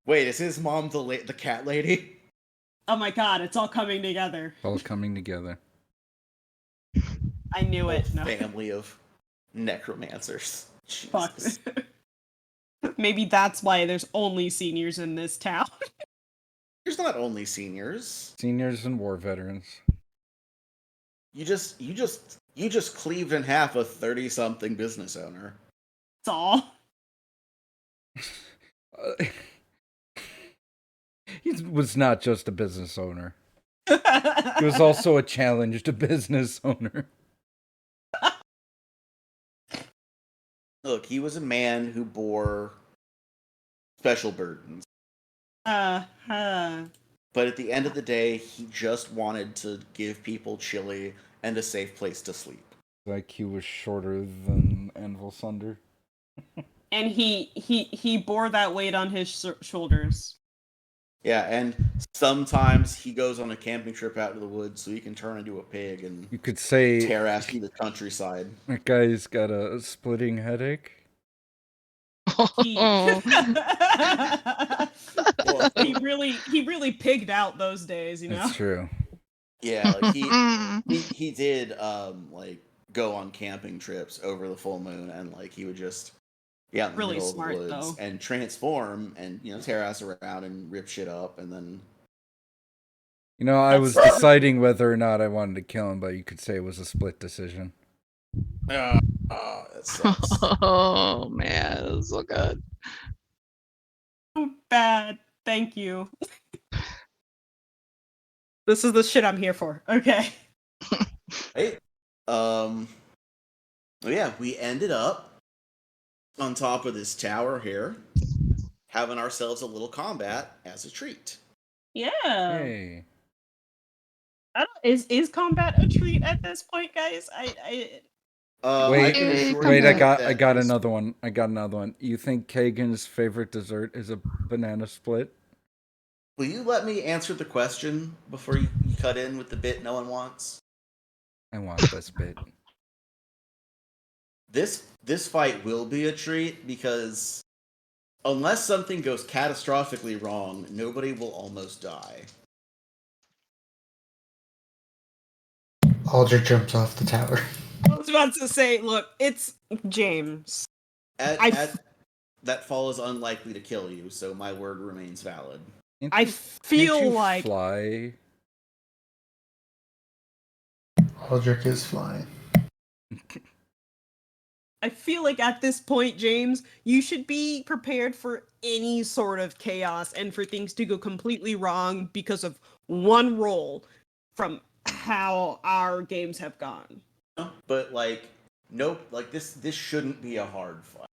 Wait, is his mom the cat lady? Oh my god, it's all coming together. All coming together. I knew it. No. Family of necromancers. Fuck. Jesus. Maybe that's why there's only seniors in this town. There's not only seniors. Seniors and war veterans. You just cleaved in half a 30-something business owner. That's all. He was not just a business owner. He was also a challenged business owner. Look, he was a man who bore special burdens. But at the end of the day, he just wanted to give people chili and a safe place to sleep. Like he was shorter than Anvil Sunder. And he bore that weight on his shoulders. Yeah, and sometimes he goes on a camping trip out into the woods so he can turn into a pig and You could say tear ass through the countryside. that guy's got a splitting headache. He really pigged out those days, you know. That's true. Yeah, like he did like go on camping trips over the full moon, and like he would just out in the Really middle smart, of the woods though. and transform and tear ass around and rip shit up, and then I was deciding whether or not I wanted to kill him, but you could say it was a split decision. that sucks. Oh man, that's so good. So bad. Thank you. This is the shit I'm here for. Okay. Hey, yeah, we ended up on top of this tower here, having ourselves a little combat as a treat. Yeah. Hey. Is combat a treat at this point, guys? Wait, I got another one. You think Kagan's favorite dessert is a banana split? Will you let me answer the question before you cut in with the bit no one wants? I want this bit. This fight will be a treat because unless something goes catastrophically wrong, nobody will almost die. Aldrich jumps off the tower. I was about to say, look, it's James. That fall is unlikely to kill you, so my word remains valid. I feel like fly. Aldrich is flying. I feel like at this point, James, you should be prepared for any sort of chaos and for things to go completely wrong because of one roll from how our games have gone. But nope, this shouldn't be a hard fight.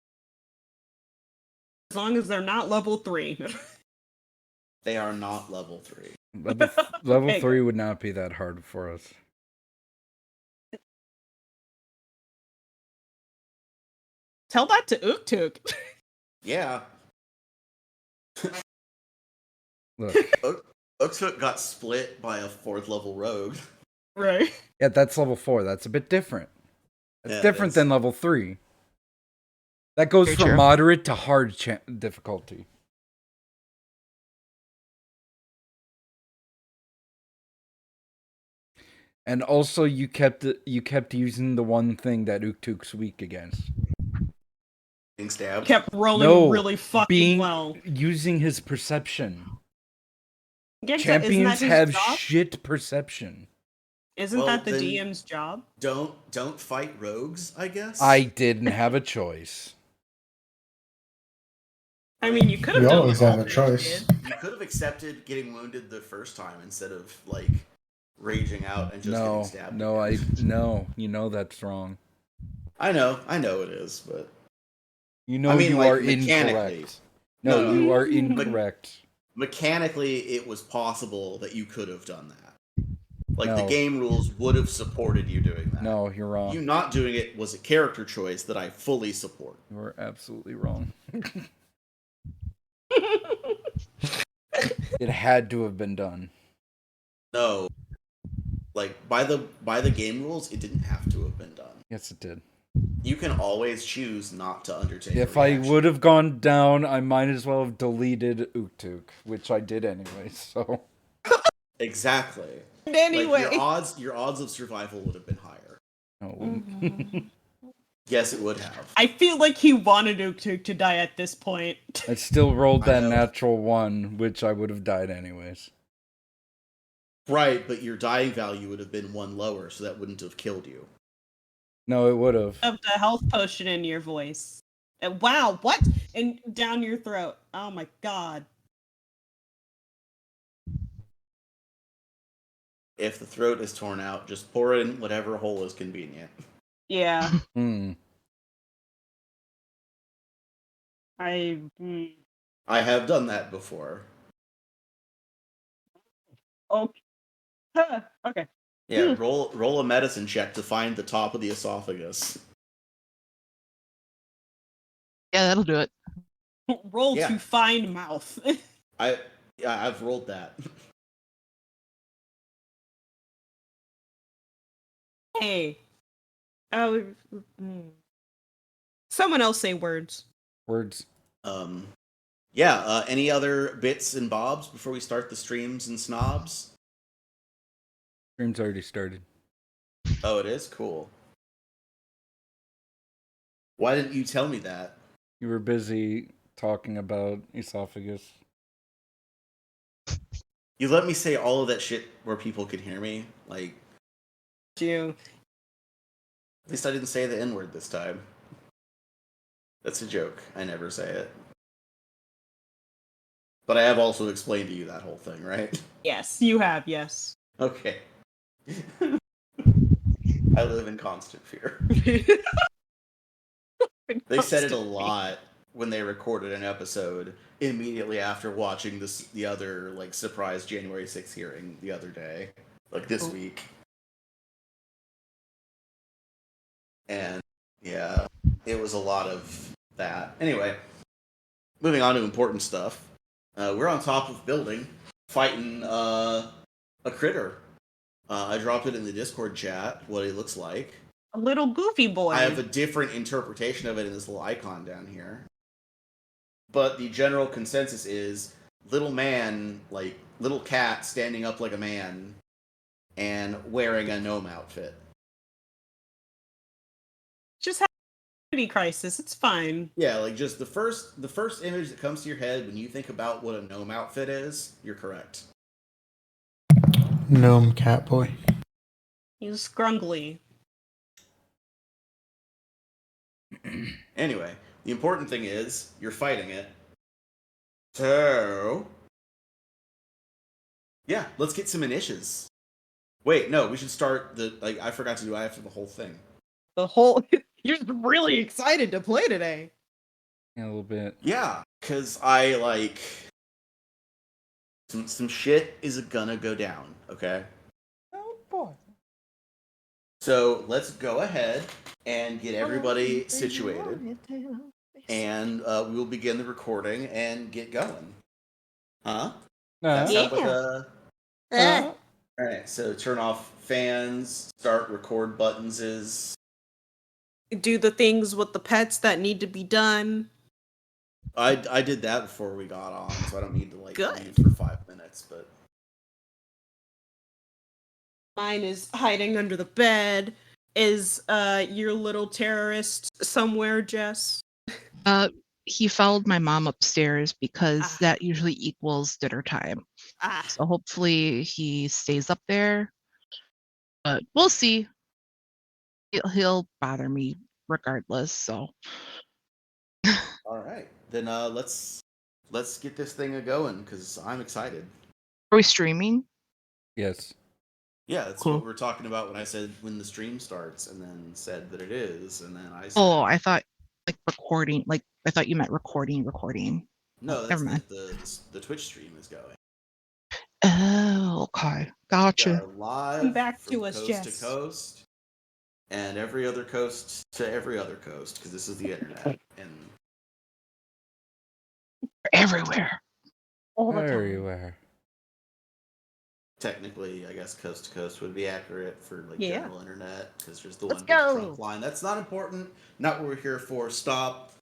As long as they're not level 3. They are not level 3. Level Okay. 3 would not be that hard for us. Tell that to Uktuk. Yeah. Look. Uktuk got split by a 4th level rogue. Right. Yeah, that's level 4. That's a bit different. It's different than level 3. That goes Very from true. moderate to hard difficulty. And also, you kept using the one thing that Uktuk's weak against. Being stabbed. Kept rolling really fucking well. Using his perception. Yeah, Champions isn't that have his job? shit perception. Isn't that the DM's job? Don't fight rogues, I guess. I didn't have a choice. I mean, you could have You done always what have a Aldrich choice. did. You could have accepted getting wounded the first time instead of raging out and just getting stabbed. No, you know that's wrong. I know it is, but You I mean, you like, are mechanically. incorrect. No, No, you are incorrect. mechanically it was possible that you could have done that. The No. game rules would have supported you doing that. No, you're wrong. You not doing it was a character choice that I fully support. You are absolutely wrong. It had to have been done. No. By the game rules, it didn't have to have been done. Yes, it did. You can always choose not to undertake. If a I reaction. would have gone down, I might as well have deleted Uktuk, which I did anyway. So Exactly. And anyway, Like, your odds of survival would have been higher. no, it wouldn't. Yes, it would have. I feel like he wanted Uktuk to die at this point. I still rolled I that know. natural 1, which I would have died anyways. Right, but your dying value would have been 1 lower, so that wouldn't have killed you. No, it would have. Of the health potion in your voice. Wow, what? And down your throat. Oh my god. If the throat is torn out, just pour in whatever hole is convenient. Yeah. Hmm. I have done that before. Okay. Okay. Yeah, roll a medicine check to find the top of the esophagus. Yeah, that'll do it. Roll Yeah. to find mouth. I've rolled that. Hey. Oh. Someone else say words. Words. Yeah, any other bits and bobs before we start the streams and snobs? Stream's already started. Oh, it is? Cool. Why didn't you tell me that? You were busy talking about esophagus. You let me say all of that shit where people could hear me? Like, You. at least I didn't say the N-word this time. That's a joke. I never say it. But I have also explained to you that whole thing, right? Yes, you have, yes. Okay. I live in constant fear. They said it a lot when they recorded an episode immediately after watching the other like surprise January 6th hearing the other day, like this week. And yeah, it was a lot of that. Anyway, moving on to important stuff. We're on top of building, fighting a critter. I dropped it in the Discord chat, what it looks like. A little goofy boy. I have a different interpretation of it in this little icon down here. But the general consensus is little man, like little cat standing up like a man and wearing a gnome outfit. Just have a identity crisis. It's fine. Yeah, like just the first image that comes to your head when you think about what a gnome outfit is, you're correct. Gnome cat boy. He's scrungly. Anyway, the important thing is you're fighting it. So yeah, let's get some initias. Wait, no, we should start I forgot to do after the whole thing. The whole. You're just really excited to play today. Yeah, a little bit. Yeah, because I like some shit is gonna go down, okay? Oh boy. So let's go ahead and get everybody situated, and we will begin the recording and get going. Huh? That sounds like a... Alright, so turn off fans, start record buttons is... Do the things with the pets that need to be done. I did that before we got on, so I don't need to like Good. leave for 5 minutes, but... Mine is hiding under the bed. Is your little terrorist somewhere, Jess? He followed my mom upstairs because that usually equals dinner time. So hopefully he stays up there. But we'll see. He'll bother me regardless, so. Alright, then let's get this thing a-going, because I'm excited. Are we streaming? Yes. Yeah, that's Cool. what we're talking about when I said when the stream starts, and then said that it is, and then I said... Oh, I thought like recording, like I thought you meant recording. No, Oh, that's never mind. the Twitch stream is going. Oh, okay. Gotcha. We are live Come back from to us, coast Jess. to coast, and every other coast to every other coast, because this is the internet. And Everywhere. All the time. Everywhere. technically, I guess coast to coast would be accurate for like Yeah. general internet because there's the Let's one big go. trunk line. That's not important. Not what we're here for. Stop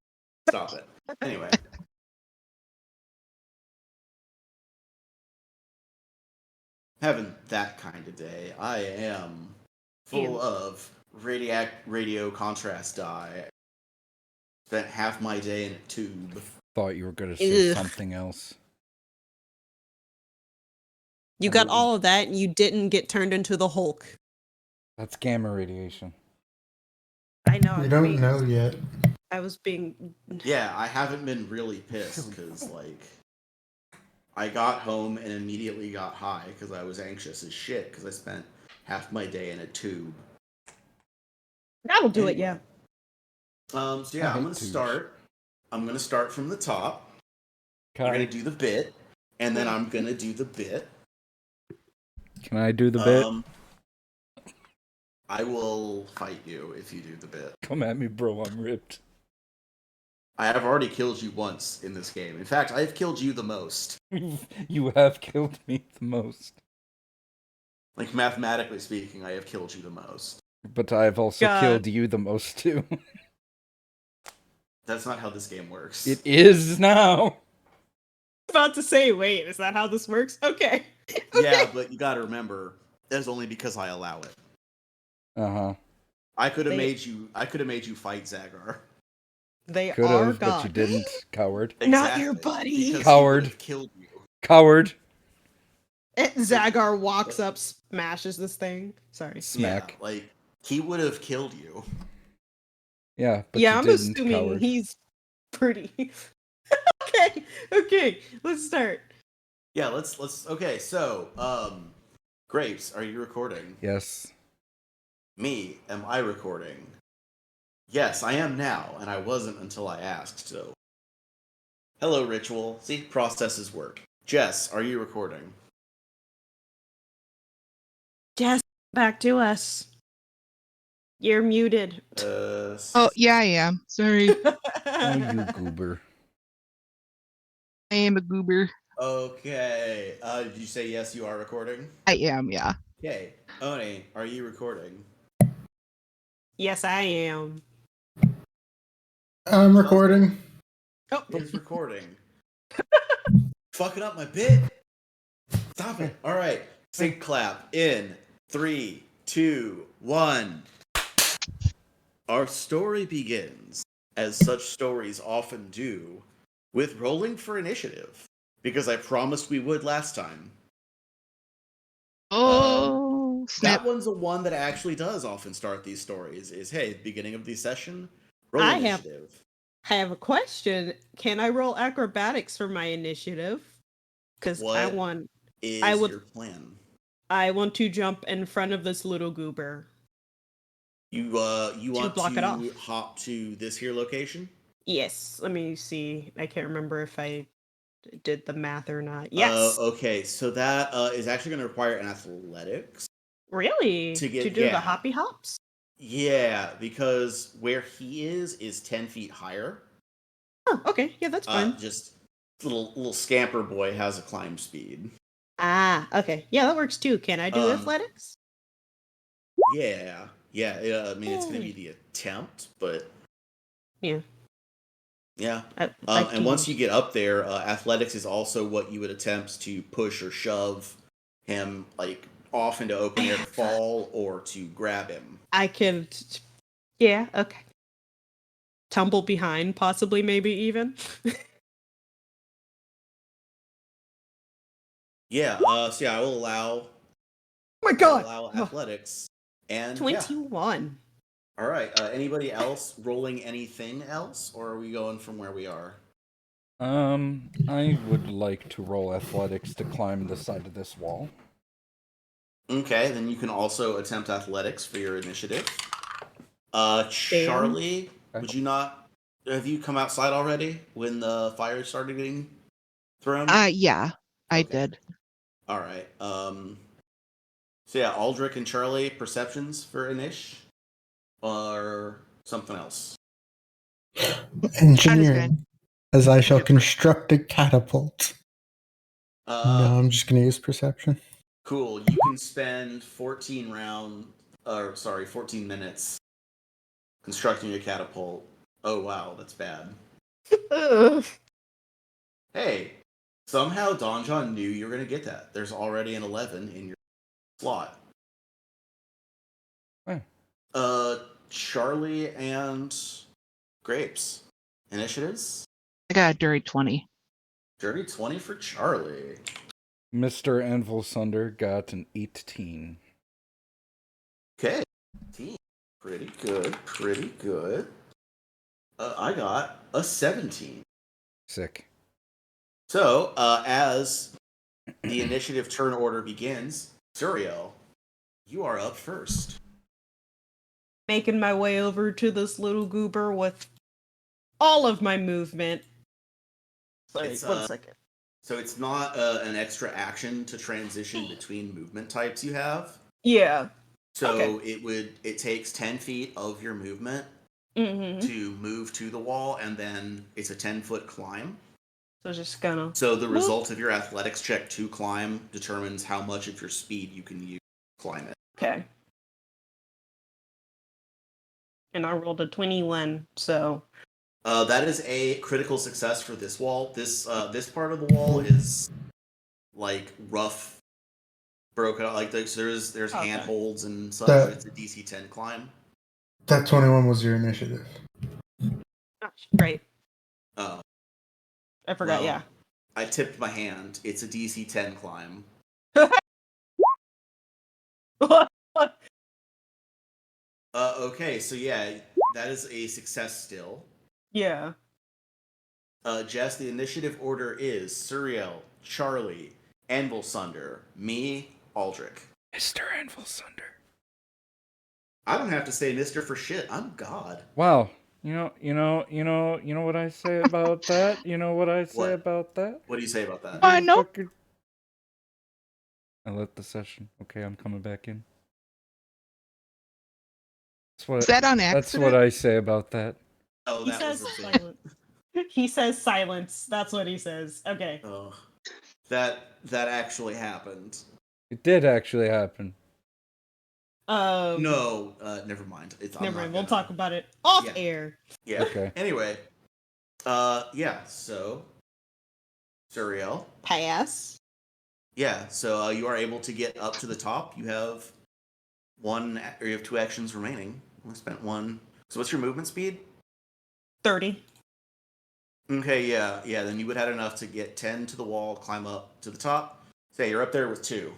it. Anyway. Having that kind of day. I am full of radio contrast dye. Spent half my day in a tube. Thought you were going to say something else. You got all of that, and you didn't get turned into the Hulk. That's gamma radiation. I know. You don't know yet. I was being... Yeah, I haven't been really pissed, because, like, I got home and immediately got high, because I was anxious as shit, because I spent half my day in a tube. That'll do it, yeah. So yeah, I'm going to start. I'm going to start from the top. I'm going to do the bit, and then I'm going to do the bit. Can I do the bit? I will fight you if you do the bit. Come at me, bro. I'm ripped. I have already killed you once in this game. In fact, I have killed you the most. You have killed me the most. Like, mathematically speaking, I have killed you the most. But I've also killed you the most, too. That's not how this game works. It is now. About to say, wait, is that how this works? Okay. Yeah, but you gotta remember, that's only because I allow it. Uh-huh. I could have made you fight Zagar. They could are have, God. but you didn't, coward. Exactly, not your buddy. Coward. Killed you. Coward. Zagar walks up, smashes this thing. Sorry. Smack. Yeah, like, he would have killed you. Yeah, but yeah, you I'm didn't, assuming coward. he's pretty. Okay, let's start. Yeah, let's okay, so, Grapes, are you recording? Yes. Me, am I recording? Yes, I am now, and I wasn't until I asked, so. Hello, Ritual. See, processes work. Jess, are you recording? Jess, back to us. You're muted. Oh, yeah, I am. Sorry. Oh, you goober. I am a goober. Okay. Did you say yes, you are recording? I am, yeah. Okay. Oni, are you recording? Yes, I am. I'm recording. Oh, He's recording. Fucking up my bit. Stop it. All right. Sync clap in 3, 2, 1. Our story begins, as such stories often do, with rolling for initiative, because I promised we would last time. Oh, snap. That one's the one that actually does often start these stories, is, hey, beginning of the session, roll I initiative. have a question. Can I roll acrobatics for my initiative? Because I want your plan? I want to jump in front of this little goober. You want block it off. to hop to this here location? Yes. Let me see. I can't remember if I did the math or not. Yes. Okay, so that is actually going to require an athletics. Really? To do the hoppy hops? Yeah, because where he is 10 feet higher. Oh, okay. Yeah, that's fine. Just little scamper boy has a climb speed. Ah, okay. Yeah, that works too. Can I do athletics? Yeah. I mean, it's going to be the attempt, but yeah. And once you get up there, athletics is also what you would attempt to push or shove him like off into open air to fall or to grab him. I can. Yeah. Okay. Tumble behind, possibly, maybe even. Yeah. So yeah, I will allow. Oh my God! Allow athletics and 21. Yeah. All right. Anybody else rolling anything else, or are we going from where we are? I would like to roll athletics to climb the side of this wall. Okay, then you can also attempt athletics for your initiative. Charlie, would you not? Have you come outside already when the fire started getting thrown? Yeah, I did. All right. So yeah, Aldrich and Charlie, perceptions for Inish, or something else. Engineering, as I shall construct a catapult. No, I'm just going to use perception. Cool. You can spend 14 minutes constructing a catapult. Oh wow, that's bad. Hey, somehow Donjon knew you were going to get that. There's already an 11 in your slot. Charlie and Grapes. Initiatives? I got a dirty 20. Dirty 20 for Charlie. Mr. Anvilsunder got an 18. Okay. Pretty good. Pretty good. I got a 17. Sick. So, as the initiative turn order begins, Suriel, you are up first. Making my way over to this little goober with all of my movement. Sorry, 1 second. So it's not an extra action to transition between movement types you have. Yeah. So it takes 10 feet of your movement to move to the wall, and then it's a 10-foot climb. So just gonna. So the result of your athletics check to climb determines how much of your speed you can use to climb it. Okay. And I rolled a 21, so. That is a critical success for this wall. This part of the wall is like rough, broken out. Like there's handholds and such. But it's a DC 10 climb. That 21 was your initiative. Great. Oh. I forgot. Yeah. I tipped my hand. It's a DC 10 climb. Okay, so yeah, that is a success still. Yeah. Jess, the initiative order is Suriel, Charlie, Anvilsunder, me, Aldrich. Mr. Anvilsunder. I don't have to say Mr. for shit. I'm God. Wow. You know what I say about that? You know what I say What? about that? What do you say about that? I know. I left the session. Okay, I'm coming back in. Is that on accident? That's what I say about that. Oh, He that says was a thing. silence. He says silence. That's what he says. Okay. Oh, that actually happened. It did actually happen. No, never mind. Never mind. We'll talk about it off air. Yeah. Okay. Anyway, yeah. So, Suriel. Pass. Yeah. So you are able to get up to the top. You have you have 2 actions remaining. We spent 1. So what's your movement speed? 30. Okay. Yeah. Then you would have enough to get 10 to the wall, climb up to the top. Say you're up there with 2.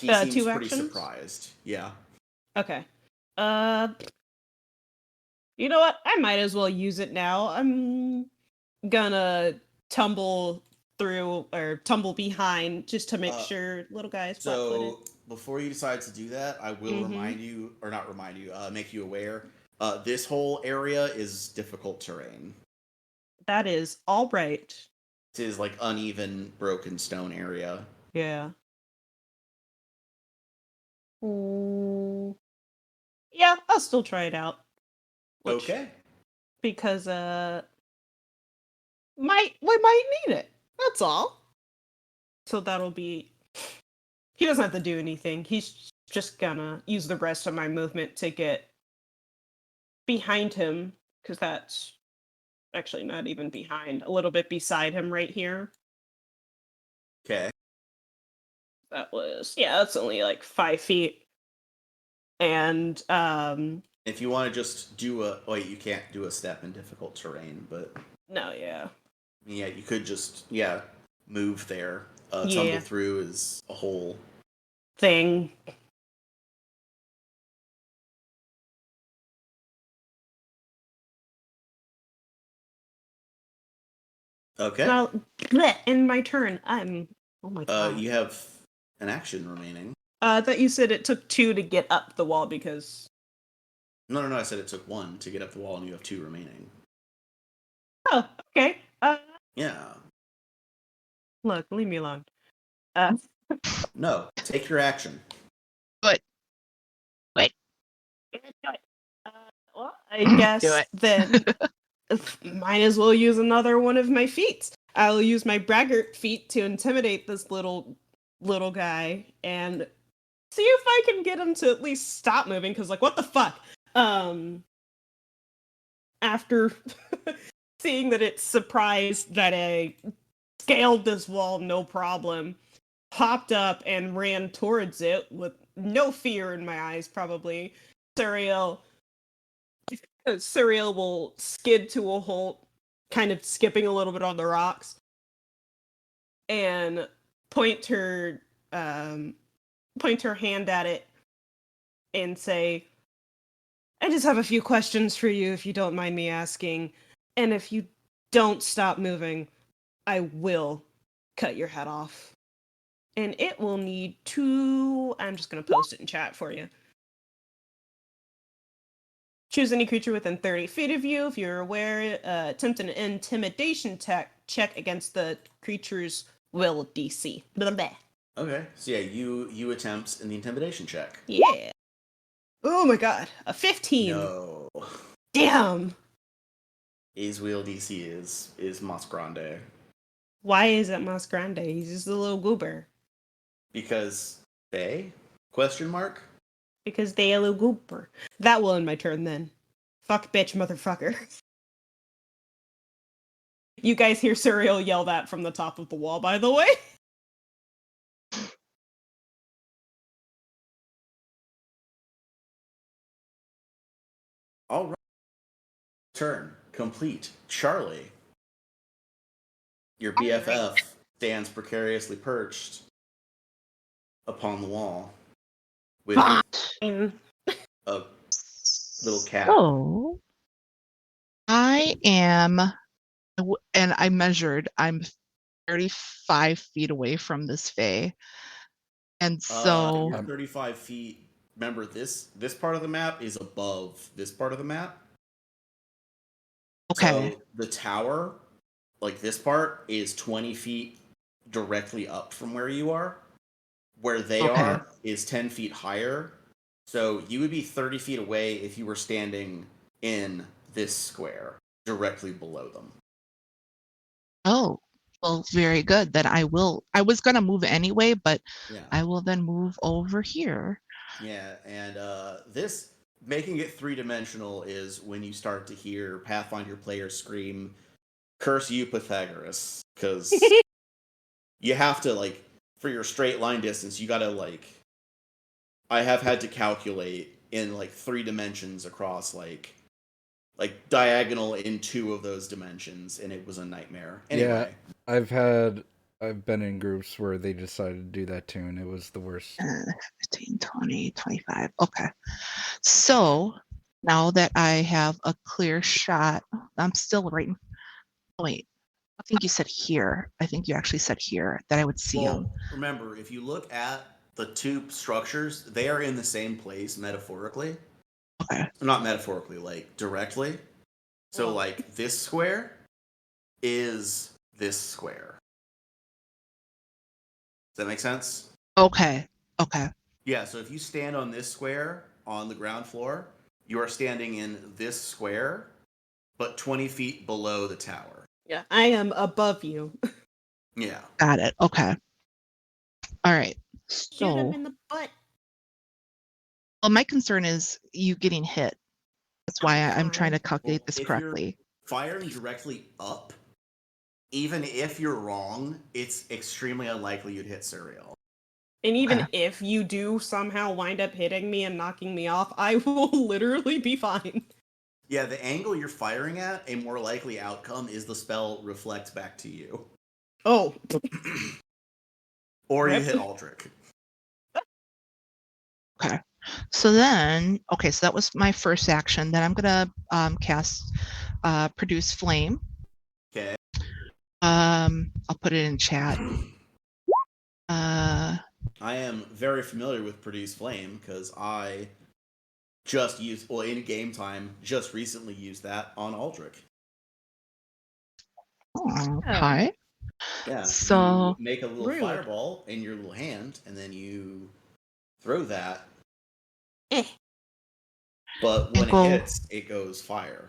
He seems 2 pretty actions? surprised. Yeah. Okay. You know what? I might as well use it now. I'm gonna tumble through or tumble behind just to make sure little guy's flat-footed. So before you decide to do that, I will remind you, or not remind you, make you aware. This whole area is difficult terrain. That is all right. It is like uneven, broken stone area. Yeah. Yeah, I'll still try it out. Okay. Because we might need it. That's all. So that'll be. He doesn't have to do anything. He's just gonna use the rest of my movement to get behind him, because that's actually not even behind. A little bit beside him, right here. Okay. That's only like 5 feet. And if you want to just do you can't do a step in difficult terrain, but no, yeah, you could just move there. Tumble through is a whole thing. Okay. Now, in my turn, oh my god. You have an action remaining. I thought you said it took 2 to get up the wall because. No. I said it took 1 to get up the wall, and you have 2 remaining. Oh, okay. Yeah. Look, leave me alone. No, take your action. But wait. Well, I guess then might as well use another one of my feats. I'll use my braggart feat to intimidate this little little guy and see if I can get him to at least stop moving, because, like, what the fuck? After seeing that it's surprised that I scaled this wall no problem, hopped up and ran towards it with no fear in my eyes, probably. Suriel will skid to a halt, kind of skipping a little bit on the rocks, and point her hand at it and say, I just have a few questions for you, if you don't mind me asking. And if you don't stop moving, I will cut your head off. And it will need to... I'm just going to post it in chat for you. Choose any creature within 30 feet of you. If you're aware, attempt an intimidation check against the creature's will DC. Blah, blah. Okay, so yeah, you attempt in the intimidation check. Yeah. Oh my god, a 15. No. Damn. His will DC is Mas Grande. Why is it Mas Grande? He's just a little goober. Because they? Question mark? Because they a little goober. That will end my turn then. Fuck bitch motherfucker. You guys hear Suriel yell that from the top of the wall, by the way. All right. Turn complete. Charlie. Your BFF stands precariously perched upon the wall with a little cat. So I am, and I measured, I'm 35 feet away from this fae. And so you're 35 feet. Remember, this part of the map is above this part of the map. okay. So the tower, like this part, is 20 feet directly up from where you are. Where they are is 10 feet higher. So you would be 30 feet away if you were standing in this square, directly below them. Oh, well, very good. Then I was going to move anyway, but Yeah. I will then move over here. Yeah, and this, making it three-dimensional is when you start to hear Pathfinder players scream, curse you, Pythagoras, because you have to, like, for your straight line distance, you gotta, like, I have had to calculate in, like, 3 dimensions across, like diagonal in 2 of those dimensions, and it was a nightmare. Anyway. Yeah, I've been in groups where they decided to do that too, and it was the worst. 15, 20, 25. Okay. So now that I have a clear shot, I'm still right. Wait, I think you said here. I think you actually said here that I would see them. Remember, if you look at the 2 structures, they are in the same place metaphorically. Okay. Not metaphorically, like directly. So, like, this square is this square. Does that make sense? Okay. Okay. Yeah, so if you stand on this square on the ground floor, you are standing in this square, but 20 feet below the tower. Yeah, I am above you. Yeah. Got it. Okay. All right. Shoot him So, in the butt. well, my concern is you getting hit. That's why I'm trying to calculate this correctly. If you're firing directly up, even if you're wrong, it's extremely unlikely you'd hit Suriel. And even if you do somehow wind up hitting me and knocking me off, I will literally be fine. Yeah, the angle you're firing at, a more likely outcome is the spell reflects back to you. Oh. Or you hit Aldrich. Okay. So then, so that was my first action. Then I'm going to cast Produce Flame. Okay. I'll put it in chat. I am very familiar with Produce Flame because I just used, in game time, just recently used that on Aldrich. Okay. Yeah. So you make a little fireball in your little hand, and then you throw that. But when it hits, it goes fire.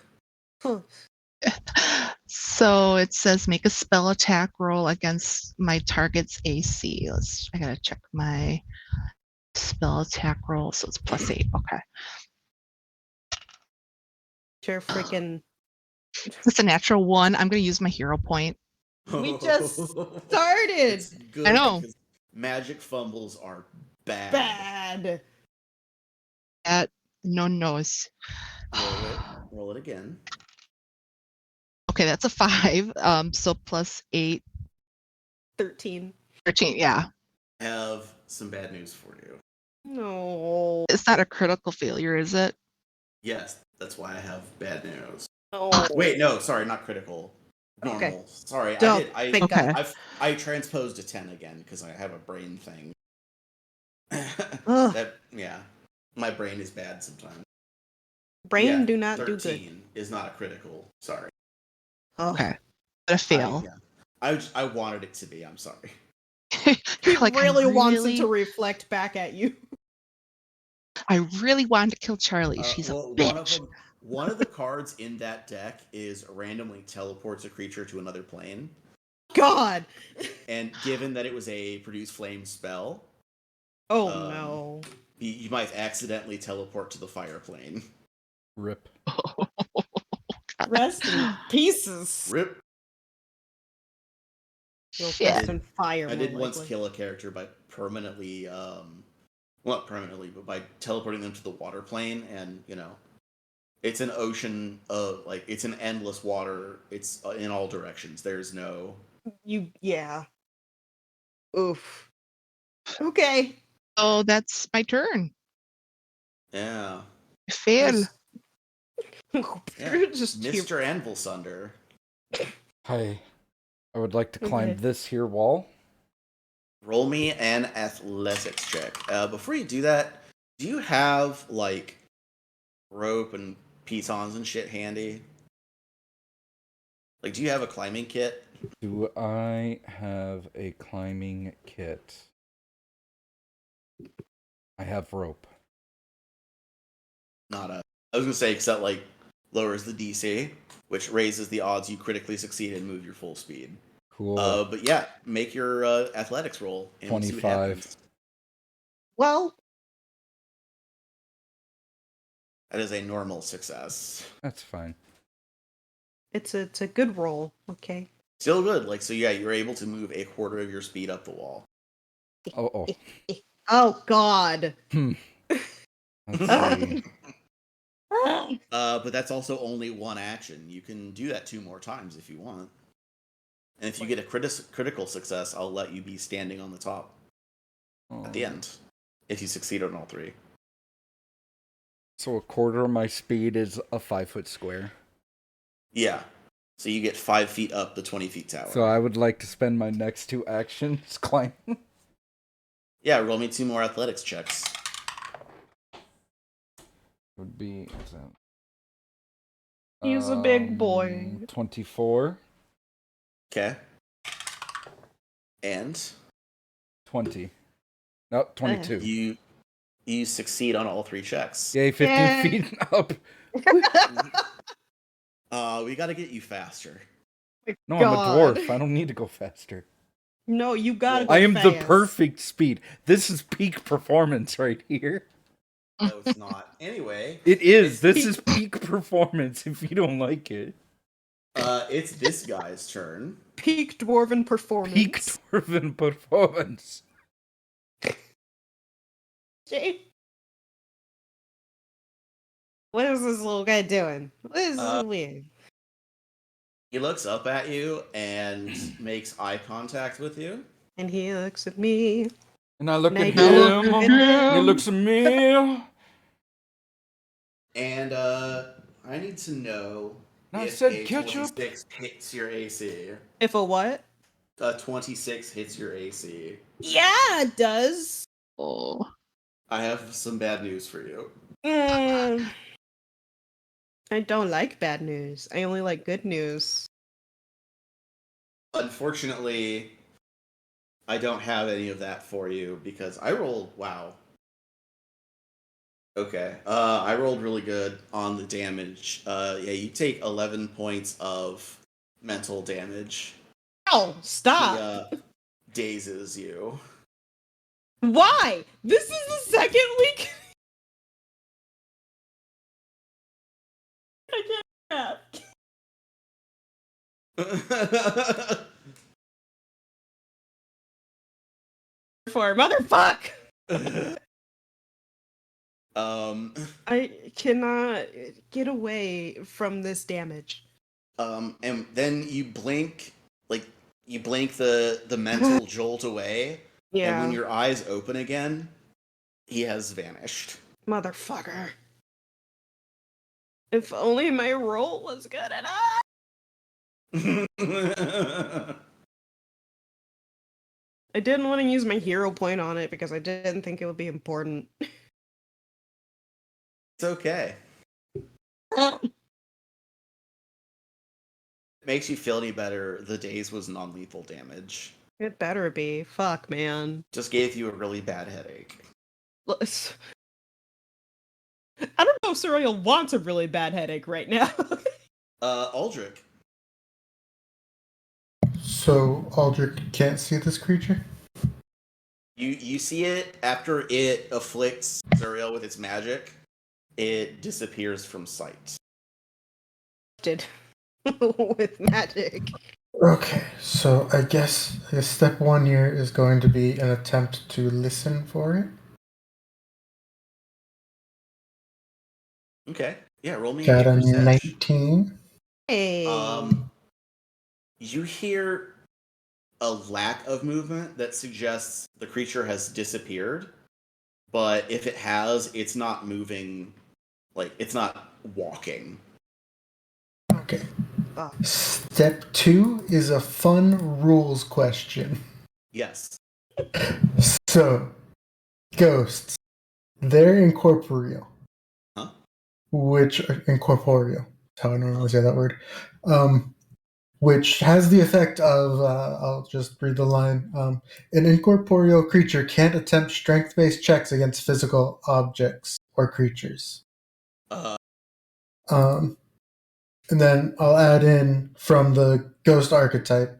So it says make a spell attack roll against my target's AC. I gotta check my spell attack roll. So it's +8. Okay. Sure, freaking. It's a natural 1. I'm gonna use my hero point. We just started. It's good. I know. Because magic fumbles are bad. Bad. At no nose. Roll it again. Okay, that's a 5. So +8. 13. 13, yeah. I have some bad news for you. No. It's not a critical failure, is it? Yes, that's why I have bad news. No. Wait, no, sorry, not critical. Normal. Okay. Sorry, Don't. Thank Okay. God. I transposed a 10 again because I have a brain thing. Ugh. My brain is bad sometimes. Brain do not do good. 13 is not a critical. Sorry. Oh. Okay. But a fail. I wanted it to be. I'm sorry. He Like, really wants it to reflect back at you. I really wanted to kill Charlie. She's a bitch. One of the cards in that deck is randomly teleports a creature to another plane. God. And given that it was a produce flame spell, Oh no. You might accidentally teleport to the fire plane. Rip. Rest in pieces. Rip. Rest in fire. I did once kill a character by permanently, well, not permanently, but by teleporting them to the water plane, and it's an ocean of it's an endless water. It's in all directions. There's no. Yeah. Oof. Okay. Oh, that's my turn. Yeah. Fail. Just Mr. Anvil Sunder. Hi. I would like to climb this here wall. Roll me an athletics check. Before you do that, do you have rope and pitons and shit handy? Do you have a climbing kit? Do I have a climbing kit? I have rope. I was gonna say, except lowers the DC, which raises the odds you critically succeed and move your full speed. Cool. But yeah, make your athletics roll. And 25. see what happens. Well, that is a normal success. That's fine. It's a good roll. Okay. Still good. So yeah, you're able to move a quarter of your speed up the wall. Oh. Oh God. Let's see. But that's also only one action. You can do that 2 more times if you want. And if you get a critical success, I'll let you be standing on the top at the end. If you succeed on all 3. So a quarter of my speed is a 5-foot square. Yeah. So you get 5 feet up the 20 feet tower. So I would like to spend my next 2 actions climbing. Yeah, roll me 2 more athletics checks. Would be. He's a big boy. 24. Okay. And 20. No, 22. You succeed on all 3 checks. Yay, 15 feet up. We gotta get you faster. No, I'm a dwarf. I don't need to go faster. No, you gotta go I am fast. the perfect speed. This is peak performance right here. No, it's not. Anyway. It is. This is peak performance if you don't like it. It's this guy's turn. Peak dwarven performance. Peak dwarven performance. Jay? What is this little guy doing? What is this weird? He looks up at you and makes eye contact with you. And he looks at me. And I look And at I him. look at And he him. looks at me. And I need to know I if said a ketchup. 26 hits your AC. If a what? A 26 hits your AC. Yeah, it does. Oh. I have some bad news for you. I don't like bad news. I only like good news. Unfortunately, I don't have any of that for you because I rolled, wow. Okay, I rolled really good on the damage. Yeah, you take 11 points of mental damage. Oh, stop! He dazes you. Why? This is the second week. I can't. For motherfuck. I cannot get away from this damage. And then you blink, the mental jolt away. Yeah. And when your eyes open again, he has vanished. Motherfucker. If only my roll was good enough. I didn't want to use my hero point on it because I didn't think it would be important. It's okay. It makes you feel any better. The daze was non-lethal damage. It better be. Fuck, man. Just gave you a really bad headache. I don't know if Suriel wants a really bad headache right now. Aldrich. So Aldrich can't see this creature? You see it after it afflicts Zuriel with its magic. It disappears from sight. With magic. Okay, so I guess step one here is going to be an attempt to listen for it. Okay. Yeah, roll me Got a a perception. 19. Hey. You hear a lack of movement that suggests the creature has disappeared, but if it has, it's not moving, it's not walking. Okay. Step 2 is a fun rules question. Yes. So, ghosts, they're incorporeal. Huh? Which, incorporeal, that's how I normally say that word. Which has the effect of, I'll just read the line, an incorporeal creature can't attempt strength-based checks against physical objects or creatures. And then I'll add in from the ghost archetype,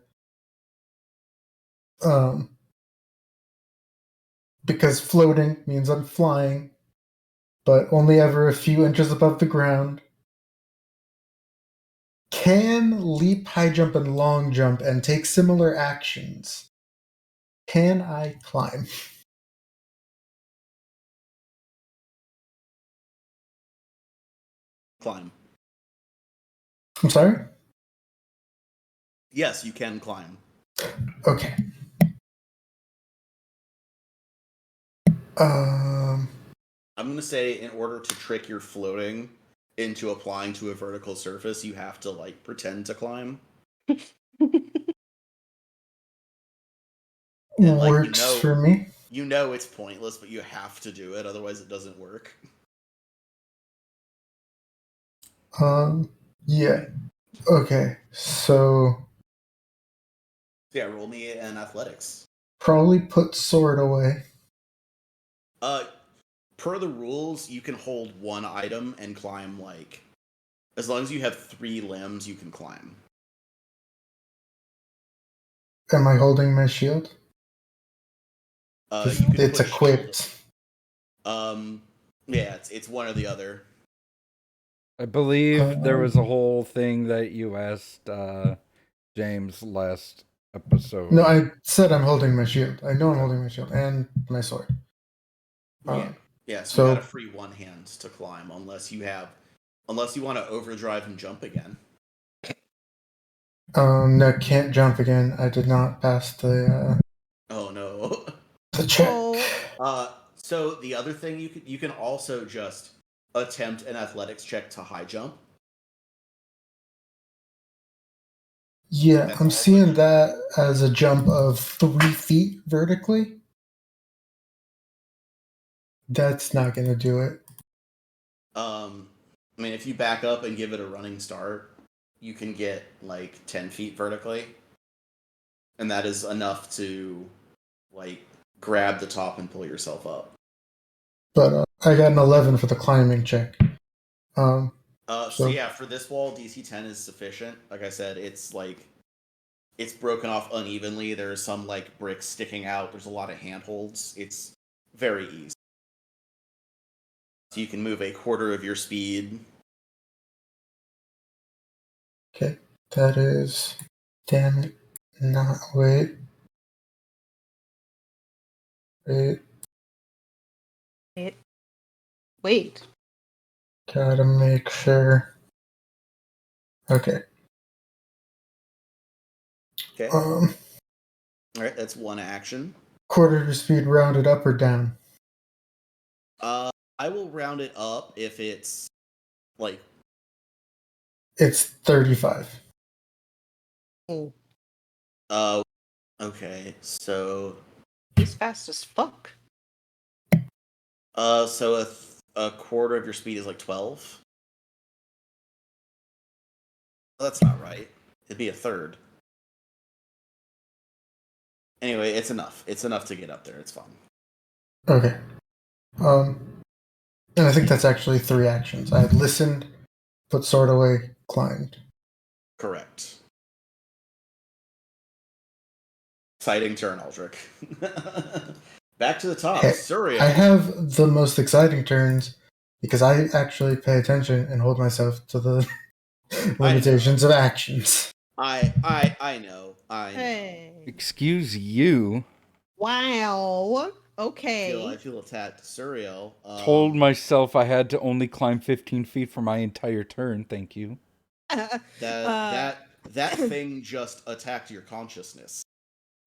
because floating means I'm flying, but only ever a few inches above the ground. Can leap, high jump, and long jump and take similar actions. Can I climb? Climb. I'm sorry? Yes, you can climb. Okay. I'm going to say in order to trick your floating into applying to a vertical surface, you have to, pretend to climb. And, works for me. You know it's pointless, but you have to do it, otherwise it doesn't work. Yeah. Okay, so... Yeah, roll me an athletics. Probably put sword away. Per the rules, you can hold one item and climb, as long as you have 3 limbs, you can climb. Am I holding my shield? It's equipped. Yeah, it's one or the other. I believe there was a whole thing that you asked James last episode. No, I said I'm holding my shield. I know I'm holding my shield and my sword. Yeah, so you got a free one hand to climb, unless you want to overdrive and jump again. No, can't jump again. I did not pass the. Oh no. The check. So the other thing you can also just attempt an athletics check to high jump. Yeah, I'm seeing that as a jump of 3 feet vertically. That's not going to do it. I mean, if you back up and give it a running start, you can get 10 feet vertically. And that is enough to grab the top and pull yourself up. But I got an 11 for the climbing check. So yeah, for this wall, DC 10 is sufficient. Like I said, it's broken off unevenly. There's some like bricks sticking out. There's a lot of handholds. It's very easy. So you can move a quarter of your speed. Okay, that is. Damn it. Not. Wait. Wait. Gotta make sure. Okay. Okay. All right, that's one action. Quarter of speed rounded up or down? I will round it up if it's like. It's 35. Oh. Okay, so. He's fast as fuck. So a quarter of your speed is like 12. That's not right. It'd be a third. Anyway, it's enough. It's enough to get up there. It's fine. Okay. And I think that's actually 3 actions. I listened, put sword away, climbed. Correct. Exciting turn, Aldrich. Back to the top. Hey, Surreal. I have the most exciting turns because I actually pay attention and hold myself to the limitations of actions. I know. Hey. Excuse you. Wow. Okay. I feel attacked. Surreal. Told myself I had to only climb 15 feet for my entire turn. Thank you. That thing just attacked your consciousness.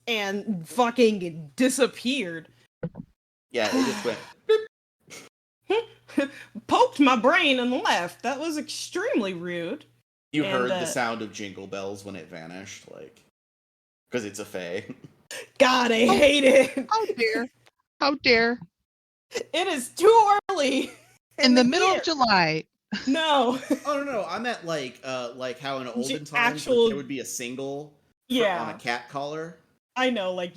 And fucking disappeared. Yeah, it just went. Poked my brain and left. That was extremely rude. You heard the sound of jingle bells when it vanished, like, because it's a fae. God, I hate it. How dare? How dare? It is too early. In the middle of July. No. Oh no! I meant like how in olden times actual... there would be a single on a cat collar. I know, like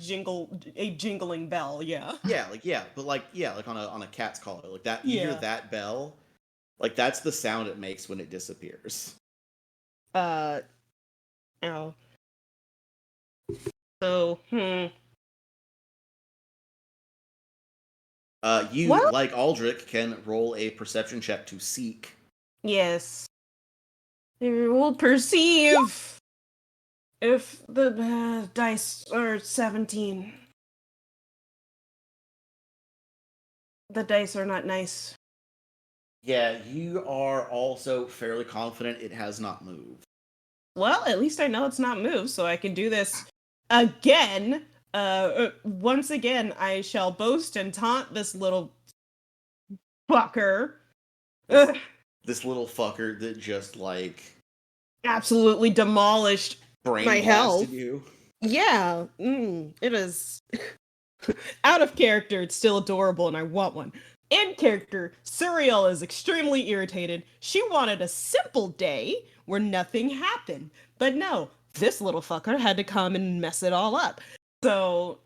a jingling bell, yeah. Yeah, but on a cat's collar, like that. You hear that bell, like that's the sound it makes when it disappears. Ow. So, You, like Aldrich, can roll a perception check to seek. Yes. You will perceive if the dice are 17. The dice are not nice. Yeah, you are also fairly confident it has not moved. Well, at least I know it's not moved, so I can do this again. Once again, I shall boast and taunt this little fucker. This little fucker that just, like... absolutely demolished my health. You. Yeah, it is... out of character, it's still adorable, and I want one. In character, Surreal is extremely irritated. She wanted a simple day where nothing happened. But no, this little fucker had to come and mess it all up. So...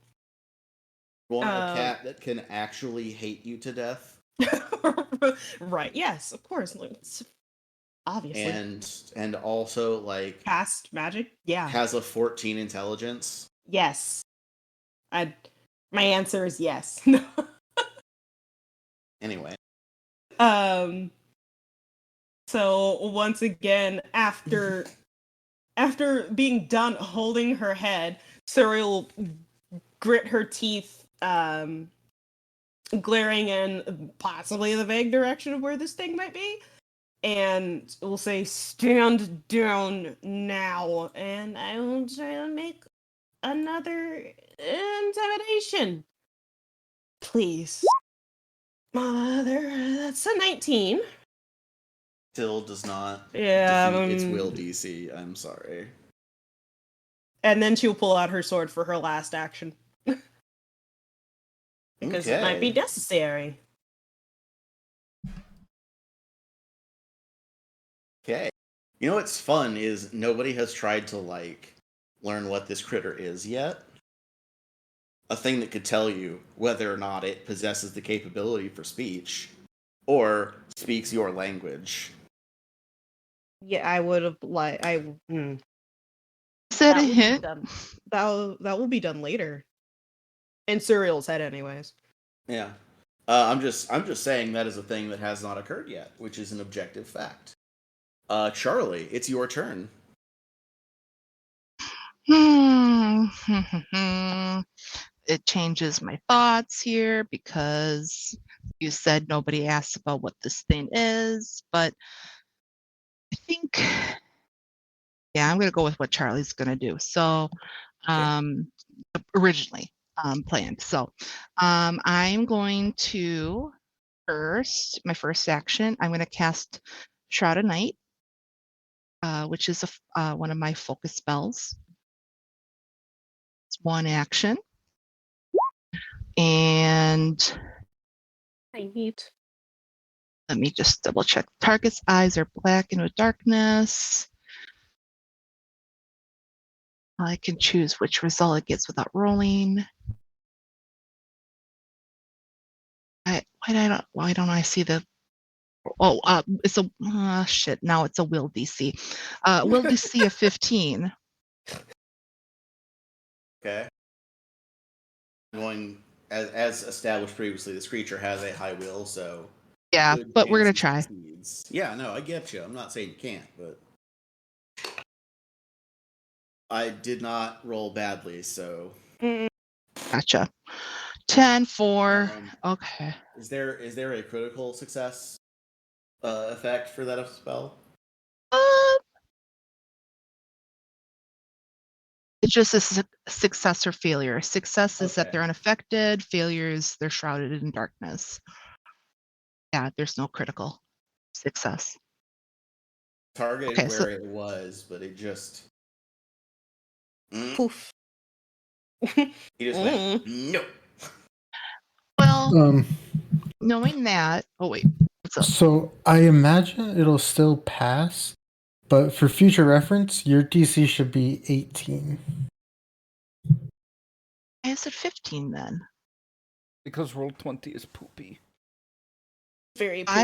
want a cat that can actually hate you to death? Right, yes, of course. Obviously. And also, like... cast magic? Yeah. Has a 14 intelligence? Yes. My answer is yes. Anyway. So once again, after being done holding her head, Surreal grit her teeth, glaring in possibly the vague direction of where this thing might be, and will say, "Stand down now," and I will try to make another intimidation. Please. Mother, that's a 19. Still does not defeat its will DC. I'm sorry. And then she'll pull out her sword for her last action. Because it might be necessary. Okay. You know what's fun is nobody has tried to, like, learn what this critter is yet. A thing that could tell you whether or not it possesses the capability for speech or speaks your language. Yeah, I would have like Is that a will be hint? done. That will be done later. In Serial's head, anyways. Yeah. I'm just saying that is a thing that has not occurred yet, which is an objective fact. Charlie, it's your turn. It changes my thoughts here because you said nobody asked about what this thing is, but I think, yeah, I'm going to go with what Charlie's going to do. So, originally planned. So, I'm going to my first action, I'm going to cast Shroud of Night, which is one of my focus spells. It's one action. And let me just double check. Target's eyes are blackened with darkness. I can choose which result it gets without rolling. Why don't I see the? Oh, it's a shit. Now it's a will DC. Will DC of 15. Okay. Going as established previously, this creature has a high will, so yeah, but we're gonna try. Succeeds. Yeah, no, I get you. I'm not saying you can't, but I did not roll badly, so Gotcha. 10, 4. Okay. Is there a critical success effect for that spell? It's just a success or failure. Success is that they're unaffected. Failures, they're shrouded in darkness. Yeah, there's no critical success. Targeted where it was, but it just poof. He just went no. Well, knowing that, oh wait, what's up? So I imagine it'll still pass, but for future reference, your DC should be 18. Why is it 15 then? Because Roll20 is poopy. Very poopy.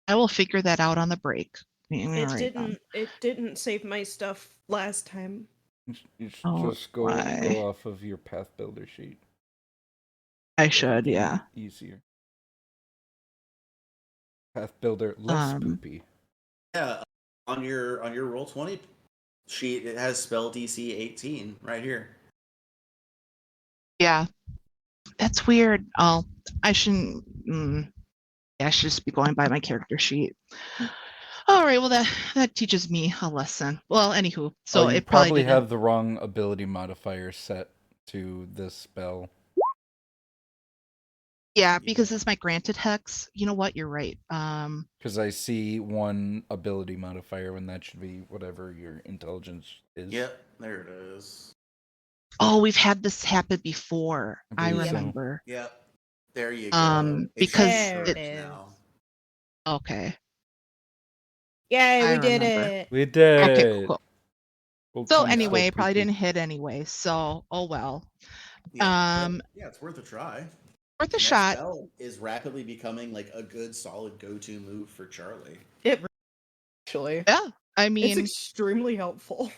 I will figure that out on the break. It didn't save my stuff last time. You should just go off of your path builder sheet. I should, yeah. Easier. Path builder less poopy. Yeah, on your Roll20 sheet, it has spell DC 18 right here. Yeah, that's weird. I shouldn't. I should just be going by my character sheet. All right, well that teaches me a lesson. Well, anywho, so you it probably have the wrong ability modifier set to this spell. Yeah, because it's my granted hex. You know what? You're right. Because I see one ability modifier when that should be whatever your intelligence is. Yep, there it is. Oh, we've had this happen before. I remember. So. Yep, there you go. Because it is. Now. Okay. Yay, we did it. We did. Okay, cool. So anyway, probably didn't hit anyway. So oh well. Yeah, it's worth a try. Worth a shot. Spell is rapidly becoming like a good, solid go-to move for Charlie. It actually. Yeah, I mean, it's extremely helpful.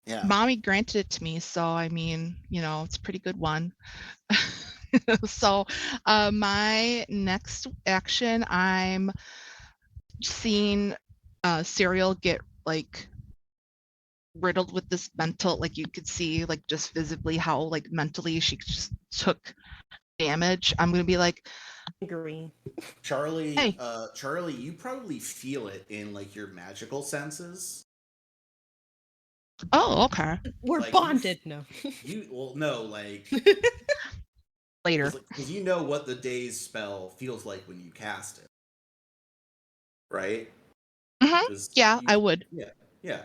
Yeah. Mommy granted it to me, so I mean, it's a pretty good one. So, my next action, I'm seeing Serial get like riddled with this mental, like you could see like just visibly how like mentally she just took damage. I'm gonna be like, agree. Charlie, Charlie, you probably feel it in like your magical senses. Oh, okay. We're like, bonded. No. Later. Because you know what the day's spell feels like when you cast it. Right? Mm-hmm. Yeah, I would. Yeah,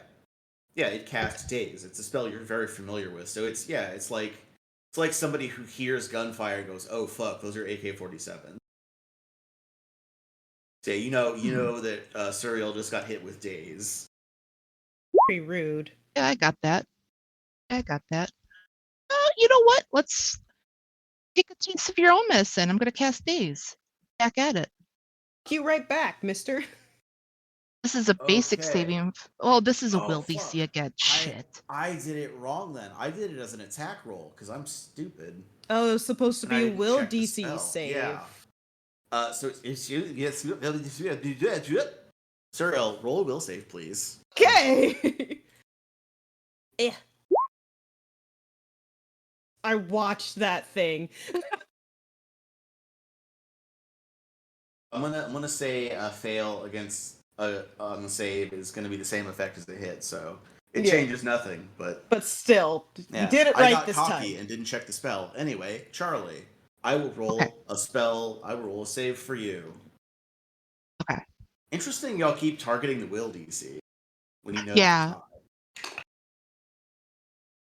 it casts days. It's a spell you're very familiar with. So it's like somebody who hears gunfire and goes, "Oh fuck, those are AK-47." So you know that Serial just got hit with days. Pretty rude. Yeah, I got that. You know what? Let's take a taste of your own medicine. I'm gonna cast days. Back at it. You right back, mister. This is a basic Okay. saving. Oh, this is a Oh, will DC fuck. again. Shit. I did it wrong then. I did it as an attack roll because I'm stupid. Oh, it was supposed to And I be a didn't will check the DC spell. save. Yeah. So it's you. Yes. Suriel, roll a will save, please. Okay. I watched that thing. I'm gonna say a fail against on the save is gonna be the same effect as the hit, so it changes nothing. But still, you did it right I got this cocky time. and didn't check the spell. Anyway, Charlie, I will roll a spell. I will roll a save for you. Okay. Interesting, y'all keep targeting the will DC when you know. Yeah.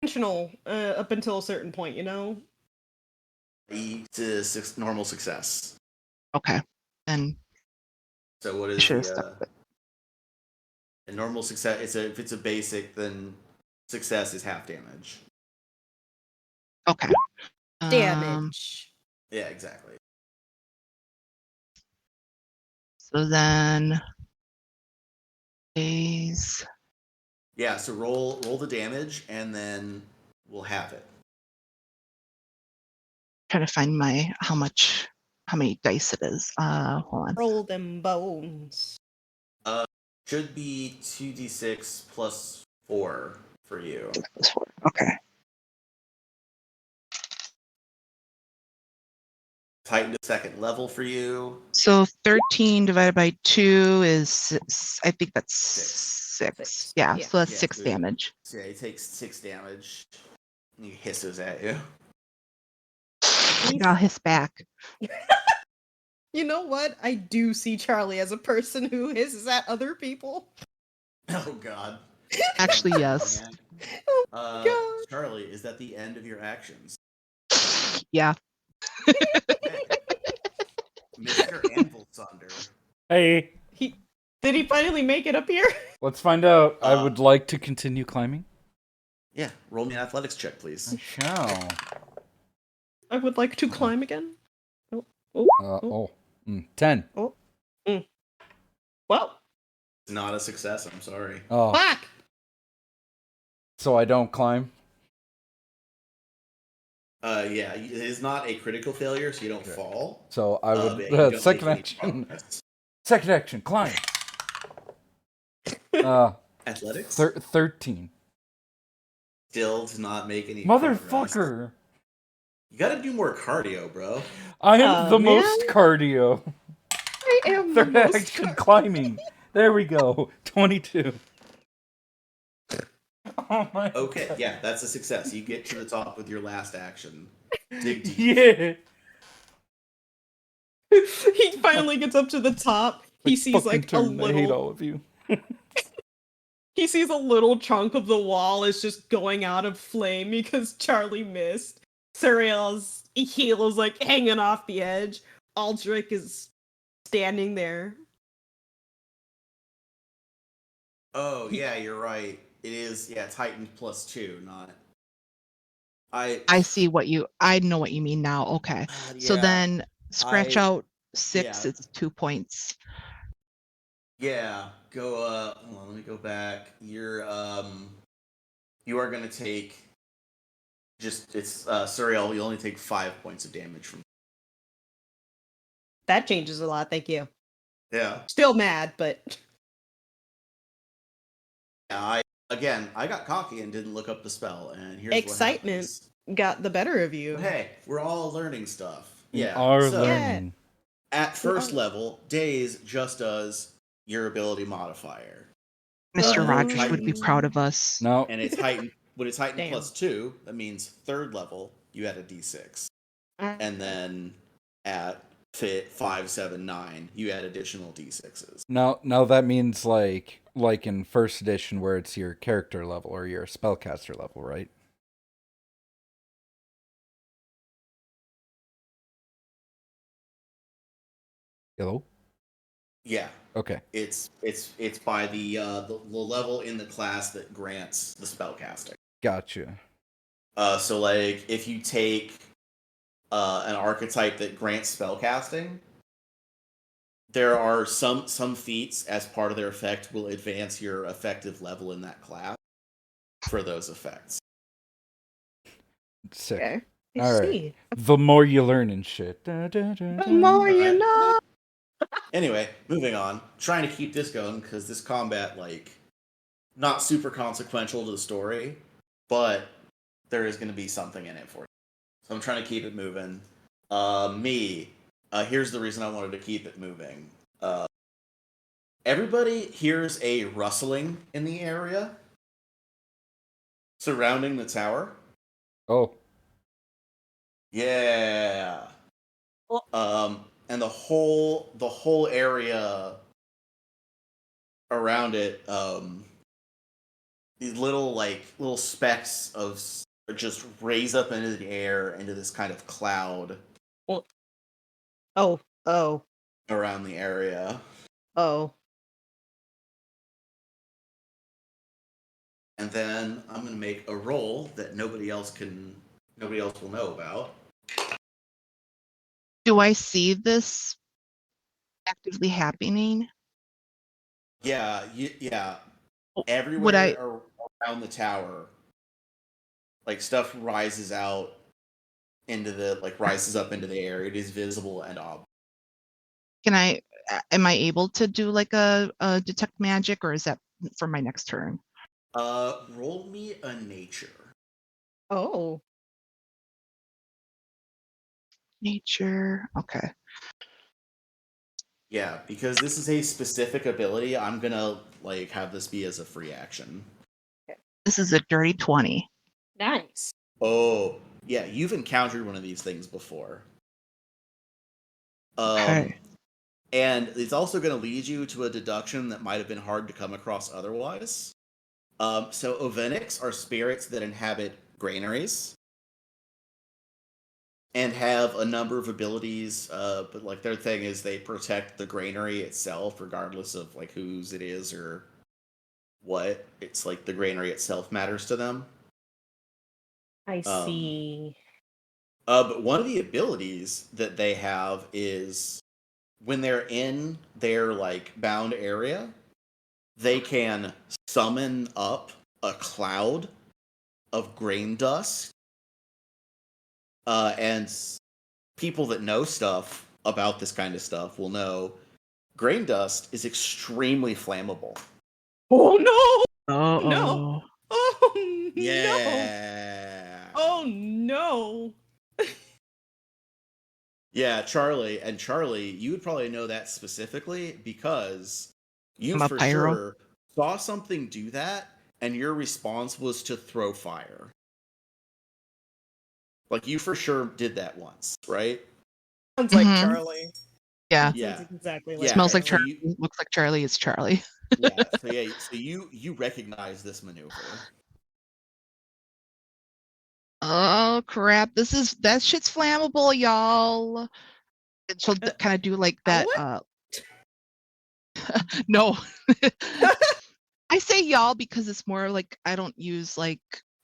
Intentional up until a certain point, you know. To normal success. Okay. And so what is the normal success? If it's a basic, then success is half damage. Okay. Damage. Yeah, exactly. So then phase. Yeah, so roll the damage and then we'll have it. Trying to find how many dice it is. Hold on. Roll them bones. Should be 2d6 plus 4 for you. Okay. Tighten to second level for you. So 13 divided by 2 is I think that's 6. Yeah, so that's 6 damage. So yeah, he takes 6 damage. And he hisses at you. I'll hiss back. You know what? I do see Charlie as a person who hisses at other people. Oh God. Actually, yes. Oh God. Charlie, is that the end of your actions? Yeah. Okay. Mr. Anvil Thunder. Hey. Did he finally make it up here? Let's find out. I would like to continue climbing. Yeah, roll me an athletics check, please. I shall. I would like to climb again. 10. Well. It's not a success, I'm sorry. Oh. Fuck! So I don't climb? Yeah, it is not a critical failure, so you don't fall. So I would second action. Second action, climb. Athletics? 13. Still does not make any Motherfucker! progress. You gotta do more cardio, bro. I am the most cardio. I am Third action climbing. There we go. 22. Oh my Okay, God. yeah, that's a success. You get to the top with your last action. Dig deep. Yeah. He finally gets up to the top. He sees like a little. I hate all of you. He sees a little chunk of the wall is just going out of flame because Charlie missed. Suriel's heel is like hanging off the edge. Aldrich is standing there. Oh, yeah, you're right. It is, yeah, Titan plus 2, not... I see I know what you mean now. Okay. So then scratch out 6, it's 2 points. Yeah, go hold on, let me go back. You are gonna take Suriel, you only take 5 points of damage from. That changes a lot, thank you. Yeah. Still mad, but Yeah, I got cocky and didn't look up the spell, and here's excitement got the better of you. But hey, we're all learning stuff. Yeah. Learning. At first level, Daze just does your ability modifier. Mr. Rogers would be proud of us. No. And it's heightened. When it's heightened plus 2, that means third level, you add a d6. And then at 5, 7, 9, you add additional d6s. Now that means like in first edition where it's your character level or your spellcaster level, right? Hello? Yeah. Okay. It's by the level in the class that grants the spellcasting. Gotcha. So like if you take an archetype that grants spellcasting, there are some feats as part of their effect will advance your effective level in that class for those effects. Sick. Okay. All right. The more you learn and shit. The more you know. Anyway, moving on. Trying to keep this going because this combat, like, not super consequential to the story, but there is going to be something in it for you. So I'm trying to keep it moving. Here's the reason I wanted to keep it moving. Everybody hears a rustling in the area surrounding the tower. Oh. Yeah. And the whole area around it, these little specks of just raise up into the air into this kind of cloud. Oh. Around the area. Oh. And then I'm gonna make a roll that nobody else will know about. Do I see this actively happening? Yeah, yeah. Would Everywhere around the tower, like stuff rises up into the air. It is visible and obvious. Am I able to do like a detect magic, or is that for my next turn? Roll me a nature. Oh. Nature. Okay. Yeah, because this is a specific ability, I'm gonna have this be as a free action. This is a dirty 20. Nice. Oh, yeah, you've encountered one of these things before. Okay. And it's also going to lead you to a deduction that might have been hard to come across otherwise. So Ovenics are spirits that inhabit granaries and have a number of abilities, but their thing is they protect the granary itself, regardless of whose it is or what. It's the granary itself matters to them. I see. But one of the abilities that they have is when they're in their bound area, they can summon up a cloud of grain dust. And people that know stuff about this kind of stuff will know grain dust is extremely flammable. Oh no! Oh no! Oh yeah! No! Oh no! Yeah, Charlie, you would probably know that specifically because you I'm a for pyro. sure saw something do that, and your response was to throw fire. You for sure did that once, right? Sounds like Charlie. Yeah. Sounds exactly like Smells like Charlie. Charlie. Looks like Charlie. It's Charlie. Yeah. So you recognize this maneuver. Oh crap! That shit's flammable, y'all. And she'll kind of do that. No. I say y'all because it's more I don't use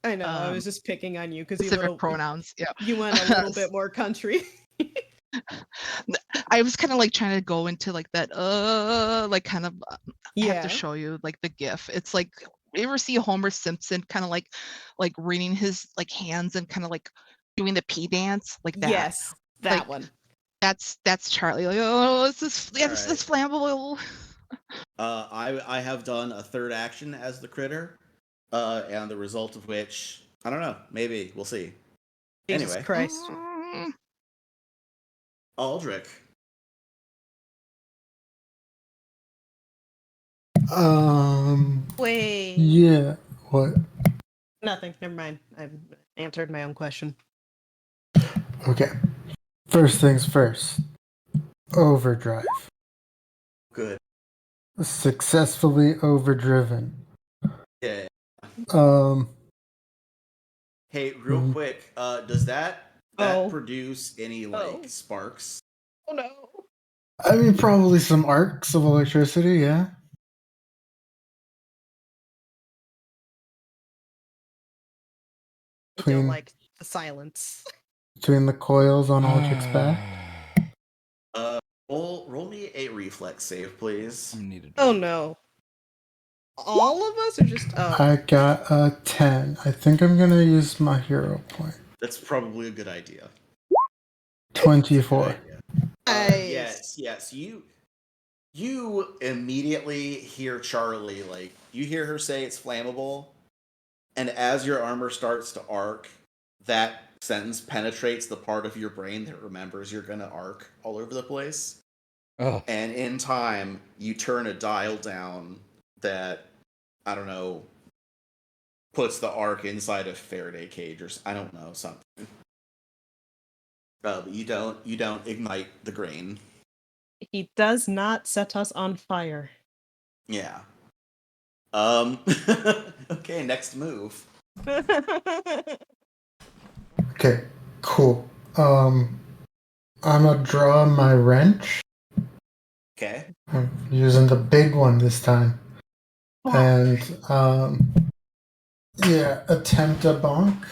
I know. I was just picking on you because specific pronouns. Yeah. You went a little bit more country. I was kind of trying to go into that kind of I have to show you the GIF. It's you ever see Homer Simpson kind of wringing his hands and kind of doing the pee dance that? Yes, that one. That's Charlie. This is flammable. I have done a third action as the critter, and the result of which I don't know. Maybe we'll see. Jesus anyway, Christ. Aldrich. Wait. Yeah. What? Nothing. Never mind. I've answered my own question. Okay. First things first. Overdrive. Good. Successfully overdriven. Yeah. Hey, real quick, does that produce any sparks? Oh no. I mean, probably some arcs of electricity, yeah. I don't like the silence. Between the coils on Aldrich's back. Roll me a reflex save, please. Oh no. All of us, or just... I got a 10. I think I'm going to use my hero point. That's probably a good idea. 24. Nice. Yes. You immediately hear Charlie, like, you hear her say it's flammable, and as your armor starts to arc, that sentence penetrates the part of your brain that remembers you're going to arc all over the place. Oh. And in time, you turn a dial down that, I don't know, puts the arc inside a Faraday cage or I don't know, something. But you don't ignite the grain. He does not set us on fire. Yeah. Okay, next move. Okay, cool. I'm gonna draw my wrench. Okay. I'm using the big one this time. And, yeah, attempt a bonk.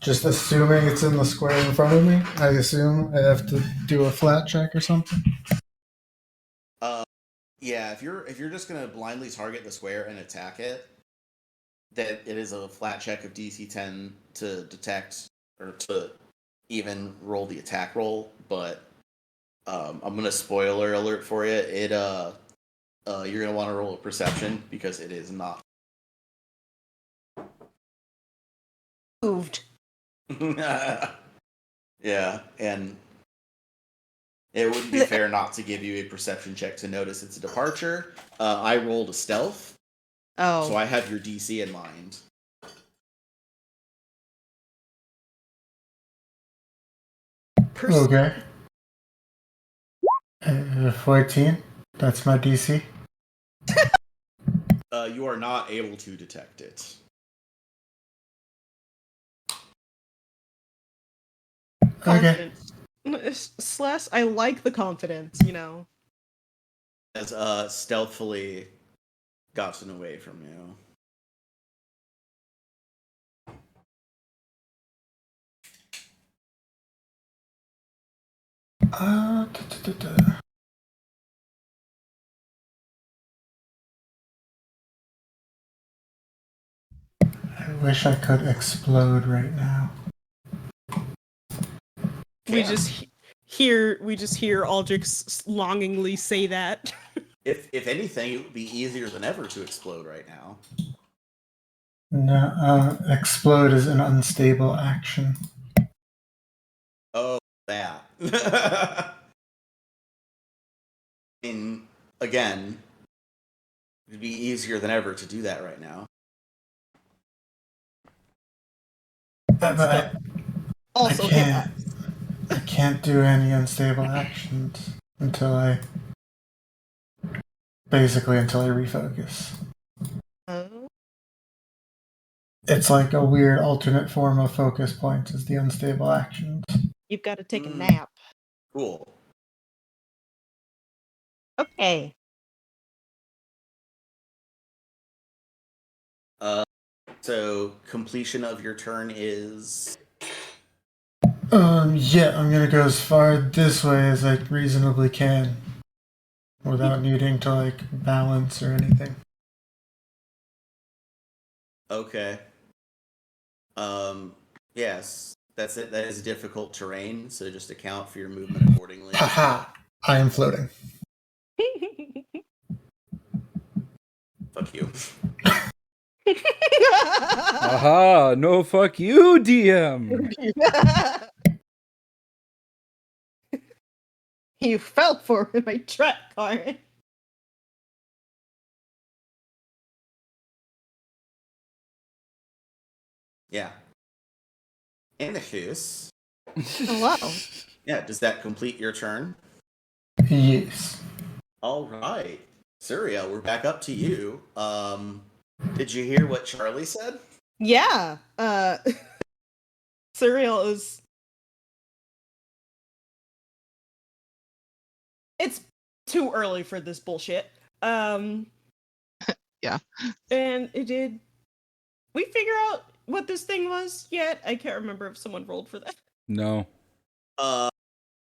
Just assuming it's in the square in front of me. I assume I have to do a flat check or something. Yeah, if you're just gonna blindly target the square and attack it, that it is a flat check of DC 10 to detect or to even roll the attack roll. But I'm gonna spoiler alert for you. You're gonna want to roll a perception because it is not Moved. Yeah, and it wouldn't be fair not to give you a perception check to notice it's a departure. I rolled a stealth, so I have your DC in mind. Okay. 14. That's my DC. You are not able to detect it. Confidence. Slash, I like the confidence, you know. As stealthily gotten away from you. I wish I could explode right now. We just hear Aldrich longingly say that. If anything, it would be easier than ever to explode right now. No, explode is an unstable action. Oh, that. I mean, again, it'd be easier than ever to do that right now. But Also, I can't do any unstable actions until I refocus. It's like a weird alternate form of focus point is the unstable actions. You've got to take a nap. Cool. Okay. So completion of your turn is... Yeah, I'm gonna go as far this way as I reasonably can. Without needing to, like, balance or anything. Okay. Yes, that's it. That is difficult terrain, so just account for your movement accordingly. Haha! I am floating. Fuck you. Aha! No, fuck you, DM. You fell for my trap card. Yeah. In the house. Hello. Yeah, does that complete your turn? Yes. All right. Surya, we're back up to you. Did you hear what Charlie said? Yeah. Surreal is... It's too early for this bullshit. Yeah. And did we figure out what this thing was yet? I can't remember if someone rolled for that. No.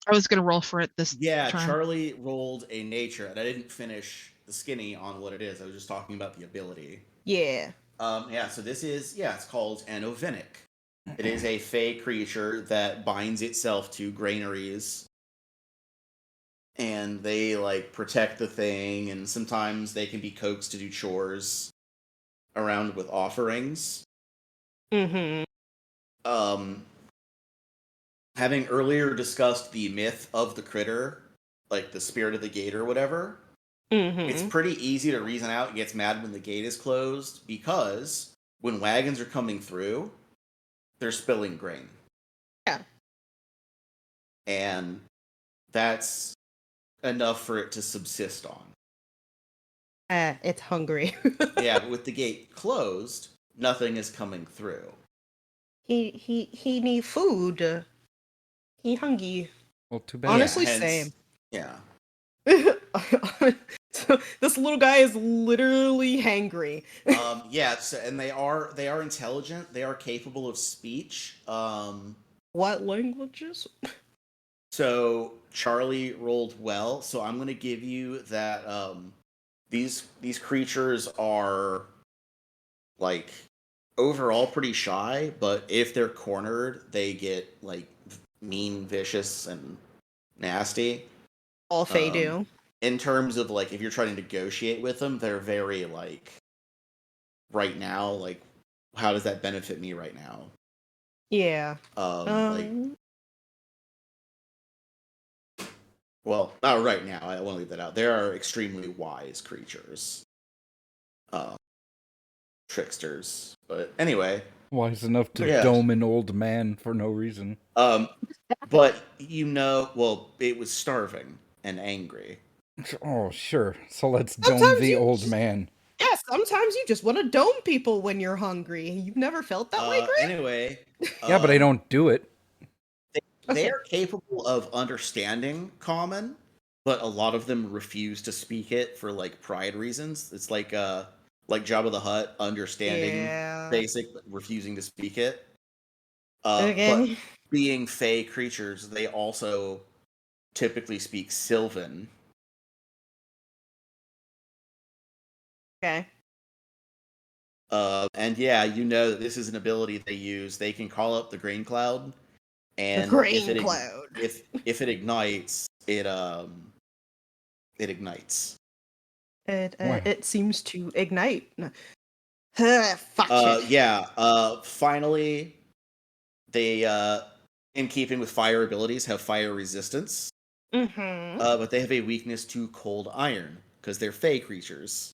I was gonna roll for it this Yeah, turn. Charlie rolled a nature, and I didn't finish the skinny on what it is. I was just talking about the ability. Yeah. Yeah, so this is, it's called an Ovinic. It is a fey creature that binds itself to granaries. And they, like, protect the thing, and sometimes they can be coaxed to do chores around with offerings. Mm-hmm. Having earlier discussed the myth of the critter, like the spirit of the gate or whatever, it's pretty easy to reason out it gets mad when the gate is closed, because when wagons are coming through, they're spilling grain. Yeah. And that's enough for it to subsist on. It's hungry. Yeah, but with the gate closed, nothing is coming through. He need food. He hungry. Well, too bad. Honestly, hence- same. Yeah. So this little guy is literally hangry. And they are intelligent. They are capable of speech. What languages? So Charlie rolled well, so I'm going to give you that these creatures are, like, overall pretty shy, but if they're cornered, they get, like, mean, vicious, and nasty. All Fae do. In terms of, like, if you're trying to negotiate with them, they're very, like, right now, like, how does that benefit me right now? Yeah. Well, not right now. I want to leave that out. They are extremely wise creatures. Tricksters. But anyway. Wise enough to dome an old man for no reason. But, well, it was starving and angry. Oh, sure. So let's dome the old man. Yeah, sometimes you just want to dome people when you're hungry. You've never felt that way, Greg? Anyway. Yeah, but I don't do it. They are capable of understanding common, but a lot of them refuse to speak it for, like, pride reasons. It's like Jabba the Hutt understanding basic, but refusing to speak it. But being fey creatures, they also typically speak Sylvan. Okay. And yeah, that this is an ability they use. They can call up the grain cloud, and cloud. If it ignites, it ignites. It seems to ignite. Fuck shit. Yeah. Finally, they in keeping with fire abilities have fire resistance. But they have a weakness to cold iron because they're fey creatures.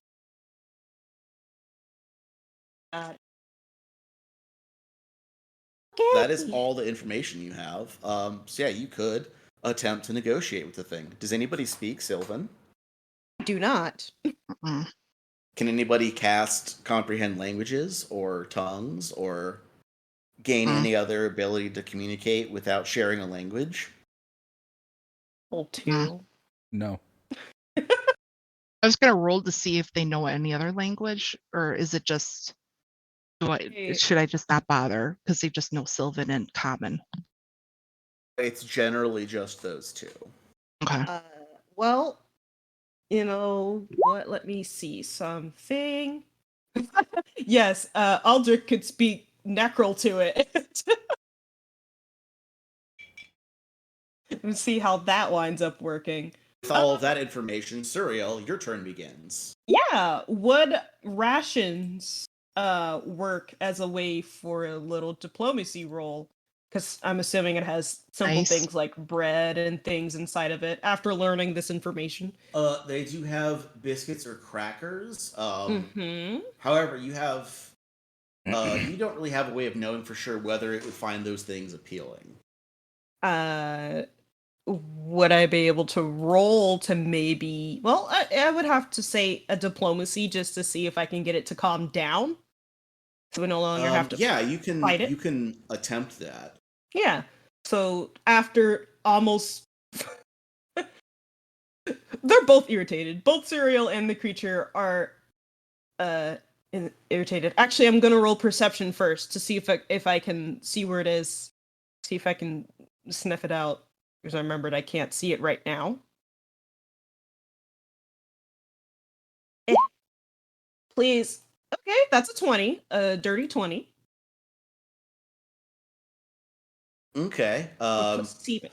That is all the information you have. So yeah, you could attempt to negotiate with the thing. Does anybody speak Sylvan? Do not. Can anybody cast comprehend languages or tongues or gain any other ability to communicate without sharing a language? No. I was gonna roll to see if they know any other language, or is it just should I just not bother because they just know Sylvan and Common? It's generally just those two. Okay. Well, you know what? Let me see something. Yes, Aldrich could speak Necrol to it. Let's see how that winds up working. With all of that information, Suriel, your turn begins. Yeah, would rations work as a way for a little diplomacy roll? Because I'm assuming it has simple things like bread and things inside of it after learning this information. They do have biscuits or crackers. However, you don't really have a way of knowing for sure whether it would find those things appealing. Would I be able to roll to maybe... Well, I would have to say a diplomacy just to see if I can get it to calm down. So we no longer have to fight it. You can attempt that. Yeah. So after almost... They're both irritated. Both Suriel and the creature are irritated. Actually, I'm going to roll perception first to see if I can see where it is. See if I can sniff it out. Because I remembered I can't see it right now. Please. Okay, that's a 20. A dirty 20. Okay. Perceiving.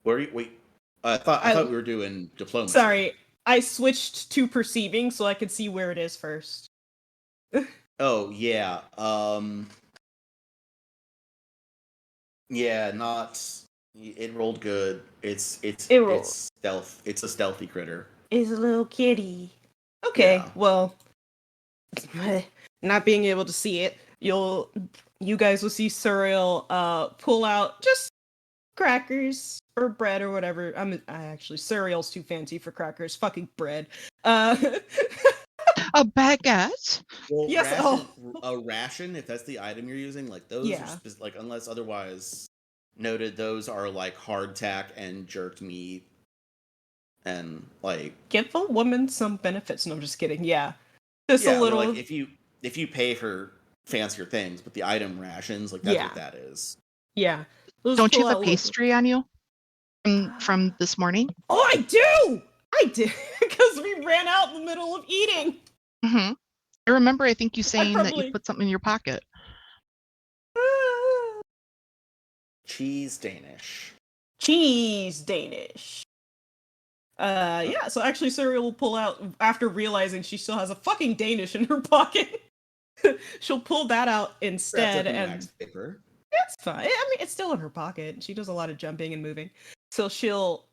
Where you, wait? I thought we were doing diplomacy. Sorry, I switched to perceiving so I could see where it is first. Oh yeah. Yeah, not. It rolled good. It's stealth. It's a stealthy critter. It's a little kitty. Okay, Yeah. well, not being able to see it, you guys will see Suriel pull out just crackers or bread or whatever. Actually, Suriel's too fancy for crackers. Fucking bread. A baguette. Well, yes. A ration, if that's the item you're using, like those are like unless otherwise noted, those are like hardtack and jerked meat, and like give a woman some benefits. No, I'm just kidding. Yeah, just a little. Like if you pay for fancier things, but the item rations, like that's what that is. Yeah. Don't you have a pastry on you from this morning? Oh, I do. Because we ran out in the middle of eating. Mm-hmm. I remember. I think you saying that you put something in your pocket. Cheese Danish. Yeah, so actually Suriel will pull out, after realizing she still has a fucking Danish in her pocket, she'll pull that out instead. And wax paper. That's fine. I mean, it's still in her pocket. She does a lot of jumping and moving. So she'll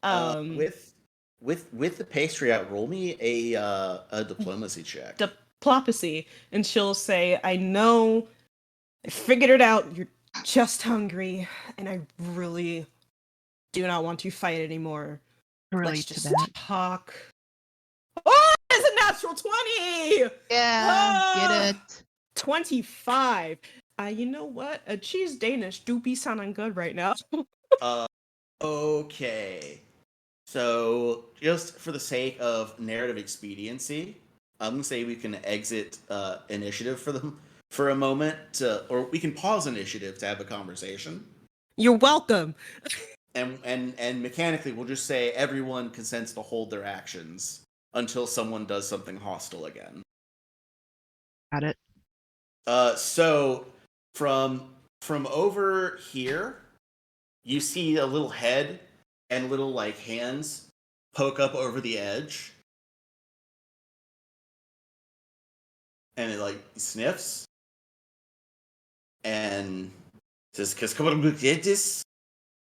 with the pastry out, roll me a diplomacy check. Diplomacy. And she'll say, I know, I figured it out, you're just hungry, and I really do not want to fight anymore. Let's just talk. Oh, it's a natural 20! Yeah, get it. 25. You know what? A cheese Danish do be sounding good right now. Okay. So, just for the sake of narrative expediency, I'm gonna say we can exit initiative for a moment, or we can pause initiative to have a conversation. You're welcome. And mechanically, we'll just say everyone consents to hold their actions until someone does something hostile again. Got it. So from over here, you see a little head and little like hands poke up over the edge, and it like sniffs and says, "Cause come on, get this."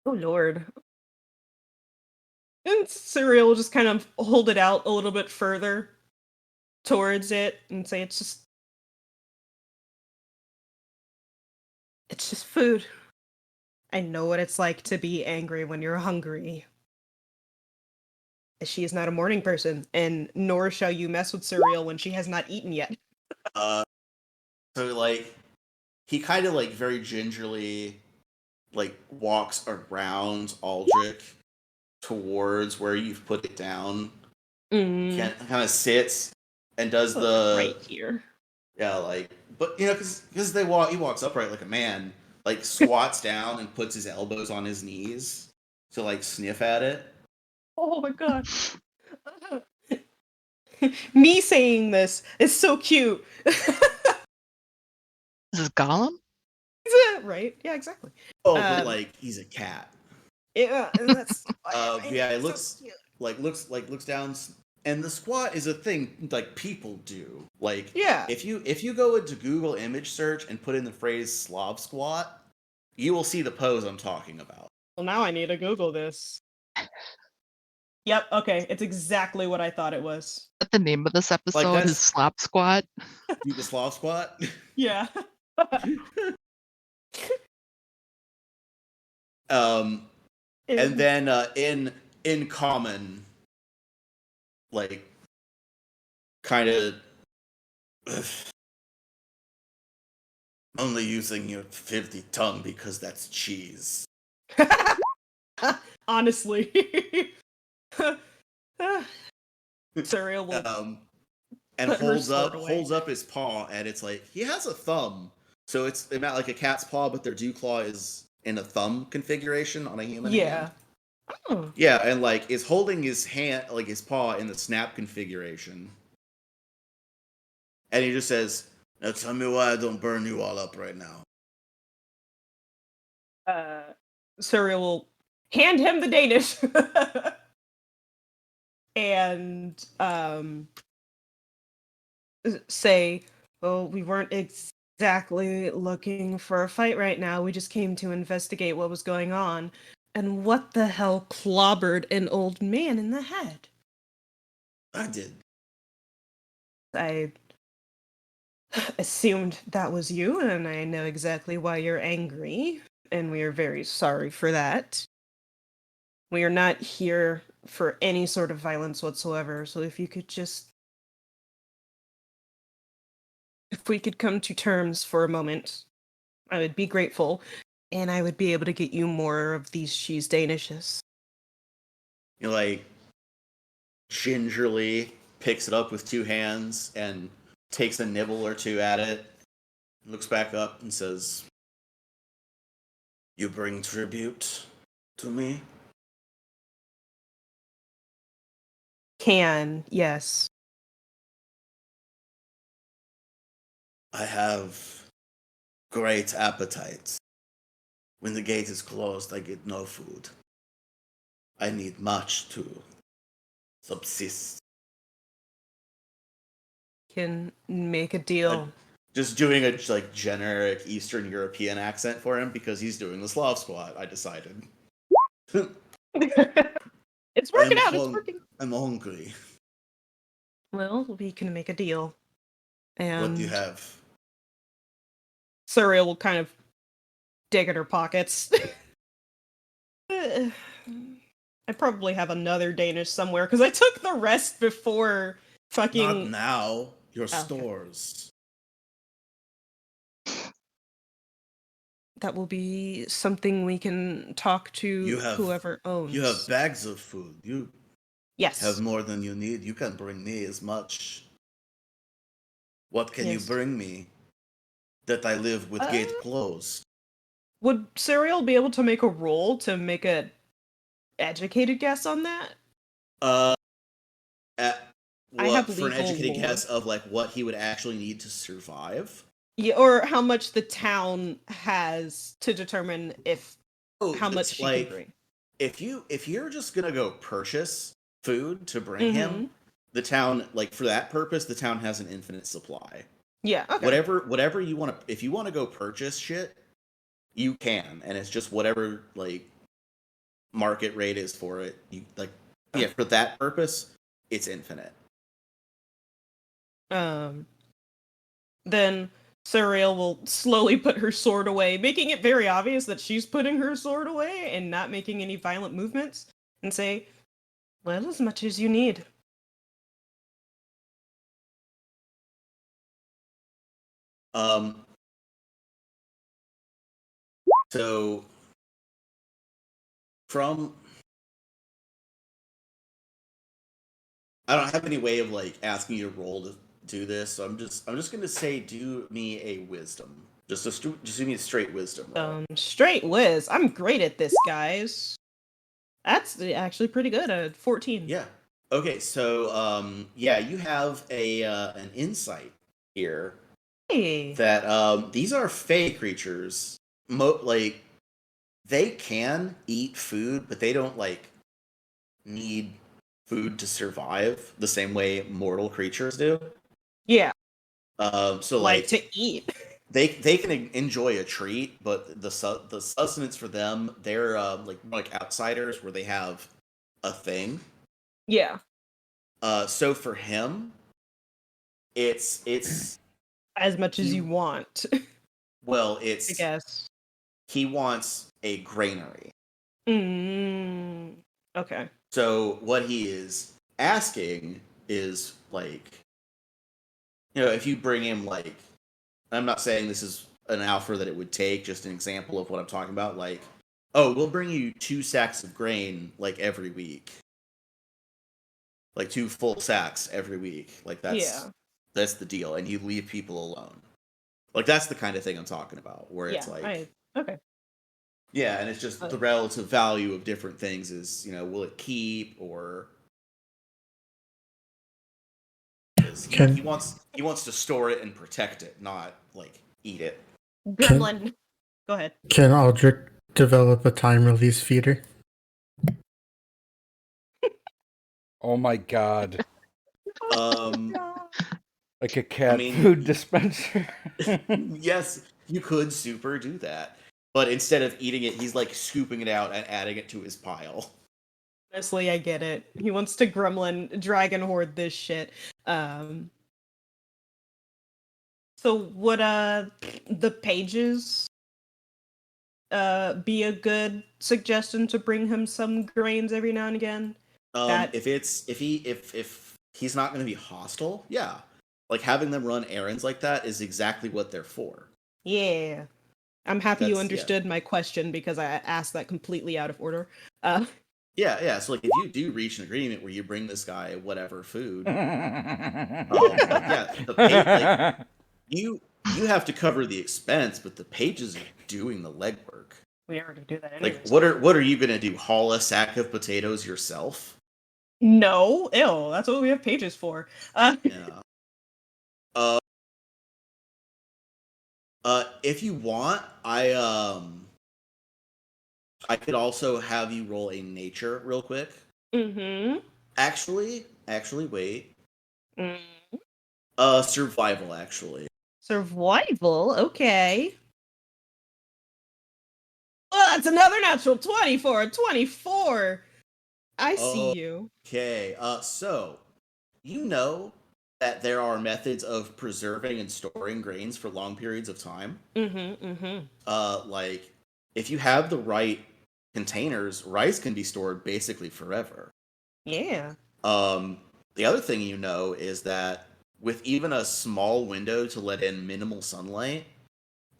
Oh lord. And Suriel will just kind of hold it out a little bit further towards it and say it's just food. I know what it's like to be angry when you're hungry. She is not a morning person, and nor shall you mess with Suriel when she has not eaten yet. So like he kind of like very gingerly like walks around Aldrich towards where you've put it down. Kind of sits and does right here. Yeah, like, but you know, because he walks upright like a man, like squats down and puts his elbows on his knees to like sniff at it. Oh my god. Me saying this is so cute. This is Gollum? Right? Yeah, exactly. Oh, but like he's a cat. Yeah, that's yeah, it looks down, and the squat is a thing like people do. Like, yeah, if you go into Google image search and put in the phrase Slav squat, you will see the pose I'm talking about. Well, now I need to Google this. Yep. Okay, it's exactly what I thought it was. But the name of this episode is Slop Squat. Do the Slav squat. Yeah. And then in common, like, kind of only using your filthy tongue because that's cheese. Honestly. Suriel will and holds up his paw, and it's like he has a thumb, so it's not like a cat's paw, but their dew claw is in a thumb configuration on a human hand. Oh. Yeah, and like is holding his hand, like his paw, in the snap configuration, and he just says, "Now tell me why I don't burn you all up right now." Surya will hand him the Danish and say, "Well, we weren't exactly looking for a fight right now. We just came to investigate what was going on. And what the hell clobbered an old man in the head?" I did. I assumed that was you, and I know exactly why you're angry, and we are very sorry for that. We are not here for any sort of violence whatsoever, so if we could come to terms for a moment, I would be grateful, and I would be able to get you more of these cheese danishes. You know, like gingerly picks it up with two hands and takes a nibble or two at it, looks back up and says, "You bring tribute to me?" Can, yes. "I have great appetite. When the gate is closed, I get no food. I need much to subsist." Can make a deal. Just doing a like generic Eastern European accent for him because he's doing the Slav squat, I decided. It's working out, it's working. I'm hungry. Well, we can make a deal. And What do you have? Surya will kind of dig at her pockets. I probably have another Danish somewhere because I took the rest before fucking. Not now. Your Okay. stores. That will be something we can talk to whoever owns. You have bags of food. You Yes. have more than you need. You can bring me as much. What can you Yes. bring me that I live with gate closed? Would Cyril be able to make a roll to make a educated guess on that? I have For an legal educated lore. guess of like what he would actually need to survive? Yeah, or how much the town has to determine how much she can bring. If you're just gonna go purchase food to bring him, the town, like for that purpose, the town has an infinite supply. Yeah, okay. Whatever you want to, if you want to go purchase shit, you can, and it's just whatever like market rate is for it. You like, yeah, for that purpose, it's infinite. Then Suriel will slowly put her sword away, making it very obvious that she's putting her sword away and not making any violent movements, and say, "Well, as much as you need." So from I don't have any way of like asking you to roll to do this, so I'm just gonna say do me a wisdom. Just do me a straight wisdom roll. Straight whiz. I'm great at this, guys. That's actually pretty good. 14. Yeah. Okay, so yeah, you have an insight here Hey. that these are fey creatures. Like they can eat food, but they don't like need food to survive the same way mortal creatures do. Yeah. So like to eat. They can enjoy a treat, but the sustenance for them, they're like outsiders where they have a thing. Yeah. So for him, it's as much as you want. Well, it's I guess he wants a granary. Okay. So what he is asking is like, if you bring him like, I'm not saying this is an offer that it would take, just an example of what I'm talking about. Like, oh, we'll bring you 2 sacks of grain like every week, like 2 full sacks every week. Like that's the deal, and you leave people alone. Like that's the kind of thing I'm talking about, where it's like, okay. Yeah, and it's just the relative value of different things is, will it keep or he wants to store it and protect it, not like eat it. Gremlin, go ahead. Can Aldrich develop a time release feeder? Oh my god. Like a cat food dispenser. Yes, you could super do that. But instead of eating it, he's like scooping it out and adding it to his pile. Honestly, I get it. He wants to gremlin dragon hoard this shit. So would the pages be a good suggestion to bring him some grains every now and again? If he's not going to be hostile, yeah. Like having them run errands like that is exactly what they're for. Yeah. I'm happy you understood my question because I asked that completely out of order. Yeah. So like, if you do reach an agreement where you bring this guy whatever food, you have to cover the expense, but the pages are doing the legwork. We already do that anyway. Like, what are you gonna do? Haul a sack of potatoes yourself? No, ew. That's what we have pages for. Yeah. If you want, I could also have you roll a nature real quick. Mm-hmm. Actually, wait. Survival, actually. Survival? Okay. Oh, that's another natural 20 for a 24. I see you. Okay, so, you know that there are methods of preserving and storing grains for long periods of time? Like, if you have the right containers, rice can be stored basically forever. Yeah. The other thing you know is that with even a small window to let in minimal sunlight,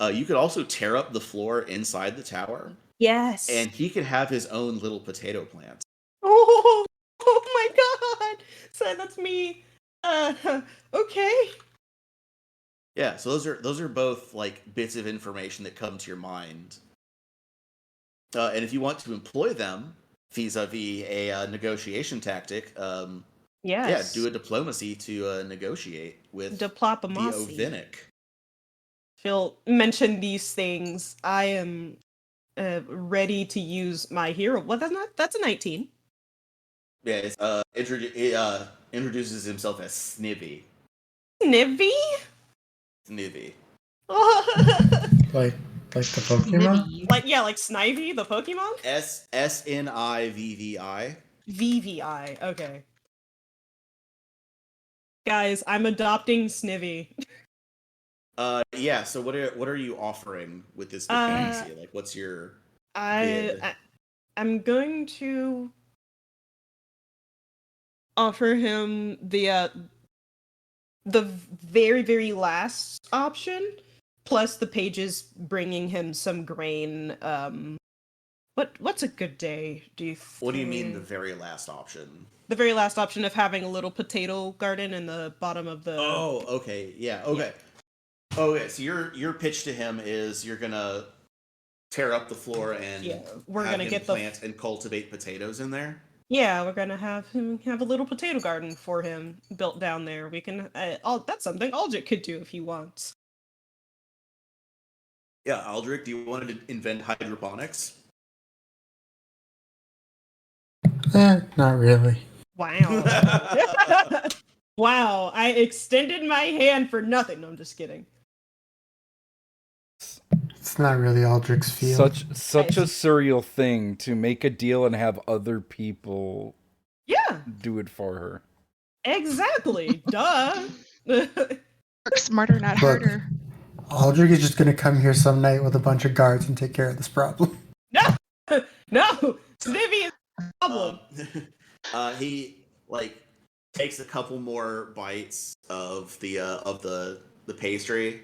you could also tear up the floor inside the tower. Yes. And he could have his own little potato plants. Oh my god! So that's me. Okay. Yeah, so those are both like bits of information that come to your mind. And if you want to employ them vis-a-vis a negotiation tactic, yeah, do a diplomacy to negotiate with the Ovinic. She'll mention these things. I am ready to use my hero. Well, that's a 19. Yeah, it's, introduces himself as Snivy. Snivy? Snivy. Like the Pokemon? Like Snivy, the Pokemon? Snivvi. VVI, okay. Guys, I'm adopting Snivy. Yeah, so what are you offering with this diplomacy? Like, what's your bid? I'm going to offer him the very, very last option, plus the pages bringing him some grain. What's a good day, do you think? What do you mean the very last option? The very last option of having a little potato garden in the bottom of the... Oh, okay, yeah, okay. Yeah. Okay, so your pitch to him is you're gonna tear up the floor and we're gonna get plant and cultivate potatoes in there? Yeah, we're gonna have him have a little potato garden for him built down there. We can, that's something Aldrich could do if he wants. Yeah, Aldrich, do you want to invent hydroponics? Not really. Wow. Wow, I extended my hand for nothing. No, I'm just kidding. It's not really Aldrich's field. Such a surreal thing to make a deal and have other people do it for her. Exactly. Duh. Work smarter, not harder. Aldrich is just gonna come here some night with a bunch of guards and take care of this problem. No! Snivy is the problem. He takes a couple more bites of the pastry,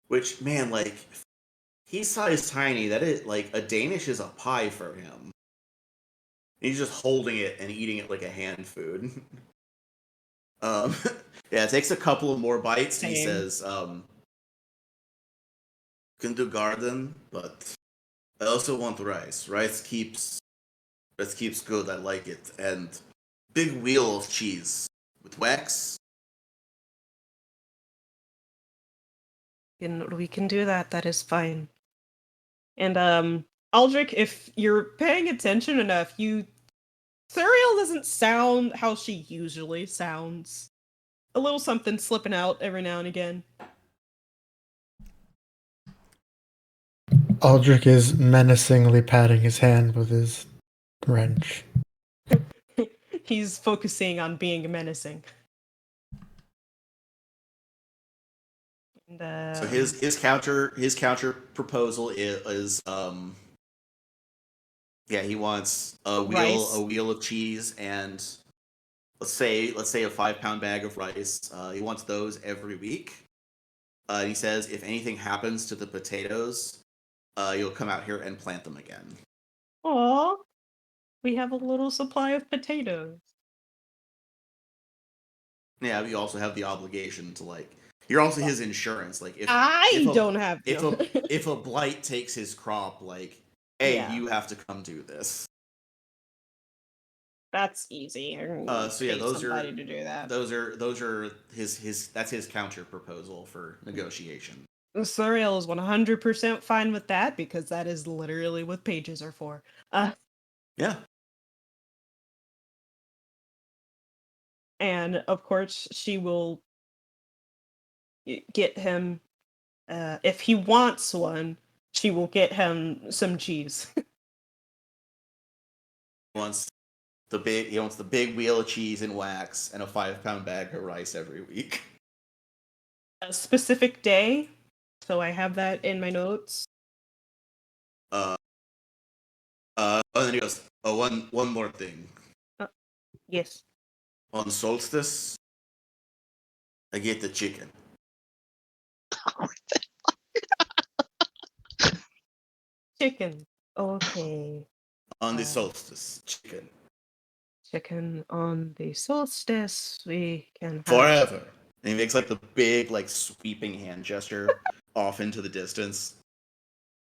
which, man, he's size tiny. That is a Danish is a pie for him. He's just holding it and eating it like a hand food. Yeah, it takes a couple of more bites. He says, "Can do garden, but I also want rice. Rice keeps good. I like it. And big wheel of cheese with wax. We can do that. That is fine. And Aldrich, if you're paying attention enough, Suriel doesn't sound how she usually sounds. A little something slipping out every now and again. Aldrich is menacingly patting his hand with his wrench. He's focusing on being menacing. And, So his counter proposal is he wants a wheel of cheese and let's say a 5-pound bag of rice. He wants those every week. He says if anything happens to the potatoes, you'll come out here and plant them again. Aw, we have a little supply of potatoes. Yeah, but you also have the obligation to you're also his insurance. Like if if a blight takes his crop, you have to come do this. That's easy. So yeah, those somebody to do that. Those are his that's his counter proposal for negotiation. Suriel is 100% fine with that because that is literally what pages are for. Yeah. And of course, she will get him, if he wants one, she will get him some cheese. He wants the big wheel of cheese and wax and a 5-pound bag of rice every week. A specific day, so I have that in my notes. And then he goes, one more thing. Yes. On solstice, I get the chicken. Chicken. Okay. On the solstice, chicken. Chicken on the solstice. We can have forever. And he makes the big sweeping hand gesture off into the distance.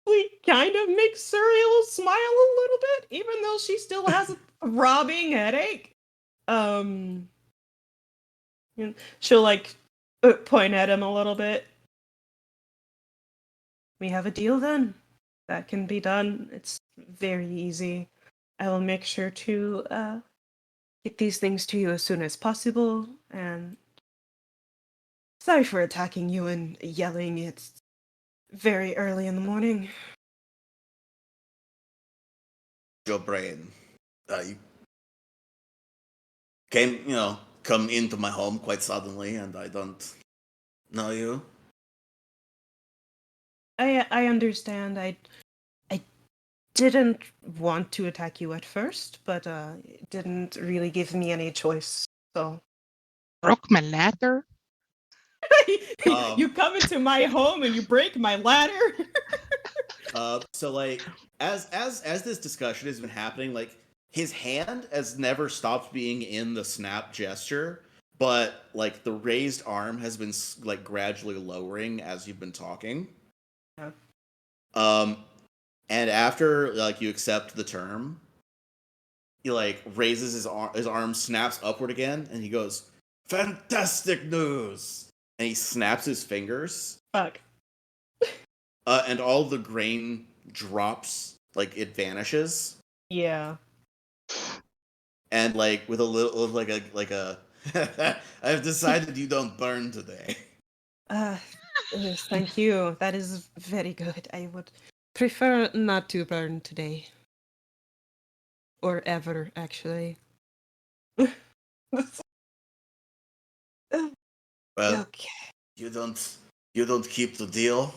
We kind of make Suriel smile a little bit, even though she still has a throbbing headache. She'll point at him a little bit. We have a deal then. That can be done. It's very easy. I will make sure to get these things to you as soon as possible. And sorry for attacking you and yelling. It's very early in the morning. Your brain. You come into my home quite suddenly, and I don't know you. I understand. I didn't want to attack you at first, but it didn't really give me any choice. So Broke my ladder. You come into my home and you break my ladder. So as this discussion has been happening, his hand has never stopped being in the snap gesture, but the raised arm has been gradually lowering as you've been talking. Yeah. And after you accept the term, he raises his arm snaps upward again, and he goes, "Fantastic news!" And he snaps his fingers. Fuck. And all the grain drops, it vanishes. Yeah. And with a little I've decided you don't burn today. Thank you. That is very good. I would prefer not to burn today. Or ever, actually. Well, okay. you don't keep the deal,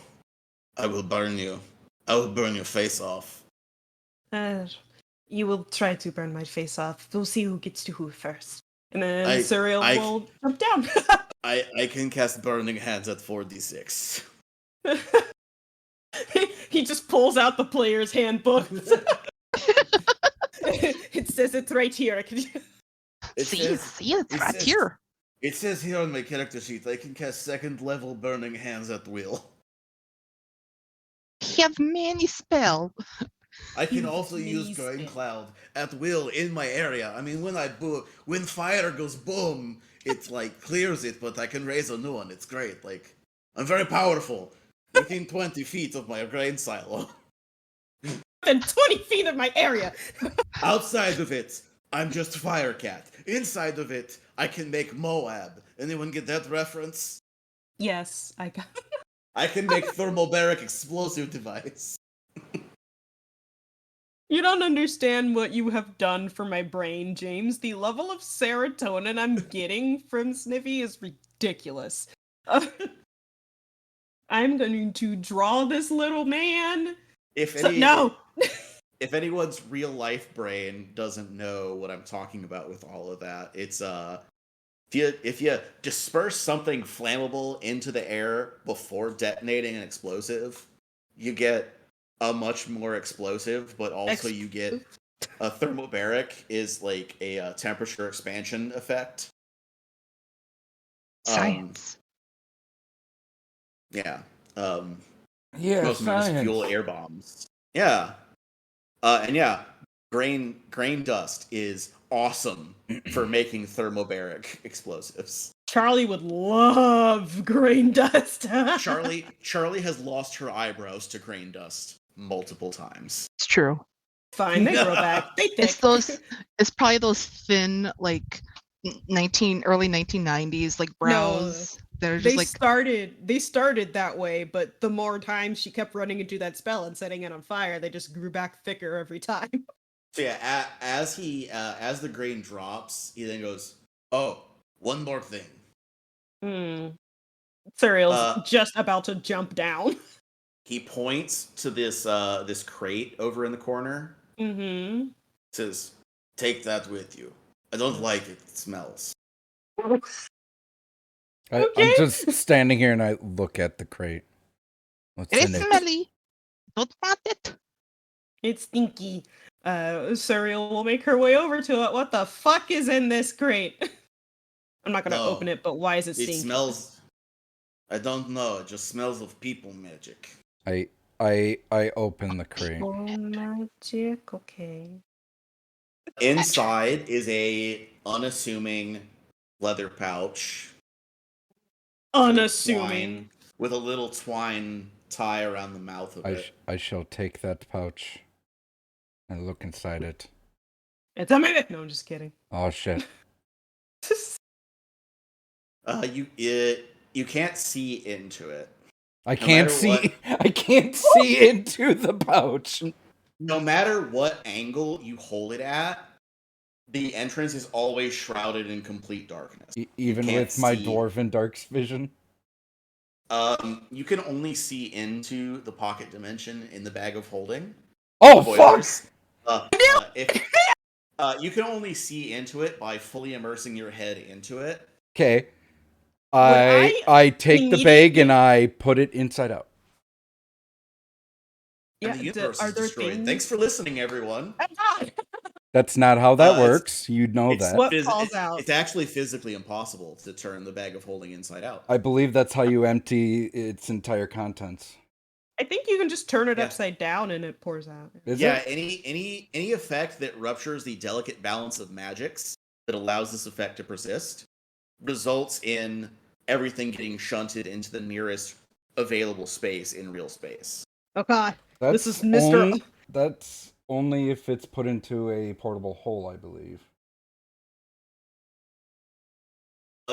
I will burn you. I will burn your face off. You will try to burn my face off. We'll see who gets to who first. And then Suriel will jump down. I can cast Burning Hands at 4d6. He just pulls out the player's handbook. It says it's right here. See, it's right here. It says here on my character sheet, I can cast 2nd level Burning Hands at will. have many spell. I can also use Mini Drain spin. Cloud at will in my area. I mean, when fire goes boom, it like clears it, but I can raise a new one. It's great. Like, I'm very powerful. Within 20 feet of my grain silo. Within 20 feet of my area. Outside of it, I'm just Firecat. Inside of it, I can make Moab. Anyone get that reference? Yes, I got. I can make thermobaric explosive device. You don't understand what you have done for my brain, James. The level of serotonin I'm getting from Sniffy is ridiculous. I'm going to draw this little man. If anyone's real life brain doesn't know what I'm talking about with all of that, it's if you disperse something flammable into the air before detonating an explosive, you get a much more explosive, but also you get a thermobaric is like a temperature expansion effect. Science. Yeah. Yeah, Most of them are just fuel science. air bombs. Yeah. And yeah, grain dust is awesome for making thermobaric explosives. Charlie would love grain dust. Charlie has lost her eyebrows to grain dust multiple times. It's true. Fine, they grow back. They thick. It's probably those thin, like early 1990s, like brows. They're just they started that way, but the more times she kept running into that spell and setting it on fire, they just grew back thicker every time. So yeah, as the grain drops, he then goes, "Oh, one more thing." Cereal's just about to jump down. He points to this crate over in the corner. Mm-hmm. Says, "Take that with you. I don't like it. It smells." I'm just standing here and I look at the crate. What's It's in it? smelly. Don't want it. It's stinky. Cereal will make her way over to it. What the fuck is in this crate? I'm not gonna open it, but why is it stinky? It smells. I don't know. It just smells of people magic. I open the crate. Oh, magic. Okay. Inside is a unassuming leather pouch. Unassuming. With a little twine tie around the mouth of it. I shall take that pouch and look inside it. It's a minute. No, I'm just kidding. Oh shit. You can't see into it. I can't see into the pouch. No matter what angle you hold it at, the entrance is always shrouded in complete darkness. Even with my dwarven dark vision? You can only see into the pocket dimension in the bag of holding. Oh, fuck! You can only see into it by fully immersing your head into it. Okay. I take the bag and I put it inside out. Yeah, and the universe is destroyed. Thanks for listening, everyone. That's not how that works. You know that. What falls out? It's actually physically impossible to turn the bag of holding inside out. I believe that's how you empty its entire contents. I think you can just turn it upside down and it pours out. Is it? any effect that ruptures the delicate balance of magics that allows this effect to persist results in everything getting shunted into the nearest available space in real space. Oh god. This is Mr. That's only if it's put into a portable hole, I believe.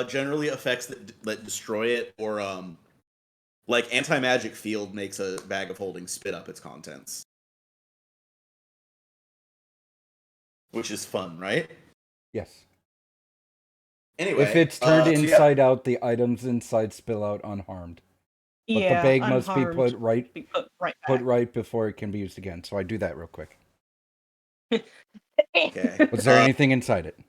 Generally effects that destroy it, or like anti-magic field makes a bag of holding spit up its contents. Which is fun, right? Yes. Anyway, if it's turned inside out, the items inside spill out unharmed. But the bag must be put right before it can be used again. So I do that real quick. Okay. Was there anything inside it?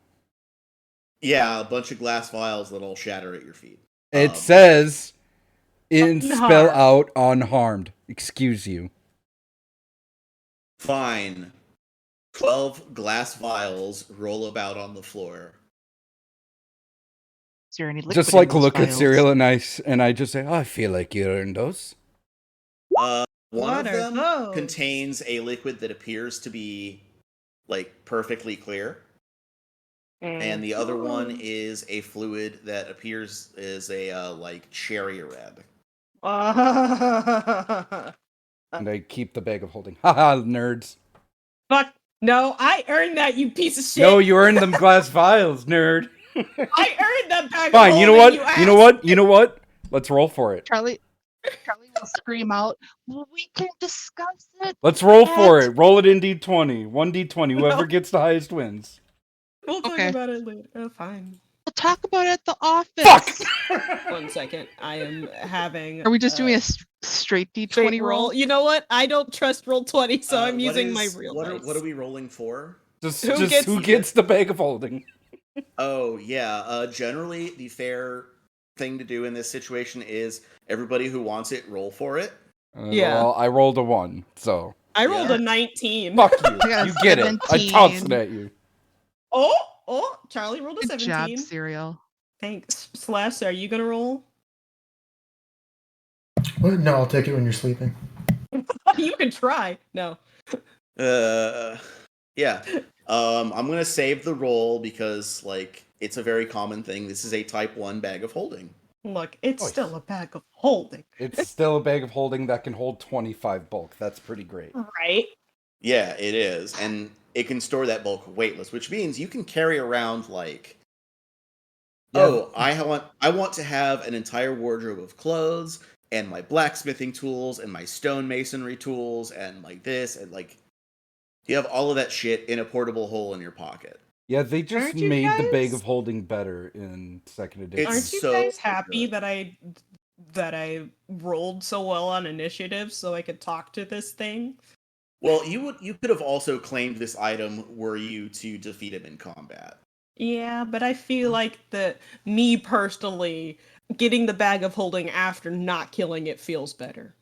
Yeah, a bunch of glass vials that'll shatter at your feet. It says spill out unharmed. Excuse you. Fine. 12 glass vials roll about on the floor. Is there any liquid just like look at cereal and I just say, oh, I feel like you earned those. One of them contains a liquid that appears to be like perfectly clear. And the other one is a fluid that appears as a like cherry red. And I keep the bag of holding. Haha, nerds. Fuck. No, I earned that, you piece of shit. No, you earned them glass vials, nerd. I earned that bag Fine, of holding, you know what? You know what? You know what? Let's roll for it. Charlie will scream out, we can discuss it. Let's roll for it. Roll it in D20. 1D20. Whoever gets the highest wins. We'll talk about it later. Oh, fine. We'll talk about it at the office. Fuck! 1 second. I am having... Are we just doing a straight D20 roll? You know what? I don't trust Roll20, so I'm using my real dice. What are we rolling for? Just who gets the bag of holding? Oh, yeah. Generally, the fair thing to do in this situation is everybody who wants it, roll for it. Well, I rolled a 1, so... I rolled a 19. Fuck you. You get it. I tossed it at you. Oh, Charlie rolled a 17. Good job, Cereal. Thanks. Slav, are you gonna roll? No, I'll take it when you're sleeping. You can try. No. Yeah. I'm gonna save the roll because, like, it's a very common thing. This is a type 1 bag of holding. Look, it's still a bag of holding. It's still a bag of holding that can hold 25 bulk. That's pretty great. Right? Yeah, it is. And it can store that bulk weightless, which means you can carry around, like, I want to have an entire wardrobe of clothes and my blacksmithing tools and my stonemasonry tools and like this and like you have all of that shit in a portable hole in your pocket. Yeah, they just made the bag of holding better in 2nd edition. Aren't you guys happy that I rolled so well on initiative so I could talk to this thing? Well, you could have also claimed this item were you to defeat him in combat. Yeah, but I feel like me personally getting the bag of holding after not killing it feels better.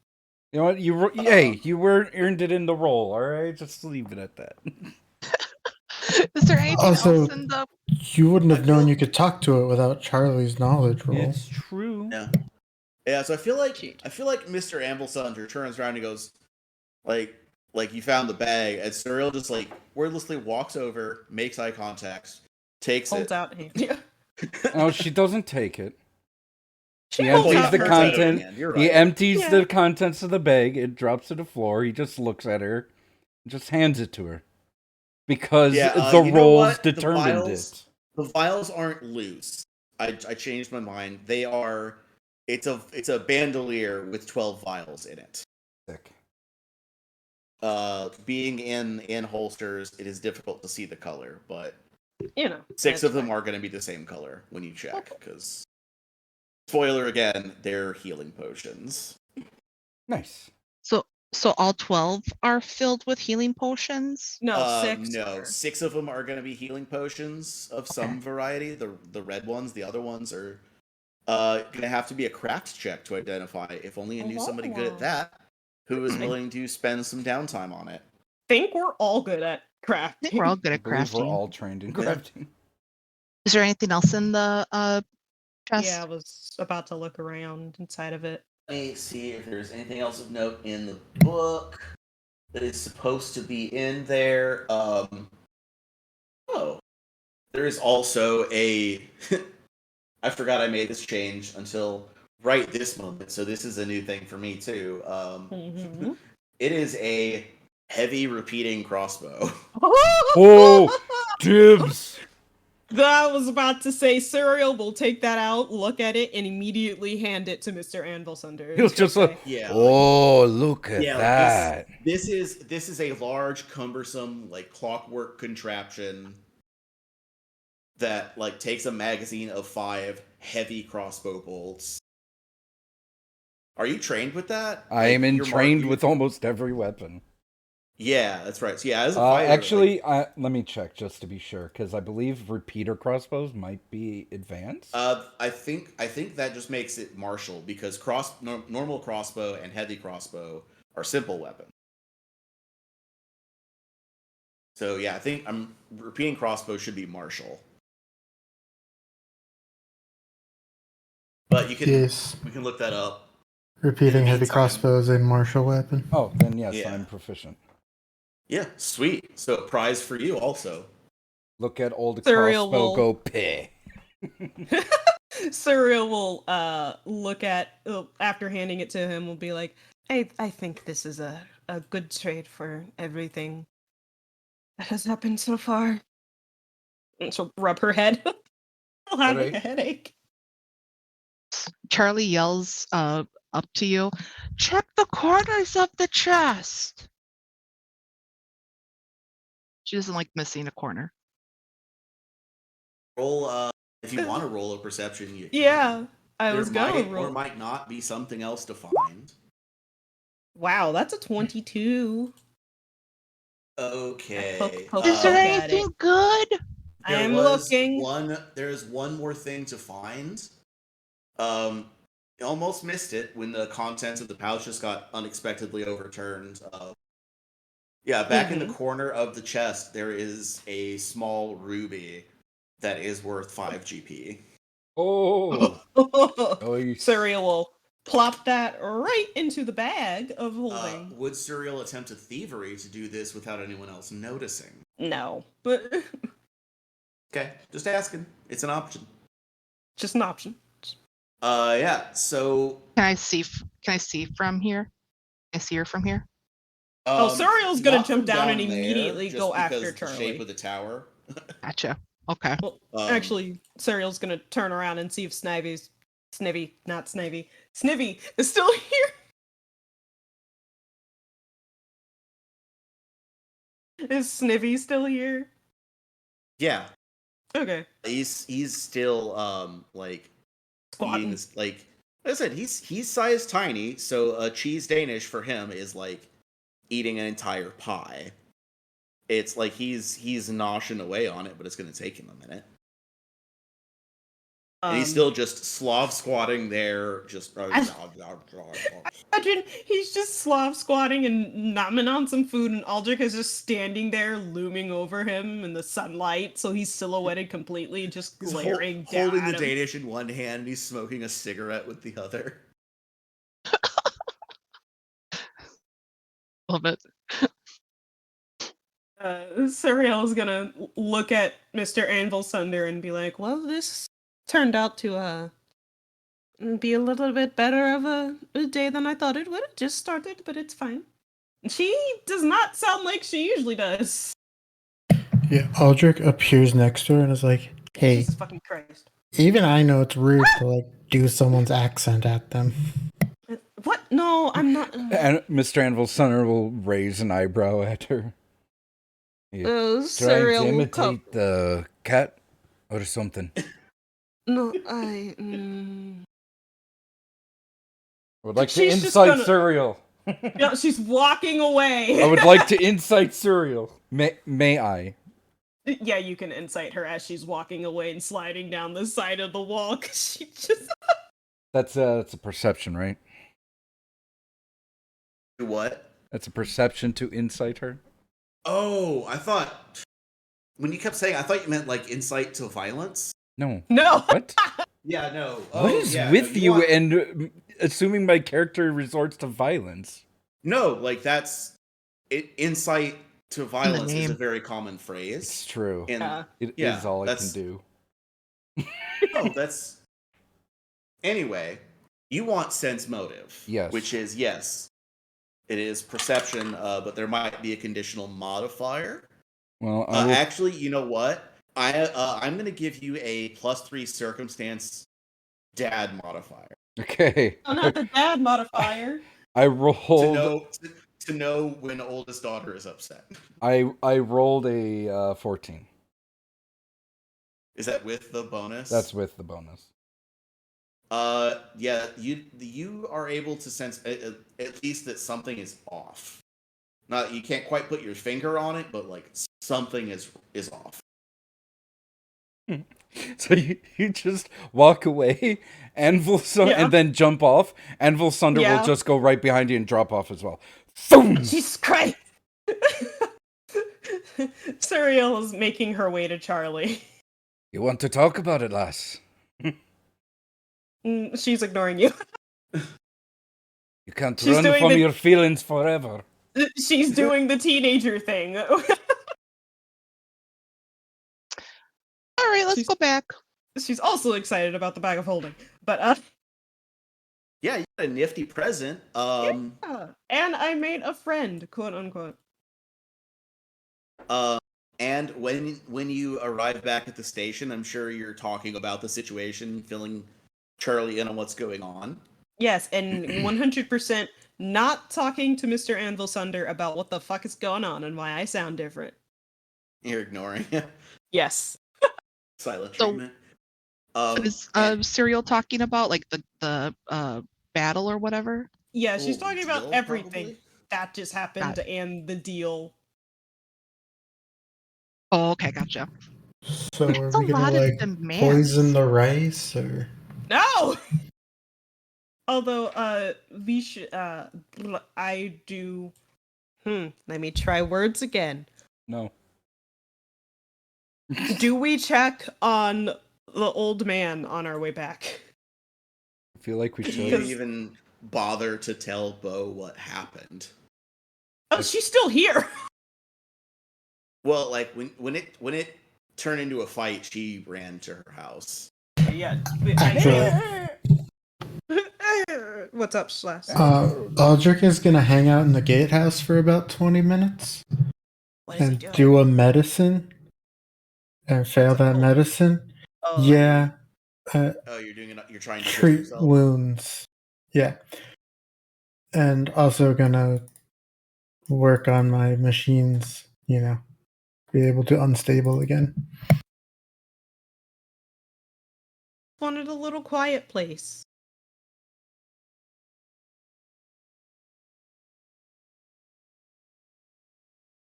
You know what? You earned it in the roll. All right, just leave it at that. Is there anything else in the? You wouldn't have known you could talk to it without Charlie's knowledge roll. It's true. Yeah. So I feel like Mr. Amblesundter turns around and goes, like you found the bag, and Cyril just like wordlessly walks over, makes eye contact, takes holds out hand. Yeah. No, she doesn't take it. He empties the content. Right. He empties the contents of the bag. It drops to the floor. He just looks at her, and just hands it to her, because the rolls determined it. The vials aren't loose. I changed my mind. They are. It's a bandolier with 12 vials in it. Sick. Being in holsters, it is difficult to see the color, but 6 of them are going to be the same color when you check, because spoiler again, they're healing potions. Nice. So all 12 are filled with healing potions? No, 6. No, 6 of them are going to be healing potions of some variety. The red ones, the other ones are going to have to be a craft check to identify. If only I knew somebody good at that who is willing to spend some downtime on it. I think we're all good at crafting. I think we're all good at crafting. We're all trained in crafting. Is there anything else in the chest? Yeah, I was about to look around inside of it. Let me see if there's anything else of note in the book that is supposed to be in there. There is also a... I forgot I made this change until right this moment, so this is a new thing for me too. It is a heavy repeating crossbow. Oh, dibs! I was about to say, Cyril will take that out, look at it, and immediately hand it to Mr. Anvilsunder. He'll just like, look at that. Like this is a large, cumbersome, like clockwork contraption that like takes a magazine of 5 heavy crossbow bolts. Are you trained with that? I am trained with almost every weapon. Yeah, that's right. So yeah, as a fighter, actually, let me check just to be sure, because I believe repeater crossbows might be advanced. I think that just makes it martial, because normal crossbow and heavy crossbow are simple weapons. So yeah, I think repeating crossbow should be martial. But we can look that up. Repeating heavy crossbow is a martial weapon. Oh, then yes, Yeah. I'm proficient. Yeah, sweet. So prize for you also. Look at old Serial crossbow will- go peh. Serial will look at after handing it to him will be like, I think this is a good trade for everything that has happened so far. And she'll rub her head. I'll have a headache. Charlie yells up to you, check the corners of the chest. She doesn't like missing a corner. Roll, if you want to roll a perception, you can. Yeah, I There was gonna might roll. or might not be something else to find. Wow, that's a 22. Okay. Is there anything good? I'm looking. There's one more thing to find. Almost missed it when the contents of the pouch just got unexpectedly overturned. Back in the corner of the chest, there is a small ruby that is worth 5 GP. Oh. Serial will plop that right into the bag of holding. Would Serial attempt a thievery to do this without anyone else noticing? No, but okay, just asking. It's an option. Just an option. So can I see from here? Can I see her from here? Serial's gonna jump down and immediately go after Charlie. The shape of the tower. Gotcha. Okay. Well, actually, Serial's gonna turn around and see if Snivy is still here. Is Snivy still here? Yeah. Okay. He's still squatting. Like I said, he's size tiny, so a cheese Danish for him is like eating an entire pie. It's like he's noshing away on it, but it's gonna take him a minute. And he's still just Slav squatting there, just imagine he's just Slav squatting and nomming on some food, and Aldrich is just standing there looming over him in the sunlight, so he's silhouetted completely, just glaring down holding at the him. Danish in one hand, and he's smoking a cigarette with the other. Love it. Serial's gonna look at Mr. Anvil Sunder and be like, well, this turned out to be a little bit better of a day than I thought it would. It just started, but it's fine. She does not sound like she usually does. Yeah, Aldrich appears next to her and is like, hey, Jesus fucking Christ. Even I know it's rude to like do someone's accent at them. What? No, I'm not. And Mr. Anvil Sunner will raise an eyebrow at her. Trying to imitate the cat or something. No, I would like to incite Serial. Yeah, she's walking away. I would like to incite Serial. May I? Yeah, you can incite her as she's walking away and sliding down the side of the wall, because she just... That's a perception, right? What? That's a perception to incite her? Oh, I thought... When you kept saying, I thought you meant, like, insight to violence? No. No! What? Yeah, no. What is with you and assuming my character resorts to violence? No, like, that's... Insight to violence is a very common phrase. It's true. And it is all I can do. No, that's... Anyway, you want sense motive. Yes. Which is, yes, it is perception, but there might be a conditional modifier. Well, actually, you know what? I'm going to give you a +3 circumstance dad modifier. Okay. Oh, not the dad modifier. I rolled... To know when oldest daughter is upset. I rolled a 14. Is that with the bonus? That's with the bonus. Yeah, you are able to sense at least that something is off. Not you can't quite put your finger on it, but like something is off. So you just walk away, and then jump off. Anvil Sunder will just go right behind you and drop off as well. Boom! Jesus Christ! Serial is making her way to Charlie. You want to talk about it, lass? She's ignoring you. You can't run from your feelings forever. She's doing the teenager thing. All right, let's go back. She's also excited about the bag of holding, but yeah, you got a nifty present. Yeah. And I made a friend, quote unquote. And when you arrive back at the station, I'm sure you're talking about the situation, filling Charlie in on what's going on. Yes, and 100% not talking to Mr. Anvil Sunder about what the fuck is going on and why I sound different. You're ignoring it. Yes. Silent treatment. Is Serial talking about like the battle or whatever? Yeah, she's talking about everything probably? that just happened and the deal. Oh, okay, gotcha. So It's are we gonna like poison the rice or no? Although we should I do let me try words again. No. Do we check on the old man on our way back? I feel like we should. Do you even bother to tell Bo what happened? Oh, she's still here. Well, like when it turned into a fight, she ran to her house. Yeah. What's up, Slav? Aldrich is gonna hang out in the gatehouse for about 20 minutes and do a medicine and fail that medicine. Oh, yeah. You're doing it. You're trying to treat wounds. Yeah, and also gonna work on my machines. You know, be able to unstable again. Wanted a little quiet place.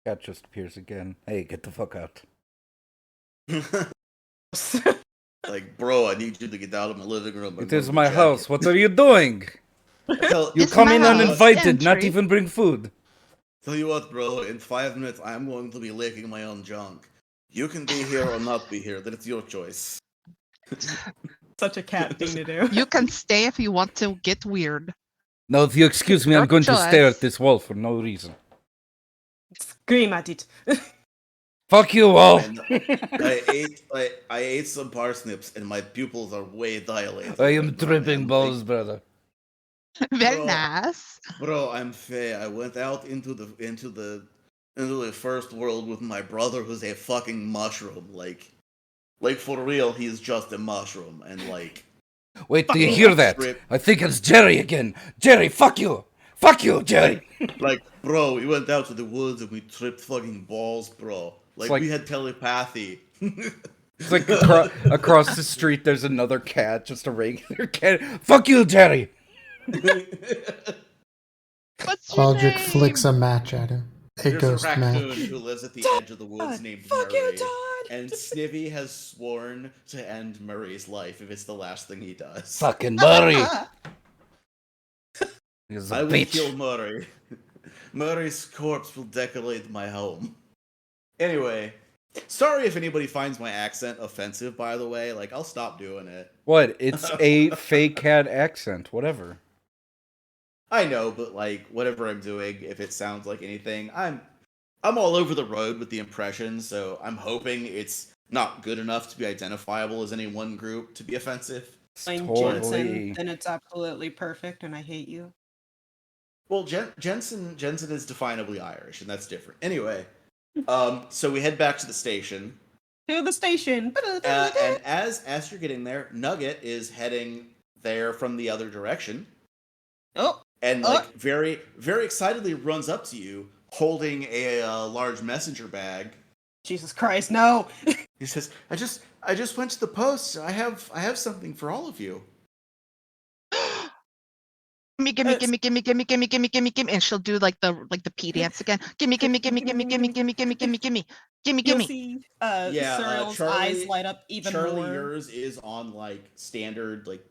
Cat just appears again. Hey, get the fuck out. Like, bro, I need you to get out of my living room. It is my house. What are you doing? You come in uninvited, not even bring food. Tell you what, bro, in 5 minutes, I'm going to be licking my own junk. You can be here or not be here. That's your choice. Such a cat thing to do. You can stay if you want to get weird. No, if you excuse me, I'm going to stare at this wall for no reason. Scream at it. Fuck you all. I ate some parsnips and my pupils are way dilated. I am tripping balls, brother. Very nice. Bro, I'm Faye. I went out into the first world with my brother who's a fucking mushroom. Like for real, he's just a mushroom. And like, wait, do you hear that? I think it's Jerry again. Jerry, fuck you. Fuck you, Jerry. Like, bro, we went out to the woods and we tripped fucking balls, bro. Like we had telepathy. It's like across the street, there's another cat, just a regular cat. Fuck you, Jerry. What's your Aldrich name? flicks a match at him. There's a raccoon who lives at the edge of the woods named Fuck Murray. you, Todd. And Snivy has sworn to end Murray's life if it's the last thing he does. Fucking Murray. I will kill Murray. Murray's corpse will decorate my home. Anyway, sorry if anybody finds my accent offensive, by the way. Like, I'll stop doing it. What? It's a fake cat accent. Whatever. I know, but like, whatever I'm doing, if it sounds like anything, I'm all over the road with the impressions, so I'm hoping it's not good enough to be identifiable as any one group to be offensive. Jensen, then it's absolutely perfect, and I hate you. Well, Jensen is definably Irish, and that's different. Anyway, so we head back to the station. To the station. And as you're getting there, Nugget is heading there from the other direction. Oh. And like very, very excitedly runs up to you, holding a large messenger bag. Jesus Christ, no! He says, "I just went to the post. I have something for all of you." Gimme, and she'll do like the P dance again. Gimme. You'll see Cyril's eyes light up even more. Charlie, yours is on like standard, like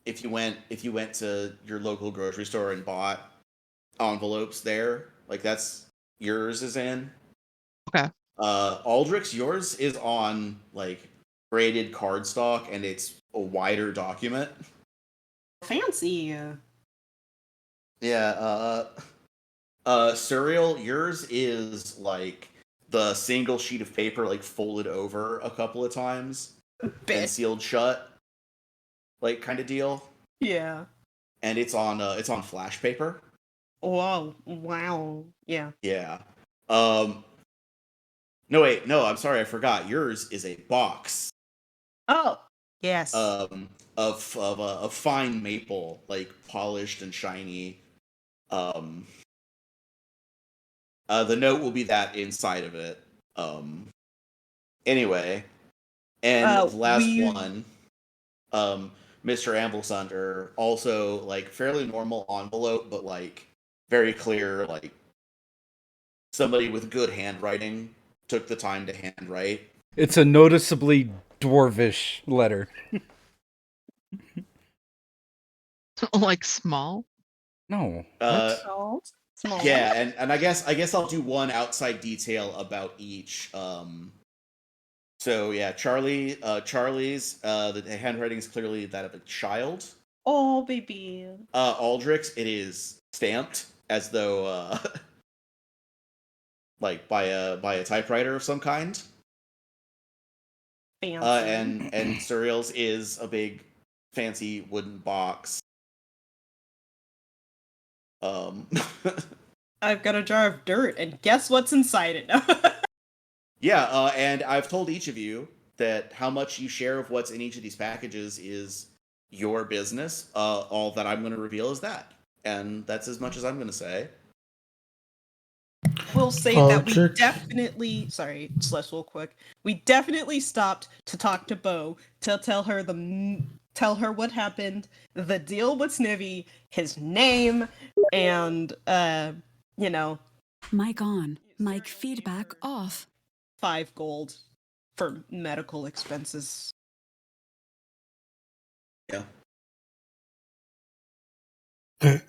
if you went to your local grocery store and bought envelopes there, like that's yours is in. Okay. Aldrich's, yours is on like graded cardstock and it's a wider document. Fancy. Yeah, Surreal, yours is like the single sheet of paper like folded over a couple of times and sealed shut, like kind of deal. Yeah. And it's on flash paper. Wow. Yeah. Yeah. No, wait, no, I'm sorry, I forgot. Yours is a box. Oh. Yes. Of fine maple, like polished and shiny. The note will be that inside of it. Anyway, and the last one, Mr. Amblesunder, also like fairly normal envelope, but like very clear, like somebody with good handwriting took the time to handwrite. It's a noticeably dwarvish letter. Like small? No. Small. Yeah, and I guess I'll do one outside detail about each. So yeah, Charlie's the handwriting is clearly that of a child. Oh, baby. Aldrich's, it is stamped as though like by a typewriter of some kind. Fancy. And Surreal's is a big fancy wooden box. I've got a jar of dirt, and guess what's inside it? Yeah, and I've told each of you that how much you share of what's in each of these packages is your business. All that I'm going to reveal is that. And that's as much as I'm going to say. We'll say that we definitely... Sorry, Celeste, real quick. We definitely stopped to talk to Bo to tell her what happened, the deal with Snivy, his name, and, you know... Mic on. Mic feedback off. 5 gold for medical expenses. Yeah.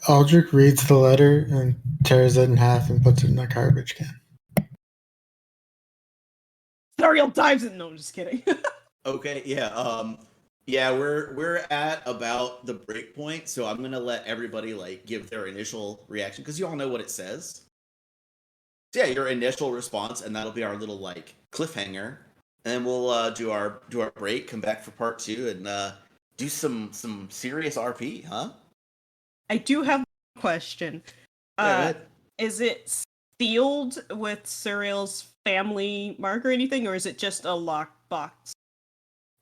Aldrich reads the letter and tears it in half and puts it in a garbage can. Ariel dives in. No, I'm just kidding. Okay, yeah. Yeah, we're at about the break point, so I'm gonna let everybody like give their initial reaction because you all know what it says. So yeah, your initial response, and that'll be our little like cliffhanger, and then we'll do our break, come back for part 2, and do some serious RP, huh? I do have a question. Yeah, is it sealed with Surreal's family mark or anything, or is it just a locked box,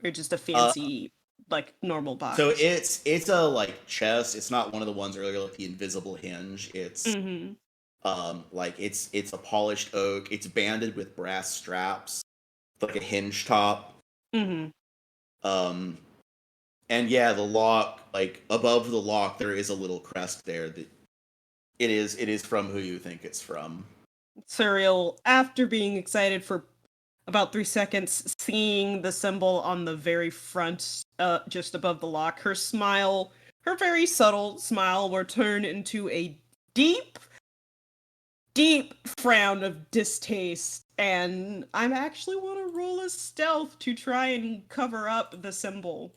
or just a fancy like normal box? So it's a like chest. It's not one of the ones earlier like the invisible hinge. It's like it's a polished oak. It's banded with brass straps, like a hinge top. And yeah, the lock, like above the lock, there is a little crest there that it is from who you think it's from. Surreal, after being excited for about 3 seconds, seeing the symbol on the very front, just above the lock, her very subtle smile, will turn into a deep frown of distaste, and I actually want to roll a stealth to try and cover up the symbol.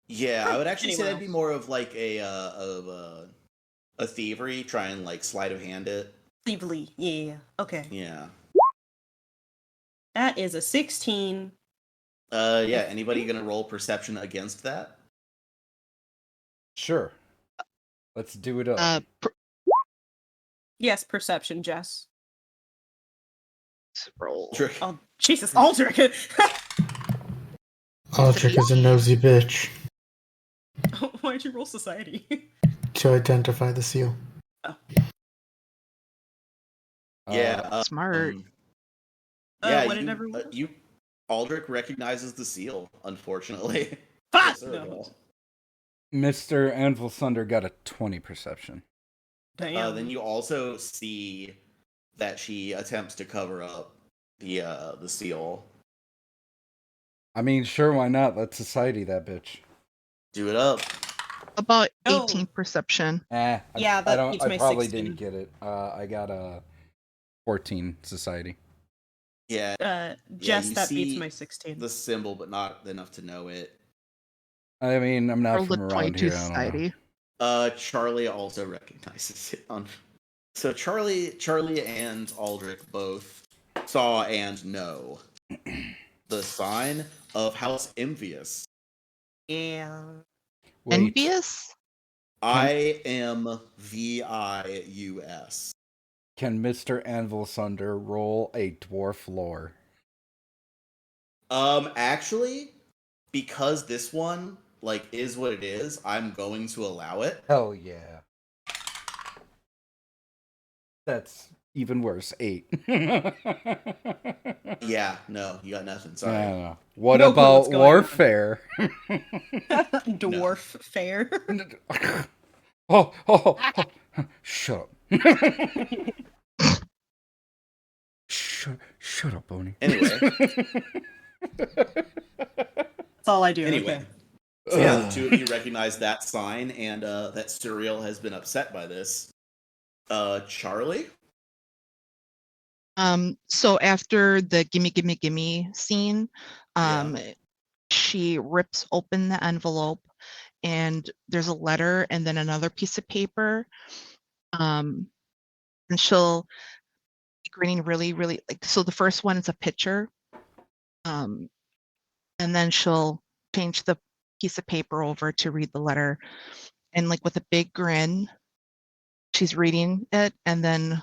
Yeah, I would actually say that'd be more of like a thievery, try and like sleight of hand it. Thievery, yeah. Okay. Yeah. That is a 16. Yeah, anybody gonna roll perception against that? Sure. Let's do it up. Yes, perception, Jess. Roll. Oh, Jesus, Aldrich! Aldrich is a nosy bitch. Why'd you roll society? To identify the seal. Oh. Yeah. Smart. Yeah, what did everyone? Aldrich recognizes the seal, unfortunately. No. Mr. Anvilsunder got a 20 perception. Damn. Then you also see that she attempts to cover up the seal. I mean, sure, why not? Let's society that bitch. Do it up. About 18 perception. Yeah, I probably 16. didn't get it. I got a 14 society. Yeah. Jess, that beats my 16. The symbol, but not enough to know it. I mean, I'm not World from of around 22 here. I don't know. Society. Charlie also recognizes it. So Charlie and Aldrich both saw and know the sign of House Envious. Yeah. Wait, Envious? I am VIUS. can Mr. Anvil Sunder roll a dwarf lore? Actually, because this one is what it is, I'm going to allow it. Hell yeah. That's even worse. 8. Yeah, no, you got nothing. Sorry. What No clue about what's going on. warfare? Dwarf fair. Oh, shut up. Shut up, Boney. Anyway. That's all I do. Anyway. Okay. So yeah, the two of you recognize that sign, and that Suriel has been upset by this. Charlie? So after the gimme scene, she rips open the envelope and there's a letter and then another piece of paper. And she'll be grinning really, really so the first one is a picture. And then she'll change the piece of paper over to read the letter. And with a big grin, she's reading it, and then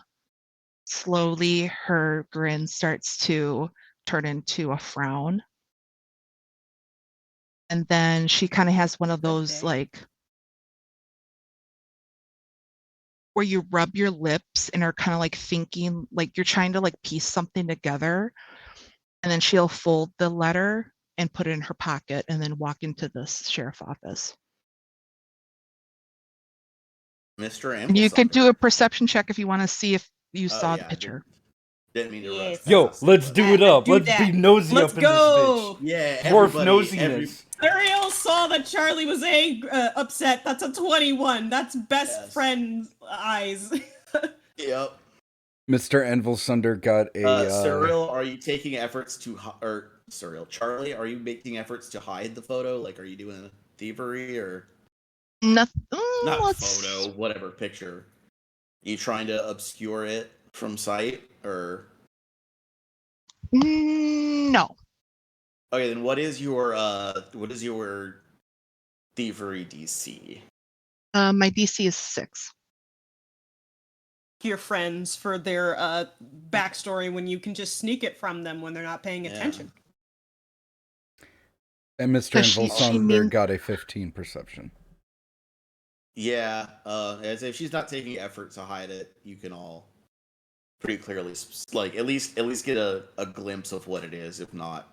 slowly her grin starts to turn into a frown. And then she kind of has one of those where you rub your lips and are kind of thinking, you're trying to piece something together. And then she'll fold the letter and put it in her pocket and then walk into the sheriff's office. Mr. And you could do a perception check if you want to see if you saw the picture. Didn't mean to rush. Yo, let's do it up. Let's be nosy Let's up go. in this bitch. Yeah, Dwarf nosiness. Ariel saw that Charlie was upset. That's a 21. That's best friend's eyes. Yep. Mr. Anvil Sunder got a... Cyril, are you taking efforts to... Cyril, Charlie, are you making efforts to hide the photo? Are you doing thievery, or... Nothing. Not photo, whatever, picture. Are you trying to obscure it from sight, or... No. Okay, then what is your thievery DC? My DC is 6. Your friends for their backstory when you can just sneak it from them when they're not paying attention. And Mr. Anvil Sunder got a 15 perception. Yeah, as if she's not taking effort to hide it, you can all pretty clearly, at least get a glimpse of what it is. If not,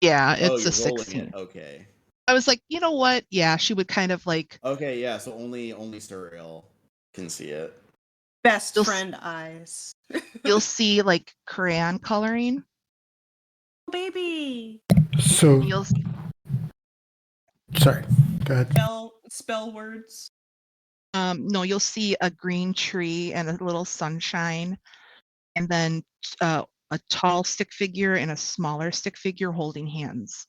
yeah, it's a 16. Okay. I was like, you know what? Yeah, she would kind of Okay, yeah. So only Suriel can see it. Best friend eyes. You'll see crayon coloring. Baby. So. Sorry. Go ahead. Spell words. No, you'll see a green tree and a little sunshine, and then a tall stick figure and a smaller stick figure holding hands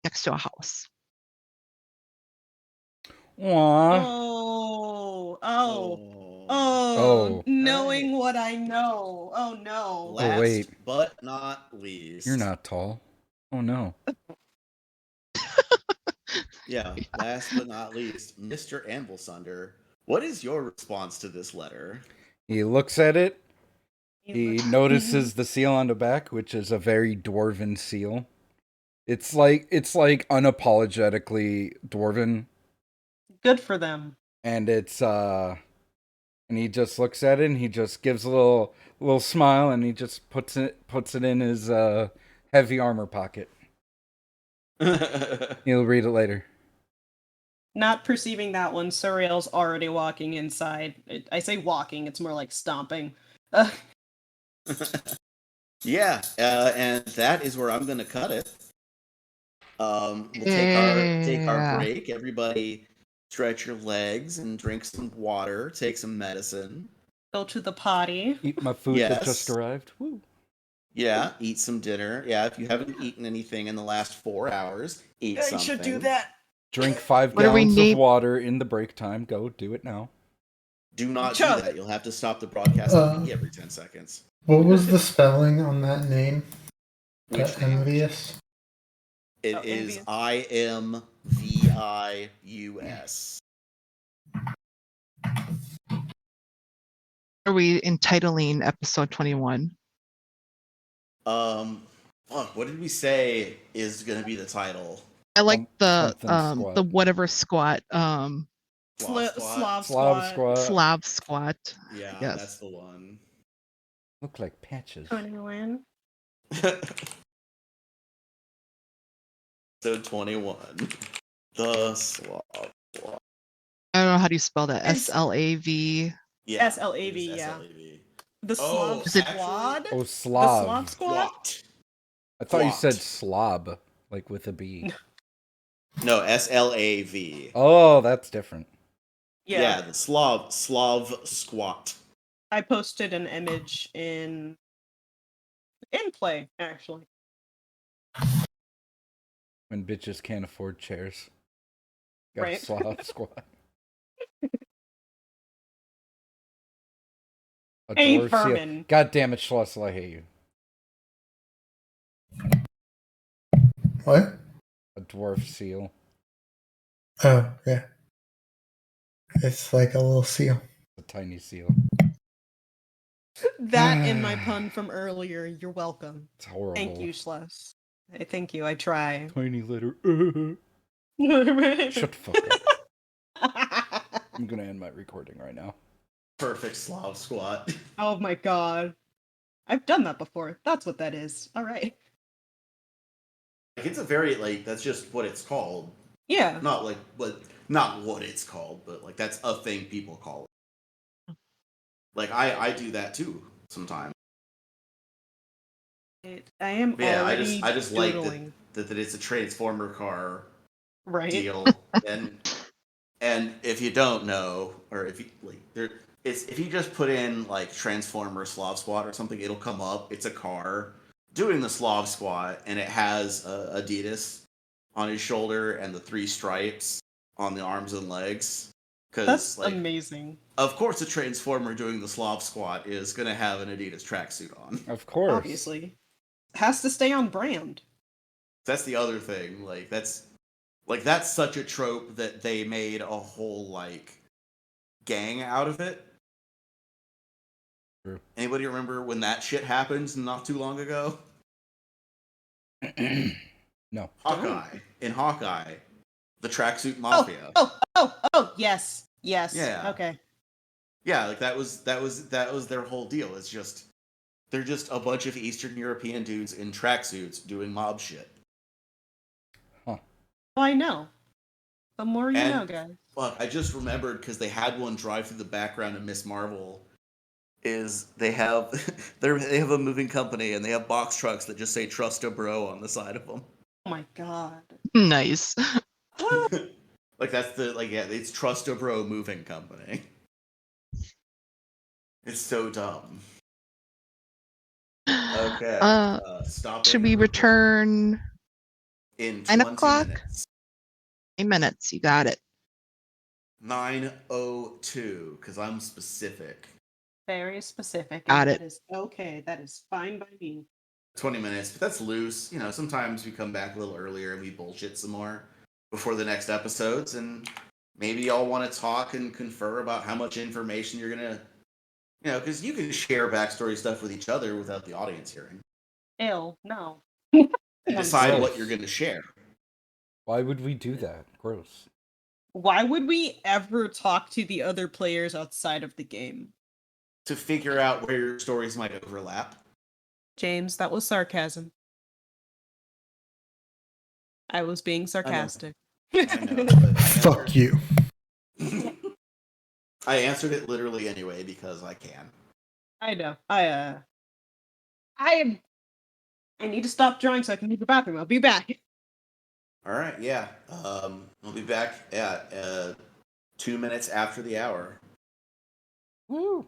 next to a house. Oh, knowing what I know. Oh no. Last but not least. You're not tall. Oh no. Yeah, last but not least, Mr. Anvil Sunder. What is your response to this letter? He looks at it. He notices the seal on the back, which is a very dwarven seal. It's like unapologetically dwarven. Good for them. And it's and he just looks at it and he just gives a little smile and he just puts it in his heavy armor pocket. He'll read it later. Not perceiving that one, Suriel's already walking inside. I say walking, it's more like stomping. Yeah, and that is where I'm going to cut it. We'll take our break. Everybody stretch your legs and drink some water, take some medicine. Go to the potty. Eat my food that just arrived. Woo. Yeah, eat some dinner. Yeah, if you haven't eaten anything in the last 4 hours, eat something. You should do that. Drink 5 What are we gallons of name- water in the break time. Go do it now. Do not do that. You'll have to stop the broadcast every 10 seconds. What was the spelling on that name? Which That envious? It is IMVIUS. Are we entitling episode 21? What did we say is going to be the title? I like the Squat. whatever squat. Slav Squat. Slav squat. Yeah, Yes. that's the one. Look like patches. 21. So 21. The Slav. I don't know how do you spell that. It's- SLAV. Yeah, SLAV, it is yeah. SLAV. The Slav Squad? Oh, The Slav. Slav Squad? I thought you Squat. said slob, like with a B. No, SLAV. Oh, that's different. Yeah, the Slav squat. I posted an image in play, actually. When bitches can't afford chairs. Got Right. a Slav squat. A Hey, dwarf seal. Furman. God damn it, Schlossel, I hate you. What? A dwarf seal. Oh, yeah. It's like a little seal. A tiny seal. That and my pun from earlier. You're welcome. It's horrible. Thank you, Schloss. Thank you. I try. Tiny letter. Shut the fuck up. I'm gonna end my recording right now. Perfect Slav squat. Oh my god. I've done that before. That's what that is. All right. It's a very, that's just what it's called. Yeah. Not what it's called, but that's a thing people call it. I do that too sometimes. I am already I just doodling. like that it's a Transformer car Right. deal. and if you don't know, or if you if you just put in Transformer Slav Squat or something, it'll come up. It's a car doing the Slav Squat, and it has Adidas on his shoulder and the 3 stripes on the arms and legs. That's amazing. Of course, a Transformer doing the Slav Squat is going to have an Adidas tracksuit on. Of course. Obviously. Has to stay on brand. That's the other thing. That's such a trope that they made a whole, gang out of it. True. Anybody remember when that shit happened not too long ago? No. Hawkeye. In Hawkeye, the tracksuit mafia. Oh, yes. Yes. Yeah. Okay. Yeah, that was their whole deal. It's just they're just a bunch of Eastern European dudes in tracksuits doing mob shit. Huh. Well, I know. The more you know, guys. Look, I just remembered because they had one drive through the background of Miss Marvel. Is they have they have a moving company and they have box trucks that just say "Trust a Bro" on the side of them. Oh my god. Nice. That's it's Trust a Bro Moving Company. It's so dumb. Okay. Stop. Should we return in 9 20 o'clock? minutes? 8 minutes. You got it. 9:02, because I'm specific. Very specific. Got it. That is okay. That is fine by me. 20 minutes, but that's loose. Sometimes we come back a little earlier and we bullshit some more before the next episodes, and maybe y'all want to talk and confer about how much information you're gonna, because you can share backstory stuff with each other without the audience hearing. Ew, no. And decide Gross. what you're gonna share. Why would we do that? Gross. Why would we ever talk to the other players outside of the game? To figure out where your stories might overlap. James, that was sarcasm. I was being sarcastic. I know, but Fuck you. I answered it literally anyway because I can. I know. I need to stop drawing so I can leave the bathroom. I'll be back. All right, yeah. We'll be back at 2 minutes after the hour. Woo.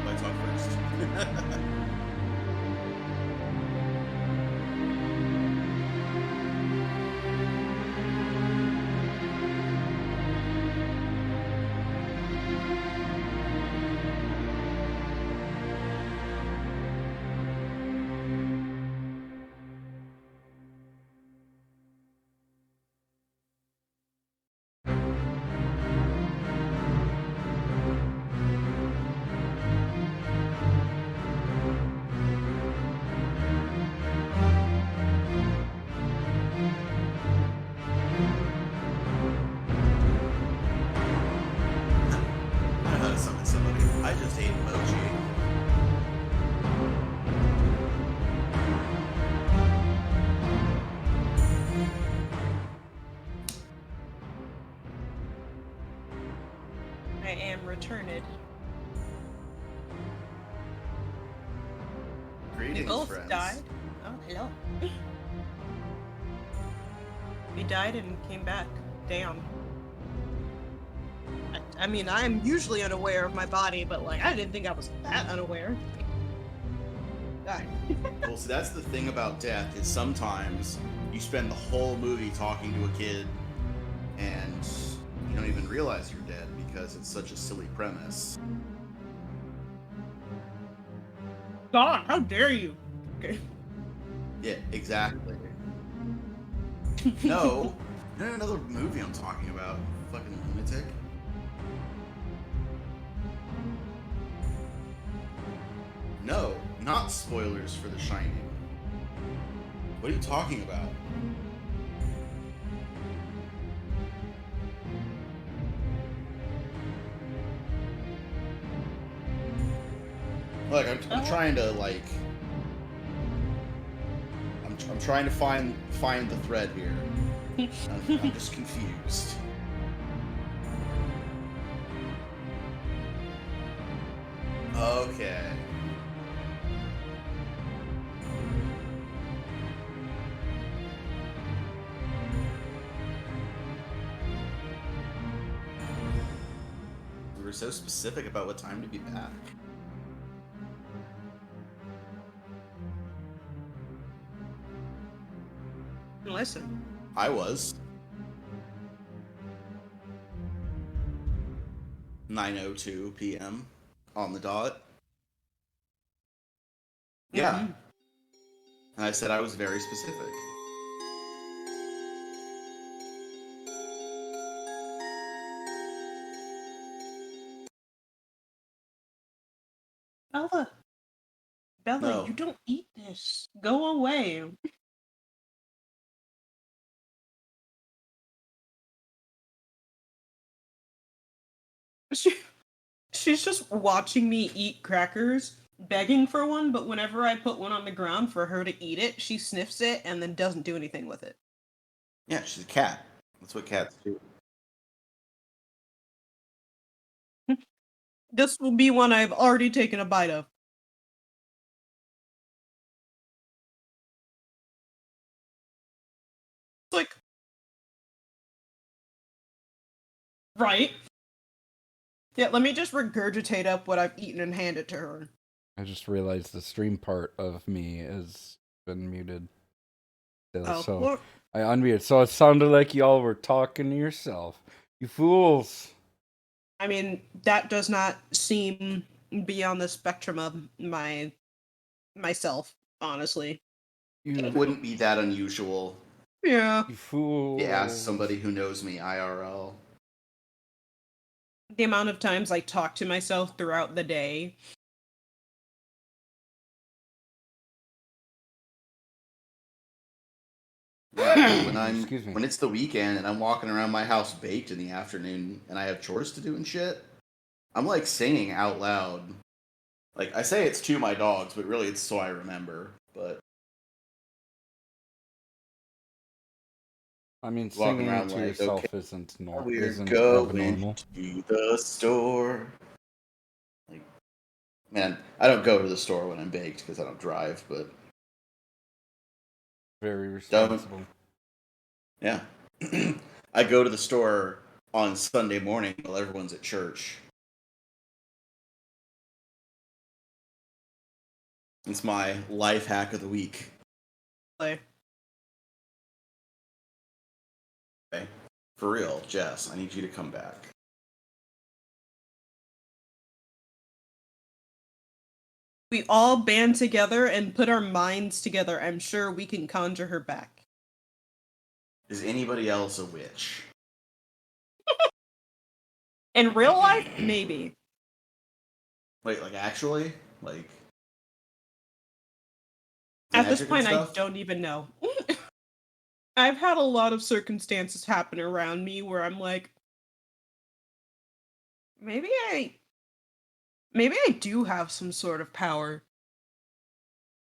I talk first. I just hate emoji. I am returned. Greetings, We both friends. died. Oh, hello. We died and came back. Damn. I mean, I'm usually unaware of my body, but like, I didn't think I was that unaware. Well, see, that's the thing about death, is sometimes you spend the whole movie talking to a kid and you don't even realize you're dead because it's such a silly premise. God, how dare you? Okay. Yeah, exactly. No, you know another movie I'm talking about, fucking lunatic. No, not spoilers for The Shining. What are you talking about? Look, I'm trying to like, I'm trying to find the thread here. I'm just confused. Okay. We were so specific about what time to be back. Listen. I was. 9:02 p.m. on the dot. Yeah. Mm-hmm. And I said I was very specific. Bella, No. you don't eat this. Go away. She's just watching me eat crackers, begging for one, but whenever I put one on the ground for her to eat it, she sniffs it and then doesn't do anything with it. Yeah, she's a cat. That's what cats do. This will be one I've already taken a bite of. It's like... Right? Yeah, let me just regurgitate up what I've eaten and hand it to her. I just realized the stream part of me has been muted. So Well, I unmuted. So it sounded like y'all were talking to yourself. You fools. I mean, that does not seem beyond the spectrum of myself, honestly. It wouldn't be that unusual. Yeah. You fools. You ask somebody who knows me IRL. The amount of times I talk to myself throughout the day. When it's the weekend and I'm walking around my house baked in the afternoon and I have chores to do and shit, I'm like singing out loud. Like, I say it's to my dogs, but really it's so I remember. But I mean, walking singing around to like, yourself okay, isn't we're isn't going abnormal. to the store. Like, man, I don't go to the store when I'm baked because I don't drive, but very responsible. Yeah. I go to the store on Sunday morning while everyone's at church. It's my life hack of the week. Play. Okay. For real, Jess, I need you to come back. We all band together and put our minds together. I'm sure we can conjure her back. Is anybody else a witch? In real life, maybe. Wait, like actually? Like At this magic and point, I stuff? don't even know. I've had a lot of circumstances happen around me where I'm like, maybe I do have some sort of power.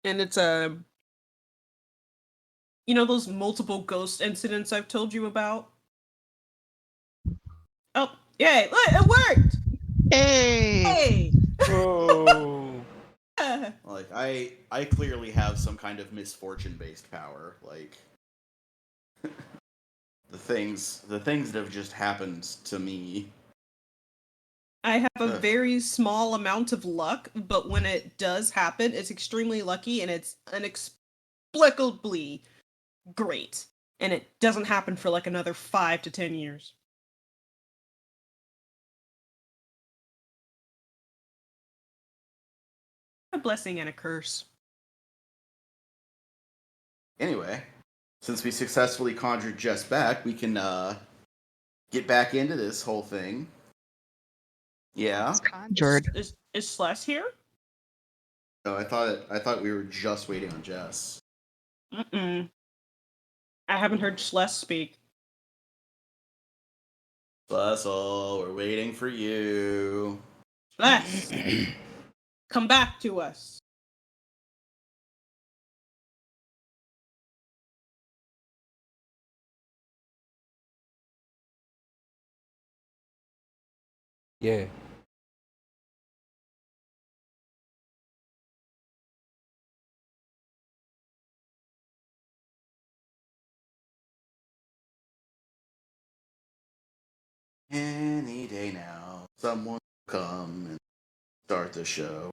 And it's those multiple ghost incidents I've told you about? Oh, yay, look, it worked! Hey! Whoa. Like I clearly have some kind of misfortune-based power. Like the things that have just happened to me. I have a very small amount of luck, but when it does happen, it's extremely lucky and it's inexplicably great. And it doesn't happen for like another 5 to 10 years. A blessing and a curse. Anyway, since we successfully conjured Jess back, we can get back into this whole thing. Yeah. It's conjured. Is Slash here? Oh, I thought we were just waiting on Jess. I haven't heard Slash speak. Slassel, we're waiting for you. Slash, come back to us. Yeah. Any day now, someone will come and start the show.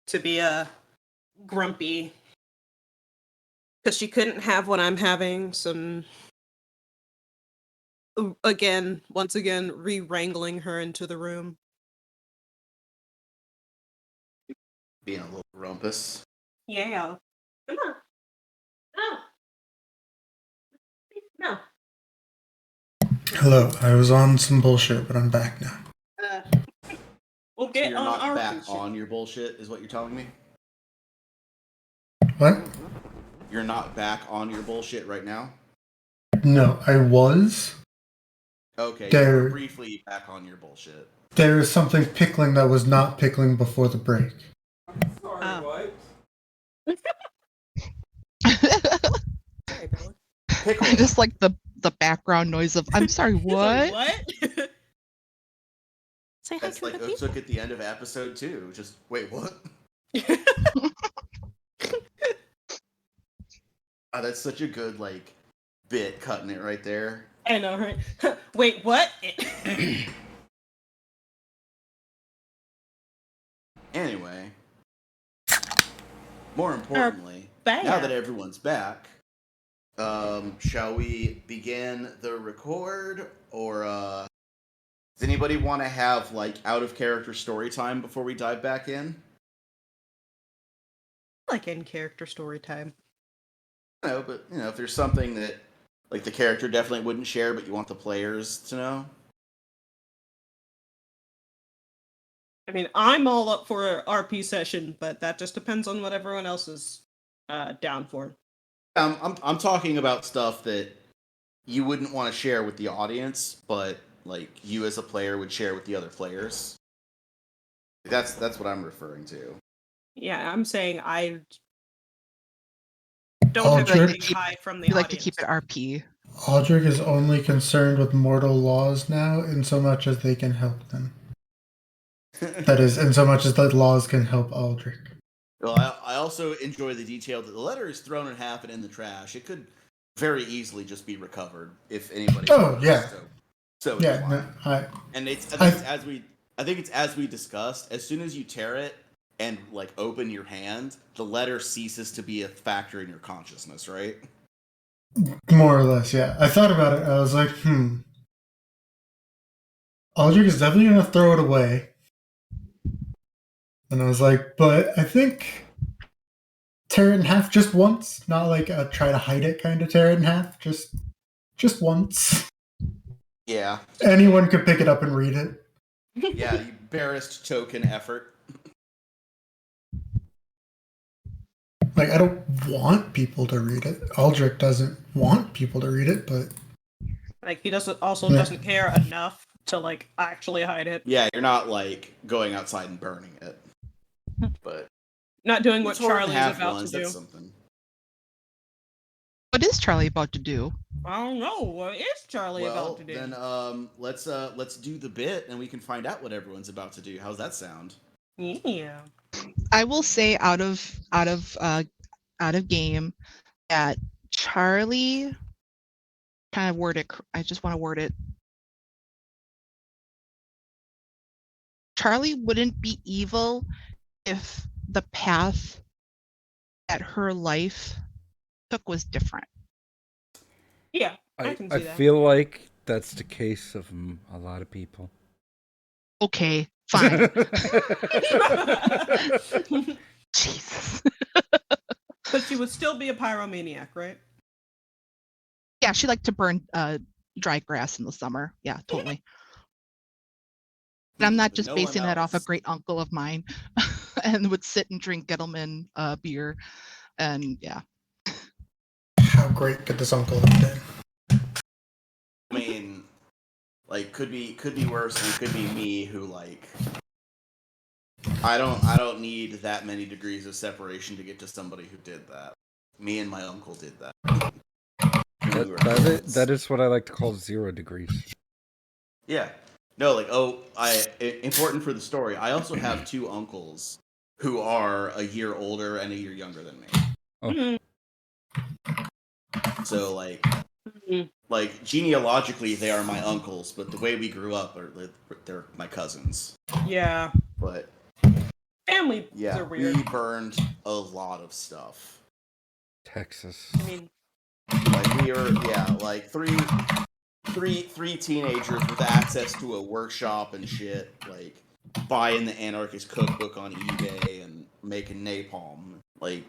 To be grumpy. Because she couldn't have what I'm having, some... once again, re-wrangling her into the room. Being a little rumpus. Yeah. Come on. No. Hello, I was on some bullshit, but I'm back now. We'll get So you're on not our back bullshit. on your bullshit, is what you're telling me? What? You're not back on your bullshit right now? No, I was. Okay, There- you were briefly back on your bullshit. There is something pickling that was not pickling before the break. Sorry, what? Sorry, Bella. Pickle. I just like the background noise of, I'm sorry, what? What? Say hi That's to like the it took at the end of episode 2. Just wait, what? people. That's such a good like bit, cutting it right there. I know, right? Wait, what? Anyway, more importantly, now that everyone's back, shall we begin the record, or does anybody want to have like out of character story time before we dive back in? Like in character story time. No, but if there's something that like the character definitely wouldn't share, but you want the players to know. I mean, I'm all up for an RP session, but that just depends on what everyone else is down for. I'm talking about stuff that you wouldn't want to share with the audience, but like you as a player would share with the other players. That's what I'm referring to. Yeah, I'm saying I don't have anything to hide from the We audience. like to keep it RP. Aldrich is only concerned with mortal laws now, in so much as they can help them. That is, in so much as the laws can help Aldrich. Well, I also enjoy the detail that the letter is thrown in half and in the trash. It could very easily just be recovered if anybody. Oh yeah. So yeah. No, and I think it's as we discussed. As soon as you tear it and like open your hand, the letter ceases to be a factor in your consciousness, right? More or less, yeah. I thought about it. I was like, Aldrich is definitely gonna throw it away. And I was like, but I think tear it in half just once, not like a try to hide it kind of tear it in half, just once. Yeah. Anyone could pick it up and read it. Yeah, you barest token effort. Like, I don't want people to read it. Aldrich doesn't want people to read it, but like he doesn't care enough to like actually hide it. Yeah, you're not like going outside and burning it, but not doing what Charlie is about to do. Something. What is Charlie about to do? I don't know. What is Charlie about to do? Then let's do the bit and we can find out what everyone's about to do. How's that sound? Yeah. I will say out of game that Charlie kind of word it. I just want to word it. Charlie wouldn't be evil if the path that her life took was different. Yeah, I can see that. I feel like that's the case of a lot of people. Okay, fine. Jesus. But she would still be a pyromaniac, right? Yeah, she liked to burn dry grass in the summer. Yeah, totally. And I'm not just basing that off a great uncle of mine and would sit and drink Gettleman beer. And yeah. How great could this uncle have been? I mean, like, could be worse, and it could be me who, like, I don't need that many degrees of separation to get to somebody who did that. Me and my uncle did that. That is what I like to call 0 degrees. Yeah. No, like, important for the story, I also have 2 uncles who are a year older and a year younger than me. Oh. So, like genealogically, they are my uncles, but the way we grew up, they're my cousins. Yeah. But family are weird. We burned a lot of stuff. Texas. I mean, like we are, like three teenagers with access to a workshop and shit, like buying the Anarchist Cookbook on eBay and making napalm, like.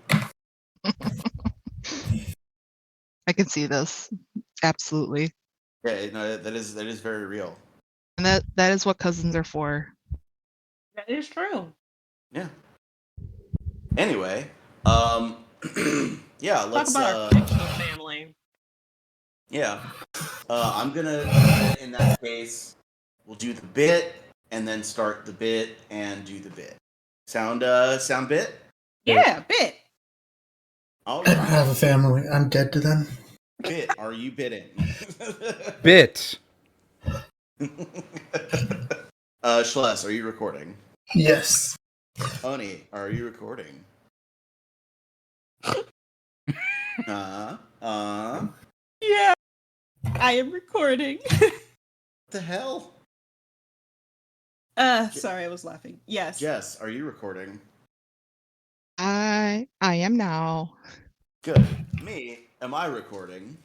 I can see this. Absolutely. Yeah, no, that is very real. And that is what cousins are for. That is true. Yeah. Anyway, yeah, let's talk about our fictional family. Yeah. I'm gonna in that case, we'll do the bit and then start the bit and do the bit. Sound bit? Yeah, bit. I don't have a family. I'm dead to them. Bit, are you bidding? Bit. Schles, are you recording? Yes. Oni, are you recording? Yeah. I am recording. What the hell? Sorry, I was laughing. Yes. Jess, are you recording? I am now. Good. Me, am I recording?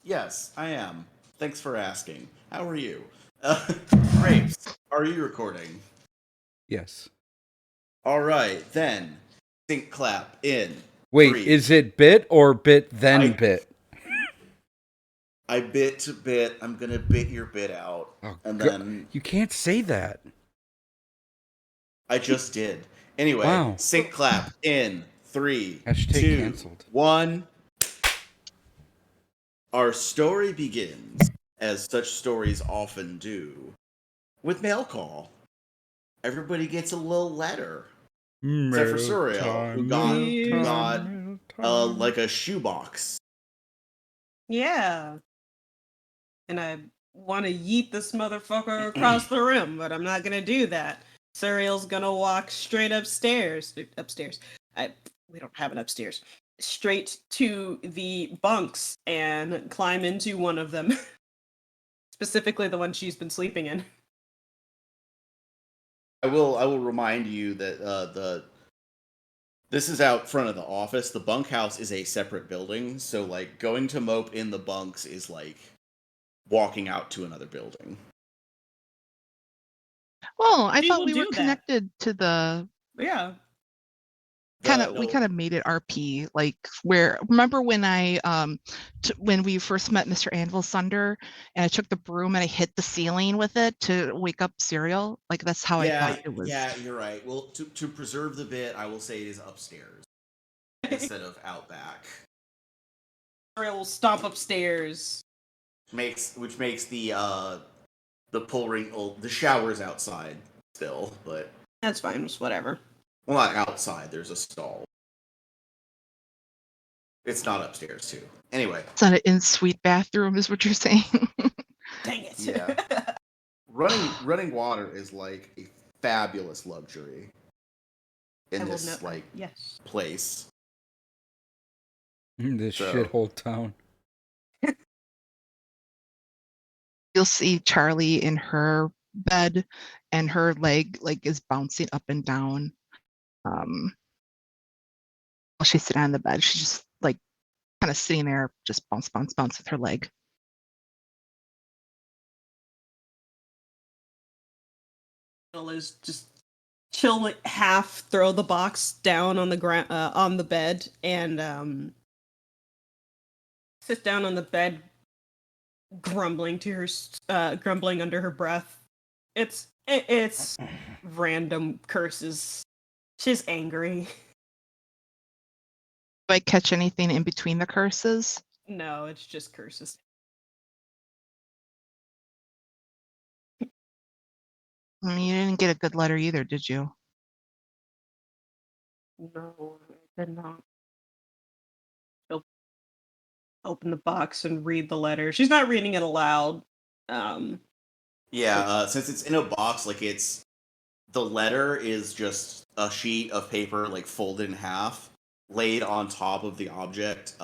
Yes, I am. Thanks for asking. How are you? Grapes, are you recording? Yes. All right, then. Think clap in. Wait, 3. Is it bit or bit then bit? I bit to bit. I'm gonna bit your bit out, and then you can't say that. I just did. Anyway, wow. Sync clap in 3, Hashtag 2, canceled. 1. Our story begins, as such stories often do, with mail call. Everybody gets a little letter. Except for Suriel, who got like a shoebox. Yeah. And I want to yeet this motherfucker across the room, but I'm not gonna do that. Suriel's gonna walk straight upstairs. we don't have an upstairs. Straight to the bunks and climb into one of them. Specifically the one she's been sleeping in. I will remind you that this is out front of the office. The bunkhouse is a separate building, so like going to mope in the bunks is like walking out to another building. Well, I She thought will we were do that. connected to the Yeah. we kind of made it RP, like where remember when I when we first met Mr. Anvil Sunder and I took the broom and I hit the ceiling with it to wake up Serial? Like that's how I thought it was. Yeah, you're right. Well, to preserve the bit, I will say it is upstairs instead of out back. Serial will stomp upstairs. Which makes the pull ring, the shower's outside still, but that's fine. It's whatever. Well, not outside. There's a stall. It's not upstairs too. Anyway, it's not an in-suite bathroom, is what you're saying. Dang it! Yeah, running water is like a fabulous luxury in this place. This shithole town. You'll see Charlie in her bed, and her leg is bouncing up and down. While she's sitting on the bed, she's just kind of sitting there, just bounce with her leg. Is just she'll half throw the box down on the ground on the bed and sit down on the bed, grumbling under her breath. It's random curses. She's angry. Do I catch anything in between the curses? No, it's just curses. I mean, you didn't get a good letter either, did you? No, I did not. She'll open the box and read the letter. She's not reading it aloud. Since it's in a box, the letter is just a sheet of paper folded in half, laid on top of the object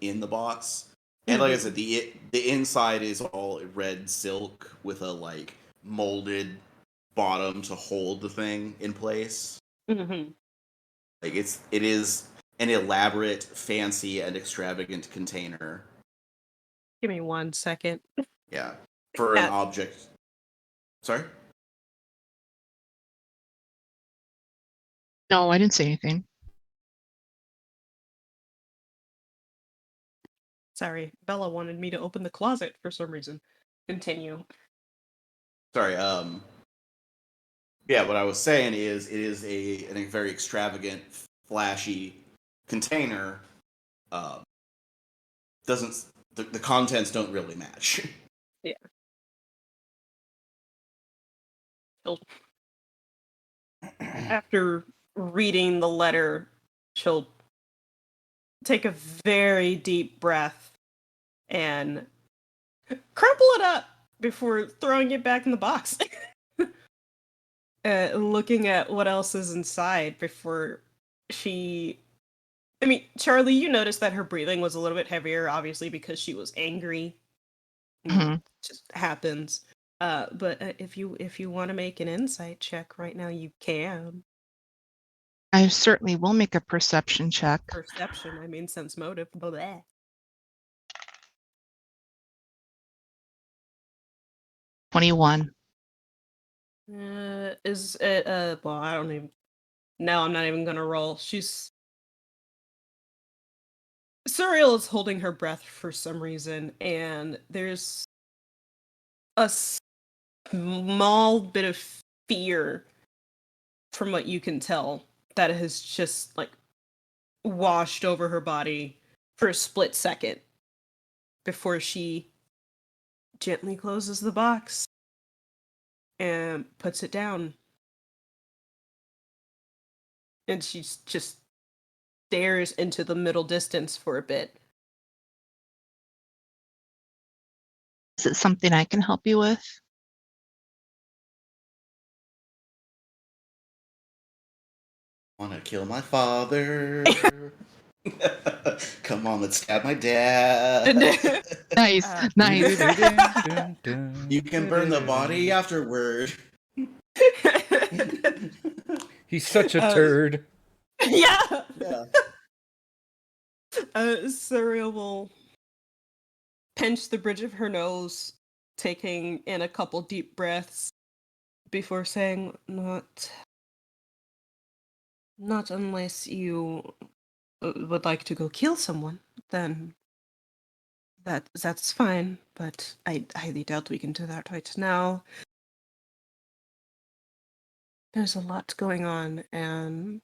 in the box. And like I said, the inside is all red silk with a molded bottom to hold the thing in place. Mm-hmm. It is an elaborate, fancy, and extravagant container. Give me 1 second. Yeah, for an object. Sorry? No, I didn't say anything. Sorry, Bella wanted me to open the closet for some reason. Continue. Sorry, yeah, what I was saying is it is a very extravagant, flashy container. The contents don't really match. Yeah. After reading the letter, she'll take a very deep breath and crumple it up before throwing it back in the box. Looking at what else is inside before Charlie, you noticed that her breathing was a little bit heavier, obviously, because she was angry. Mm-hmm. It just happens. But if you want to make an insight check right now, you can. I certainly will make a perception check. Perception, sense motive. Blah. 21. Is it well, I don't even. No, I'm not even gonna roll. Suriel is holding her breath for some reason, and there's a small bit of fear, from what you can tell, that has just washed over her body for a split second before she gently closes the box and puts it down. And she just stares into the middle distance for a bit. Is it something I can help you with? Wanna kill my father. Come on, let's stab my dad. Nice. You can burn the body afterward. He's such a turd. Yeah. Yeah. Surya will pinch the bridge of her nose, taking in a couple deep breaths before saying, not unless you would like to go kill someone, then that's fine, but I highly doubt we can do that right now. There's a lot going on, and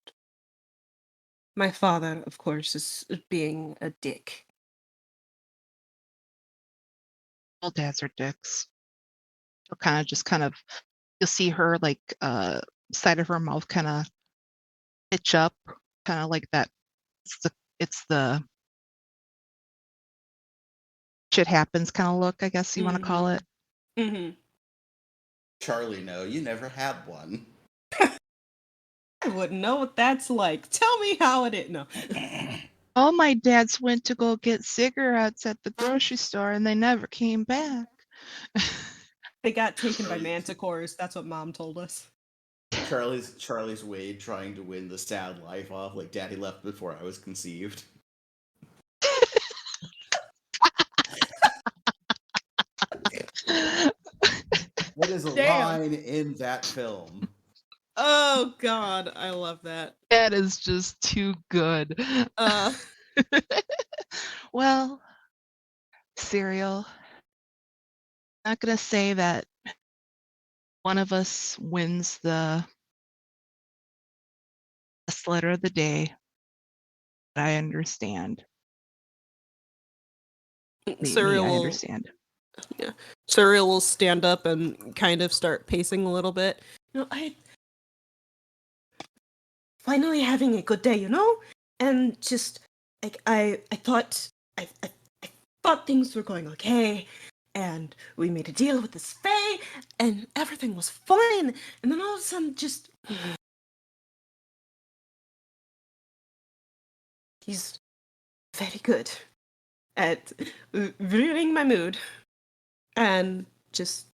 my father, of course, is being a dick. All dads are dicks. She'll kind of you'll see her like side of her mouth kind of pitch up, kind of like that. It's the shit happens kind of look, I guess you want to call it. Mm-hmm. Charlie, no, you never had one. I wouldn't know what that's like. Tell me how it is. No. All my dads went to go get cigarettes at the grocery store and they never came back. They got taken by manticores. That's what Mom told us. Charlie's Wade trying to win the sad life off, like Daddy left before I was conceived. What is a line in that film? Oh God, I love that. That is just too good. Well, Cereal. Not gonna say that one of us wins the letter of the day, but I understand. Surya I will understand. Yeah. Surya will stand up and kind of start pacing a little bit. I finally having a good day, and just like I thought things were going okay, and we made a deal with this Fae, and everything was fine, and then all of a sudden, just he's very good at ruining my mood, and just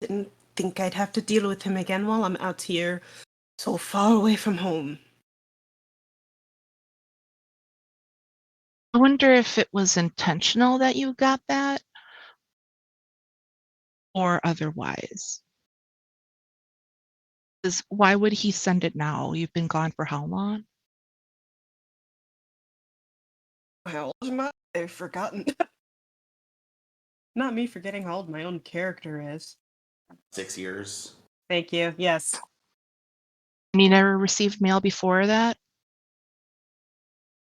didn't think I'd have to deal with him again while I'm out here so far away from home. I wonder if it was intentional that you got that or otherwise. Because why would he send it now? You've been gone for how long? How old am I? I've forgotten. Not me forgetting how old my own character is. 6 years. Thank you. Yes. And you never received mail before that?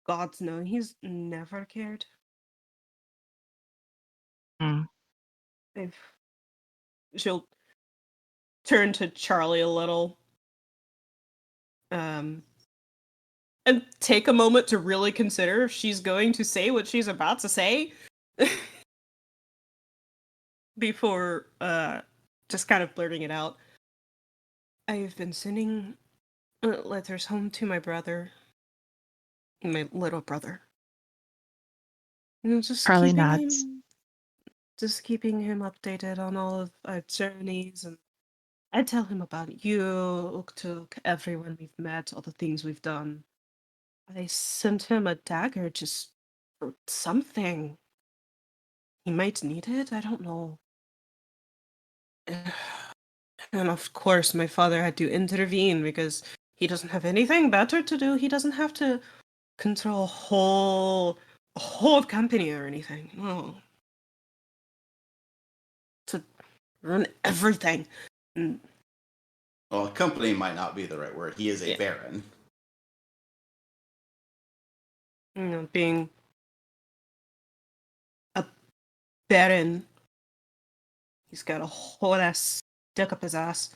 God's no, he's never cared. She'll turn to Charlie a little. And take a moment to really consider if she's going to say what she's about to say. Before just kind of blurting it out. I've been sending letters home to my brother. My little brother. Just Charlie nods. Just keeping him updated on all of our journeys, and I tell him about you, Uktuk, everyone we've met, all the things we've done. I sent him a dagger just for something. He might need it, I don't know. And of course, my father had to intervene because he doesn't have anything better to do. He doesn't have to control a whole company or anything. No. To run everything. Well, a company might not be the right word. He is a baron. Being a baron, he's got a whole ass stick up his ass.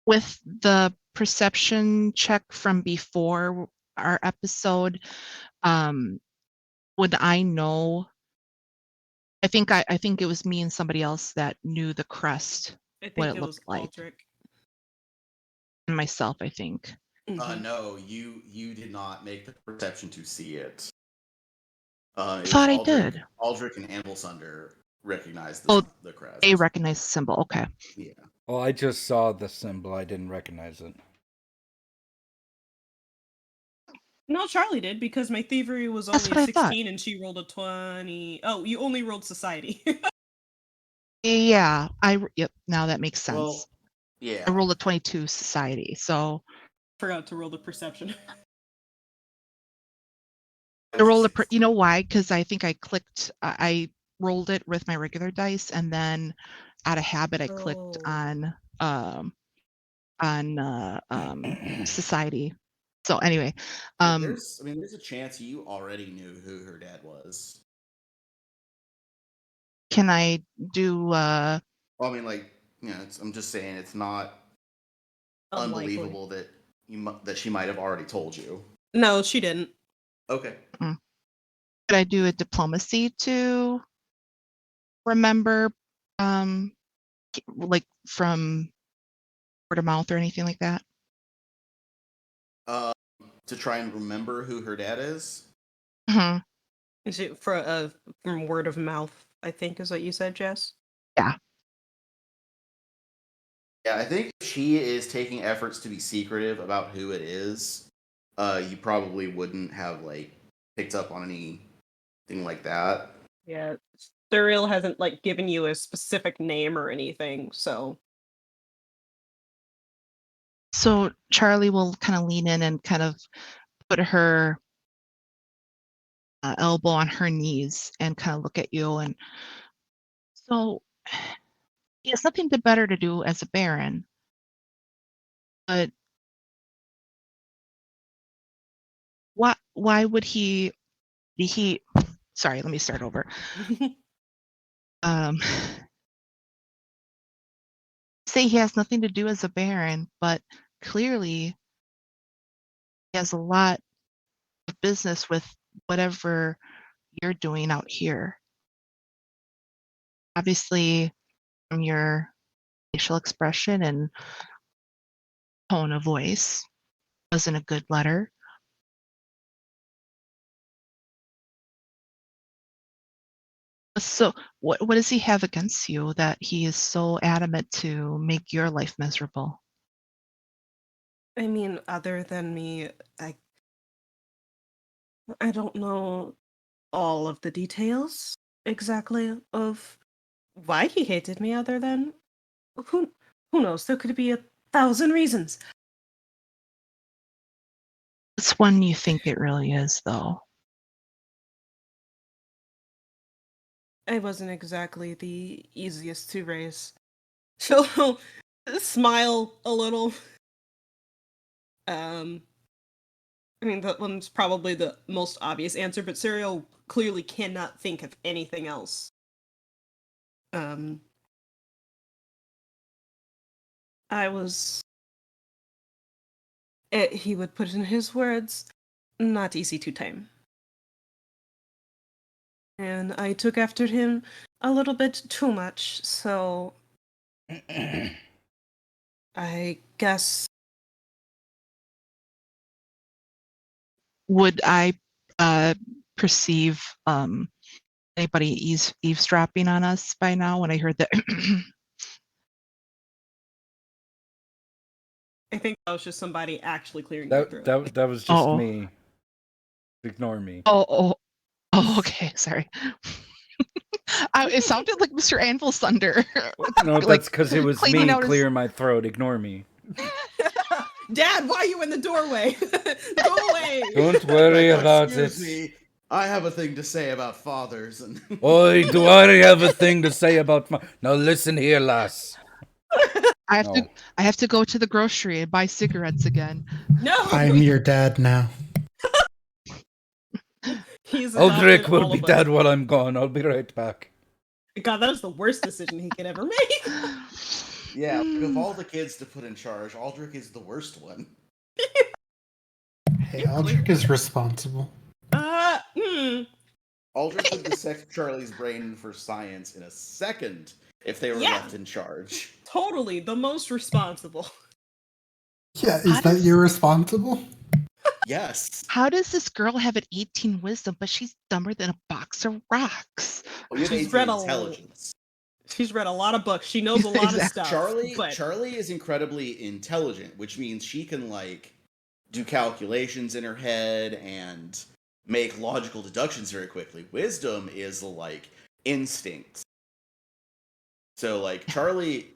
With the perception check from before our episode, would I know I think it was me and somebody else that knew the crest, I think what it it was looked like. Aldrich. And myself, I think. No, you did not make the perception to see it. I thought I did. Aldrich and Anvilsunder recognized the crest. They recognized the symbol. Okay. Yeah. Well, I just saw the symbol. I didn't recognize it. No, Charlie did, because my thievery was That's only what I 16 and she rolled a 20. Oh, you only rolled society. Yeah. Yep. Now that makes sense. Well, yeah. I rolled a 22 society, so Forgot to roll the perception. I rolled you know why? Because I think I rolled it with my regular dice, and then out of habit I clicked on society. So anyway, there's a chance you already knew who her dad was. Can I do Well, I mean, like, you know, I'm just saying it's not unbelievable that that she might have already told you. No, she didn't. Okay. Could I do a diplomacy to remember, like from word of mouth or anything like that? To try and remember who her dad is? Mm-hmm. Is it from word of mouth, I think is what you said, Jess? Yeah. Yeah, I think if she is taking efforts to be secretive about who it is, you probably wouldn't have, like, picked up on anything like that. Yeah. Thuriel hasn't, like, given you a specific name or anything, so... So Charlie will kind of lean in and kind of put her elbow on her knees and kind of look at you. And so he has nothing better to do as a baron, but why would he sorry, let me start over. Say he has nothing to do as a baron, but clearly he has a lot of business with whatever you're doing out here. Obviously, from your facial expression and tone of voice, wasn't a good letter. So what does he have against you that he is so adamant to make your life miserable? I mean, other than me, I don't know all of the details exactly of why he hated me, other than who knows, there could be 1,000 reasons. Which one you think it really is, though? I wasn't exactly the easiest to raise. She'll smile a little. I mean, that one's probably the most obvious answer, but Serial clearly cannot think of anything else. He would put in his words, not easy to tame. And I took after him a little bit too much, so I guess... Would I perceive anybody eavesdropping on us by now when I heard that? I think that was just somebody actually clearing their throat. That was just me. Ignore me. Oh, okay, sorry. It sounded like Mr. Anvilsunder. No, that's because it was me clearing my throat. Ignore me. Dad, why are you in the doorway? Go away! Don't worry about it. Excuse me. I have a thing to say about fathers. And Oi, do I have a thing to say about Now listen here, lass. I have to go to the grocery and buy cigarettes again. No! I'm your dad now. Aldrich will be dead while I'm gone. I'll be right back. God, that was the worst decision he could ever make. Yeah, of all the kids to put in charge, Aldrich is the worst one. Hey, Aldrich is responsible. Aldrich would dissect Charlie's brain for science in a second if they were left in charge. Totally, the most responsible. Yeah, is that irresponsible? Yes. How does this girl have an 18 wisdom, but she's dumber than a box of rocks? Well, you have She's 18 read intelligence. She's read a lot of books. She knows a lot of stuff. Charlie is incredibly intelligent, which means she can like do calculations in her head and make logical deductions very quickly. Wisdom is like instincts. So like Charlie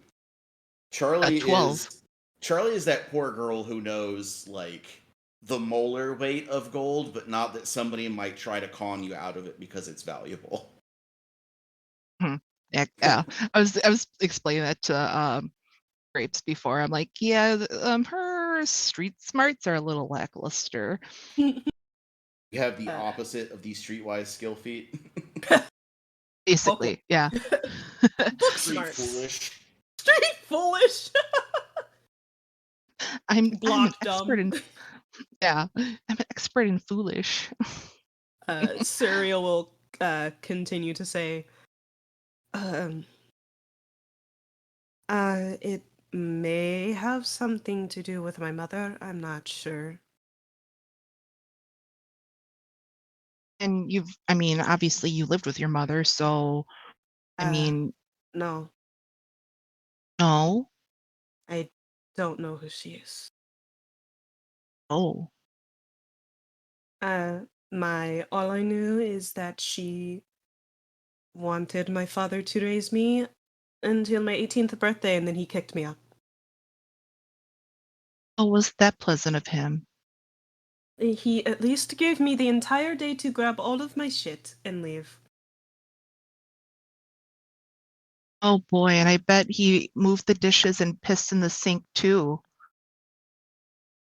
is that poor girl who knows like the molar weight of gold, but not that somebody might try to con you out of it because it's valuable. Yeah, I was explaining that to Grapes before. I'm like, yeah, her street smarts are a little lackluster. You have the opposite of these streetwise skill feat. Basically, yeah. Book Street smarts. foolish. Street foolish. I'm an dumb. expert in I'm an expert in foolish. Serial will continue to say, it may have something to do with my mother. I'm not sure. And obviously you lived with your mother, so No. no. I don't know who she is. Oh. All I knew is that she wanted my father to raise me until my 18th birthday, and then he kicked me out. Oh, was that pleasant of him? He at least gave me the entire day to grab all of my shit and leave. Oh boy, and I bet he moved the dishes and pissed in the sink too.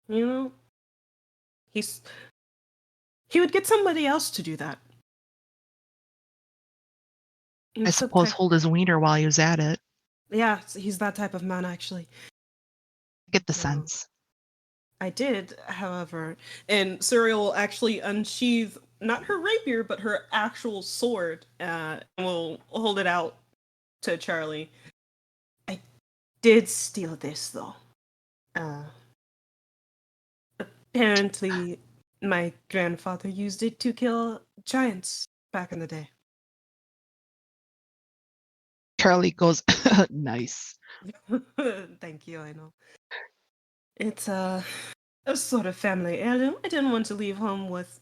You know, he would get somebody else to do that. I suppose hold his wiener while he was at it. Yeah, he's that type of man, actually. Get the sense. I did, however, and Serial will actually unsheath not her rapier, but her actual sword, and will hold it out to Charlie. I did steal this, though. Apparently, my grandfather used it to kill giants back in the day. Charlie goes, nice. Thank you, I know. It's a sort of family heirloom. I didn't want to leave home with,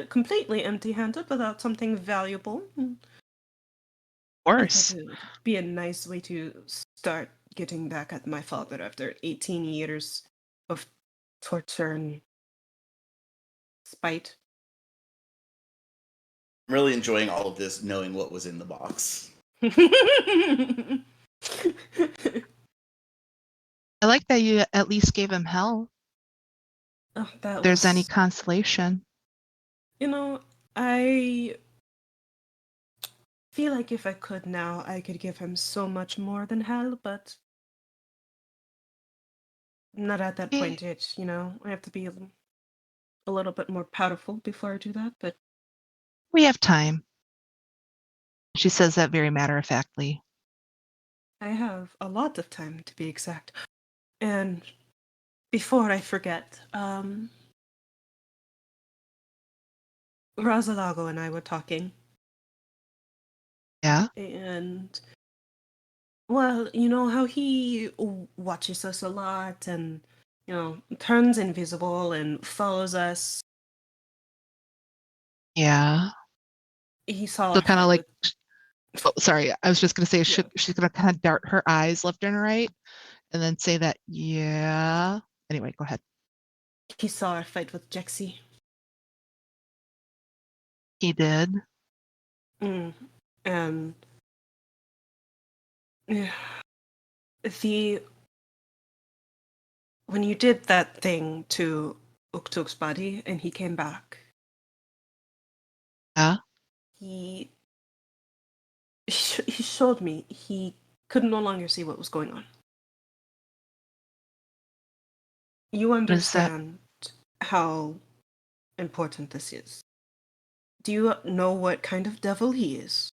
completely empty-handed without something valuable. Of course. It would be a nice way to start getting back at my father after 18 years of torture and spite. I'm really enjoying all of this, knowing what was in the box. I like that you at least gave him hell. Oh, There's any consolation. I feel like if I could now, I could give him so much more than hell, but I'm not at that point yet, I have to be a little bit more powerful before I do that, but... We have time. She says that very matter-of-factly. I have a lot of time, to be exact. And before I forget, Razalago and I were talking. Yeah? And, well, you know how he watches us a lot and, turns invisible and follows us. Yeah. He saw So kind of like... Oh, sorry. I was just going to say she's going to kind of dart her eyes left and right and then say that, yeah. Anyway, go ahead. He saw our fight with Jexy. He did. And when you did that thing to Uktuk's body and he came back. Yeah? He showed me he could no longer see what was going on. You understand how important this is. Do you know what kind of devil he is?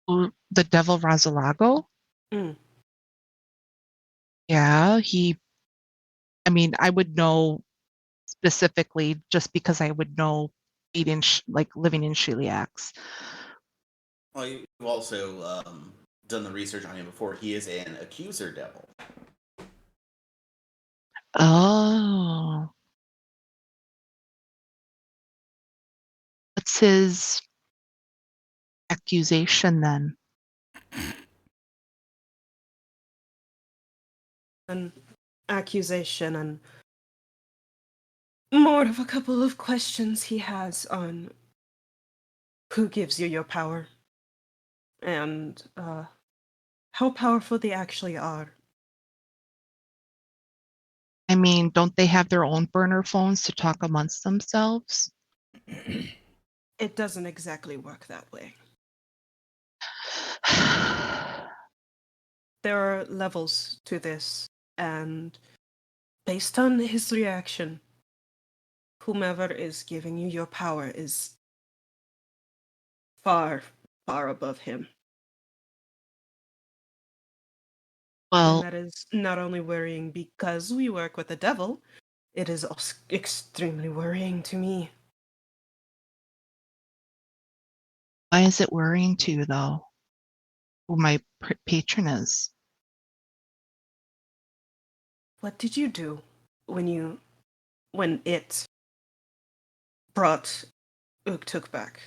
The devil Rosalago? Mm. Yeah, I would know specifically just because I would know living in Shiliax. Well, you've also done the research on him before. He is an accuser devil. Oh. What's his accusation then? An accusation and more of a couple of questions he has on who gives you your power and how powerful they actually are. I mean, don't they have their own burner phones to talk amongst themselves? It doesn't exactly work that way. There are levels to this, and based on his reaction, whomever is giving you your power is far, far above him. Well, And that is not only worrying because we work with the devil, it is also extremely worrying to me. why is it worrying to you, though? Who my patron is? What did you do when it brought Uktuk back?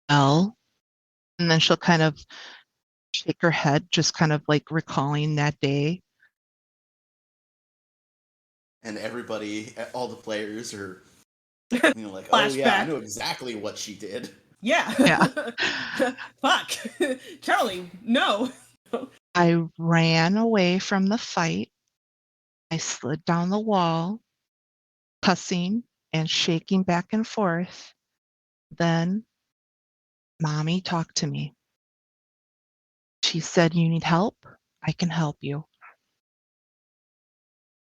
Well, and then she'll kind of shake her head, just kind of like recalling that day. And everybody, all the players are, like, oh Flashback. yeah, I know exactly what she did. Yeah. Fuck. Charlie, no. I ran away from the fight. I slid down the wall, cussing and shaking back and forth. Then Mommy talked to me. She said, "You need help? I can help you.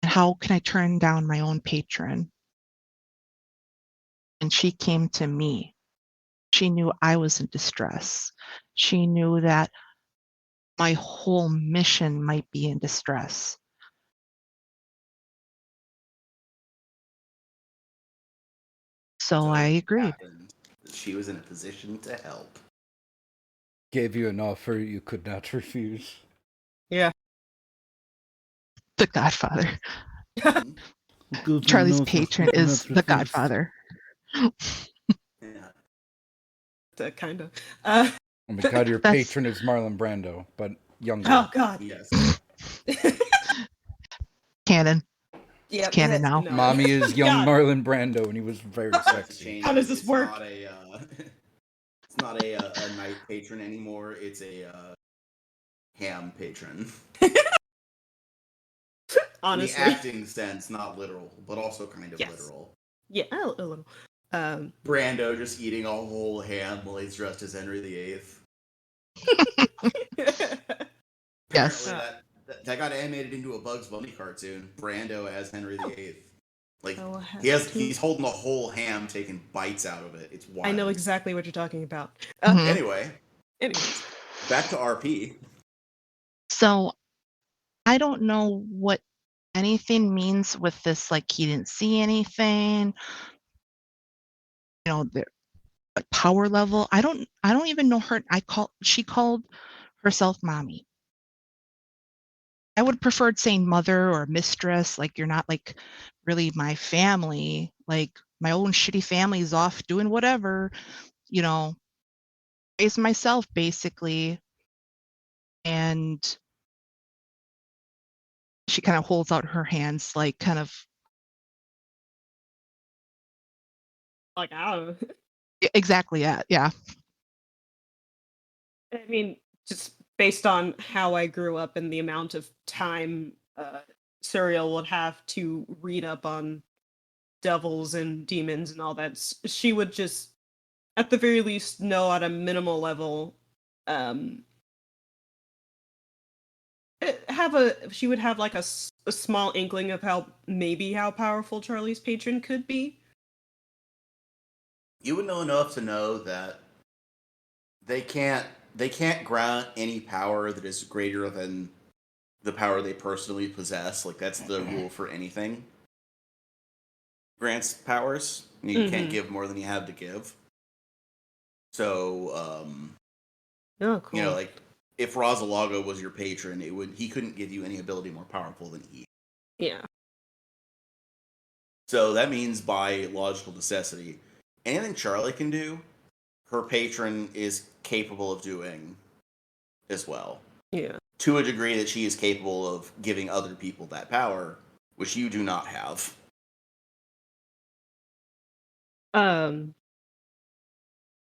And how can I turn down my own patron?" And she came to me. She knew I was in distress. She knew that my whole mission might be in distress. So I agreed. She was in a position to help. Gave you an offer you could not refuse. Yeah. The Godfather. Good Charlie's patron is the Godfather. Yeah. That kind of. Oh my god, your patron is Marlon Brando, but younger. Oh god. Yes. Canon. Yeah, It's canon now. No. Mommy is young God. Marlon Brando, and he was very sexy. How does this work? It's not a night patron anymore. It's a ham patron. Honestly. In the acting sense, not literal, but also kind of literal. Yeah, a little. Brando just eating a whole ham while he's dressed as Henry VIII. Yes. That got animated into a Bugs Bunny cartoon. Brando as Henry VIII. Like he's holding a whole ham, taking bites out of it. It's wild. I know exactly what you're talking about. Anyways, back to RP. So I don't know what anything means with this. Like he didn't see anything. The power level. I don't even know her. She called herself Mommy. I would have preferred saying mother or mistress. Like you're not like really my family. Like my own shitty family is off doing whatever. Raise myself basically. And she kind of holds out her hands, like kind of like, oh. Exactly. Yeah. I mean, just based on how I grew up and the amount of time Serial would have to read up on devils and demons and all that, she would just, at the very least, know at a minimal level she would have like a small inkling of how powerful Charlie's patron could be. You would know enough to know that they can't grant any power that is greater than the power they personally possess. Like, that's the rule for anything. Grants powers. You can't give more than you have to give. So, oh, cool. You know, like, if Rosalago was your patron, he couldn't give you any ability more powerful than he. Yeah. So that means, by logical necessity, anything Charlie can do, her patron is capable of doing as well. Yeah. To a degree that she is capable of giving other people that power, which you do not have.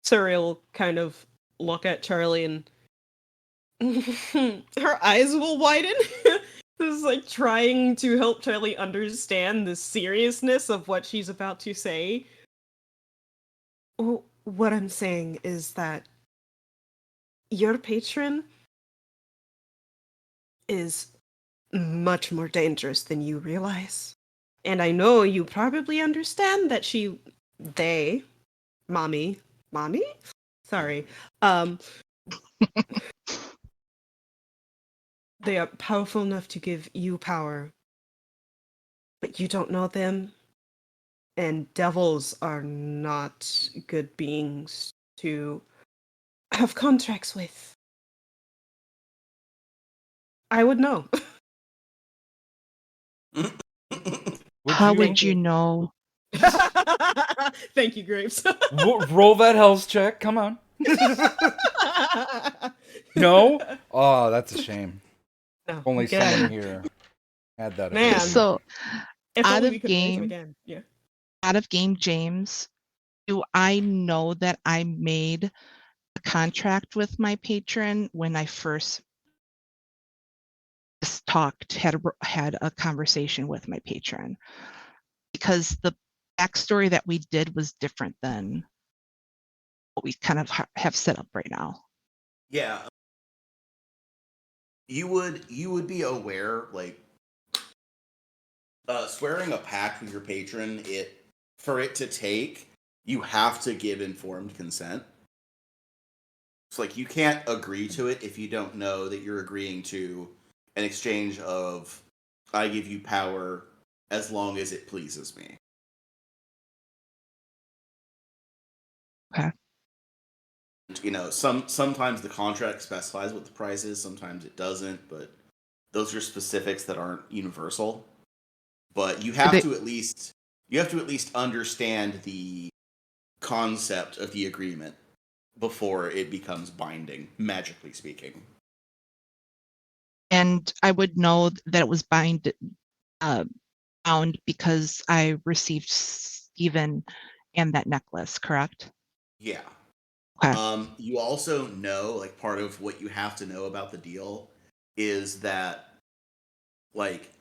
Suri kind of look at Charlie and her eyes will widen. This is like trying to help Charlie understand the seriousness of what she's about to say. What I'm saying is that your patron is much more dangerous than you realize. And I know you probably understand that mommy? Sorry. They are powerful enough to give you power, but you don't know them. And devils are not good beings to have contracts with. I would know. How would you know? Thank you, Grapes. Roll that health check. Come on. No? Oh, that's a shame. No, Only someone here had that. Man. So, if out only of we could raise him game, again. Yeah. out of game, James, do I know that I made a contract with my patron when I first had a conversation with my patron? Because the backstory that we did was different than what we kind of have set up right now. Yeah. You would be aware, like, swearing a pact with your patron, for it to take, you have to give informed consent. It's like, you can't agree to it if you don't know that you're agreeing to an exchange of, I give you power as long as it pleases me. Okay. You know, sometimes the contract specifies what the price is, sometimes it doesn't, but those are specifics that aren't universal. But you have to at least understand the concept of the agreement before it becomes binding, magically speaking. And I would know that it was bound because I received Steven and that necklace, correct? Yeah. Okay. You also know, like, part of what you have to know about the deal is that, like,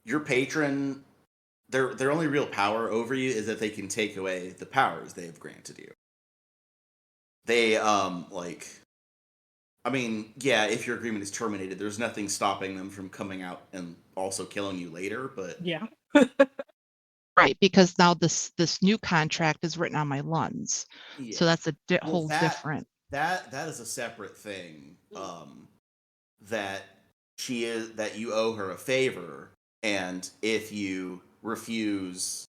your patron, their only real power over you is that they can take away the powers they have granted you. They, like, I mean, yeah, if your agreement is terminated, there's nothing stopping them from coming out and also killing you later, but... Yeah. Right, because now this new contract is written on my lungs. Yeah. So that's a whole different... That is a separate thing, that you owe her a favor, and if you refuse,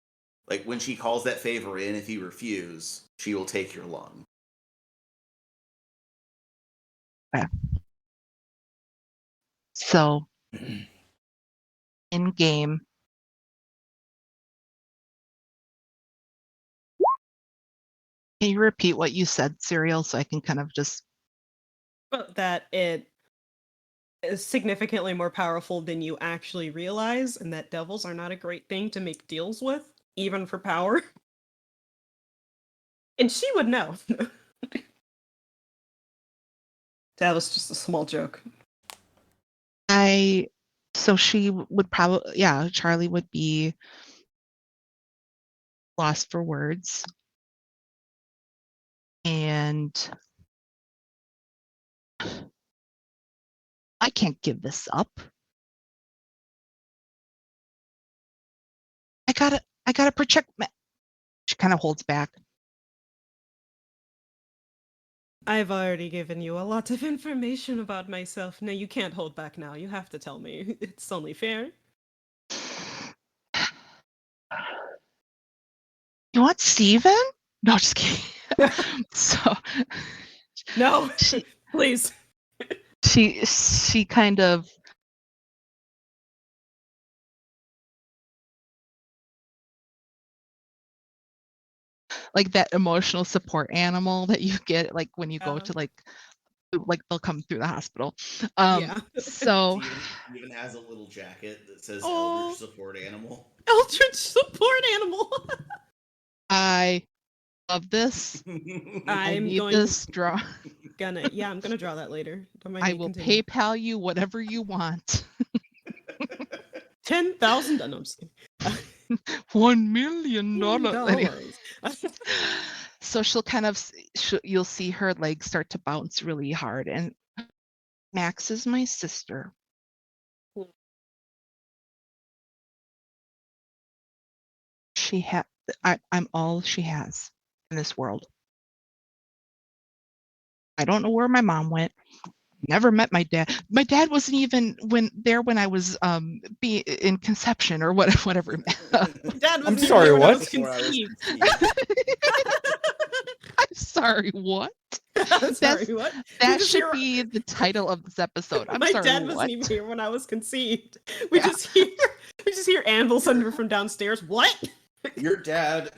like, when she calls that favor in, if you refuse, she will take your lung. Okay. So, in game, can you repeat what you said, Serial, so I can kind of just... That it is significantly more powerful than you actually realize, and that devils are not a great thing to make deals with, even for power. And she would know. That was just a small joke. So she would probably, yeah, Charlie would be lost for words. And I can't give this up. I gotta protect. She kind of holds back. I've already given you a lot of information about myself. No, you can't hold back now. You have to tell me. It's only fair. You want Steven? No, just kidding. So no, please. She kind of like that emotional support animal that you get like when you go to like they'll come through the hospital. Yeah. So Steven has a little jacket that says Eldritch Support Animal. Eldritch Support Animal. I love this. I need this draw. I'm gonna draw that later. I will PayPal you whatever you want. 10,000. No, I'm just kidding. $1 million. So she'll kind of you'll see her legs start to bounce really hard, and Max is my sister. I'm all she has in this world. I don't know where my mom went. Never met my dad. My dad wasn't even when I was in conception or whatever. Dad I'm sorry, what? I'm sorry, what? I'm sorry, what? That should be the title of this episode. I'm my sorry, dad what? wasn't even here when I was conceived. We just hear anvils under from downstairs. What? Your dad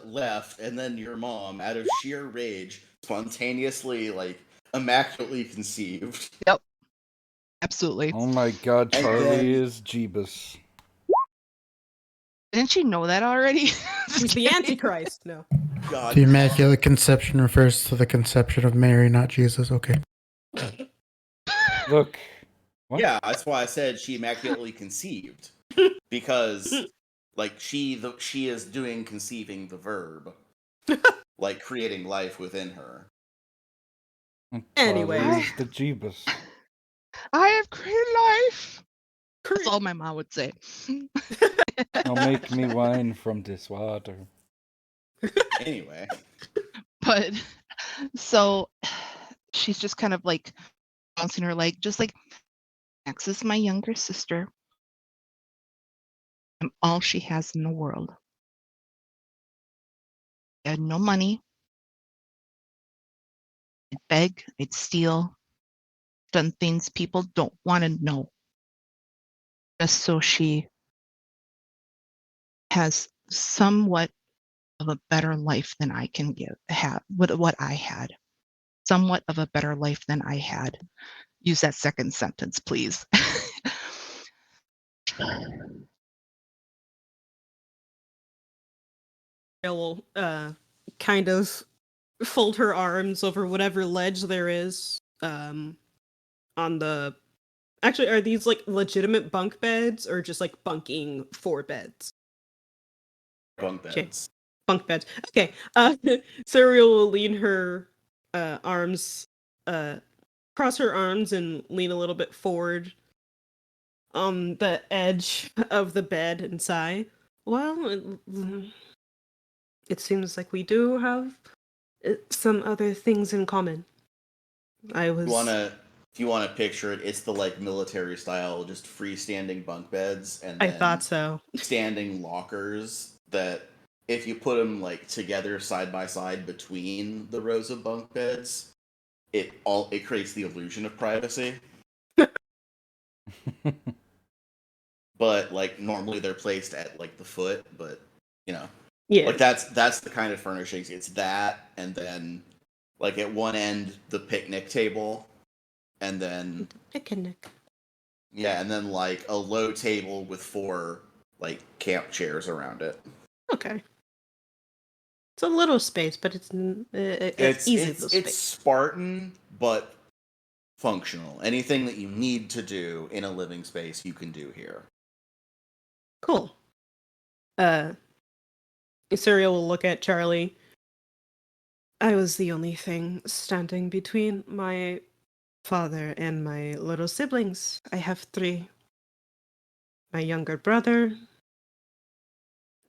left, and then your mom, out of sheer rage, spontaneously, like, immaculately conceived. Yep. Absolutely. Oh my god, Charlie is Jeebus. Didn't you know that already? He's the Antichrist. No. God. The Immaculate Conception refers to the conception of Mary, not Jesus. Okay. Look. What? Yeah, that's why I said she immaculately conceived. Because, like, she is doing conceiving the verb. Like, creating life within her. Anyway. Charlie is the Jeebus. I have created life. That's all my mom would say. Don't make me wine from this water. Anyway. But so she's just kind of like bouncing her leg, just like Max is my younger sister. I'm all she has in the world. I had no money. I'd beg, I'd steal, done things people don't want to know. Just so she has somewhat of a better life than I can have what I had. Somewhat of a better life than I had. Use that second sentence, please. Will kind of fold her arms over whatever ledge there is on the. Actually, are these like legitimate bunk beds or just like bunking for beds? Bunk beds. Bunk beds. Okay. Serial will lean her arms, cross her arms and lean a little bit forward on the edge of the bed and sigh. Well, it seems like we do have some other things in common. If you want to picture it, it's the like military style, just freestanding bunk beds, and then I thought so. Standing lockers that, if you put them like together side by side between the rows of bunk beds, it creates the illusion of privacy. But like normally they're placed at like the foot, but you know, yeah, like that's the kind of furnishings. It's that, and then like at one end the picnic table, and then picnic. Yeah, and then like a low table with 4 like camp chairs around it. Okay. It's a little space, but it's easy. It's Spartan, but functional. Anything that you need to do in a living space, you can do here. Cool. Serial will look at Charlie. I was the only thing standing between my father and my little siblings. I have 3. My younger brother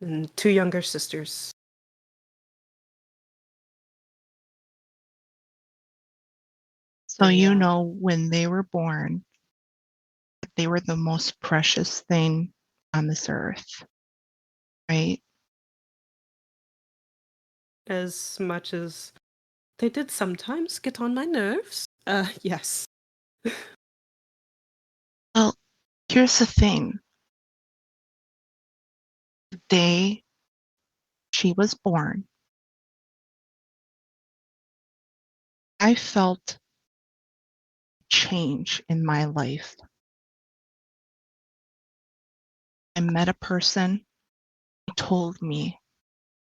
and 2 younger sisters. So you know when they were born, they were the most precious thing on this earth, right? As much as they did sometimes get on my nerves. Yes. Well, here's the thing. The day she was born, I felt change in my life. I met a person who told me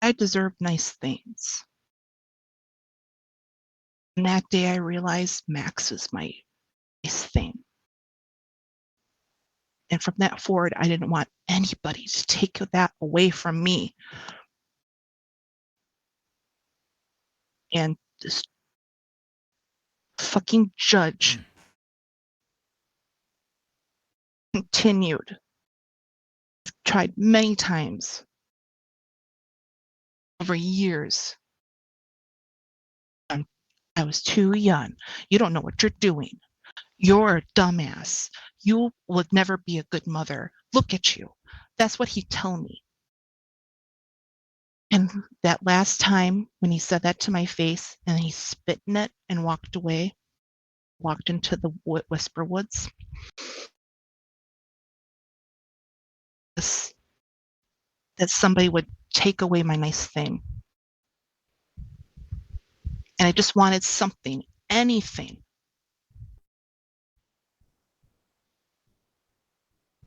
I deserve nice things. And that day I realized Max was my nice thing. And from that forward, I didn't want anybody to take that away from me. And this fucking judge continued, tried many times over years. I was too young. You don't know what you're doing. You're a dumbass. You would never be a good mother. Look at you. That's what he'd tell me. And that last time when he said that to my face and he spit in it and walked away, walked into the Whisper Woods, that somebody would take away my nice thing. And I just wanted something, anything,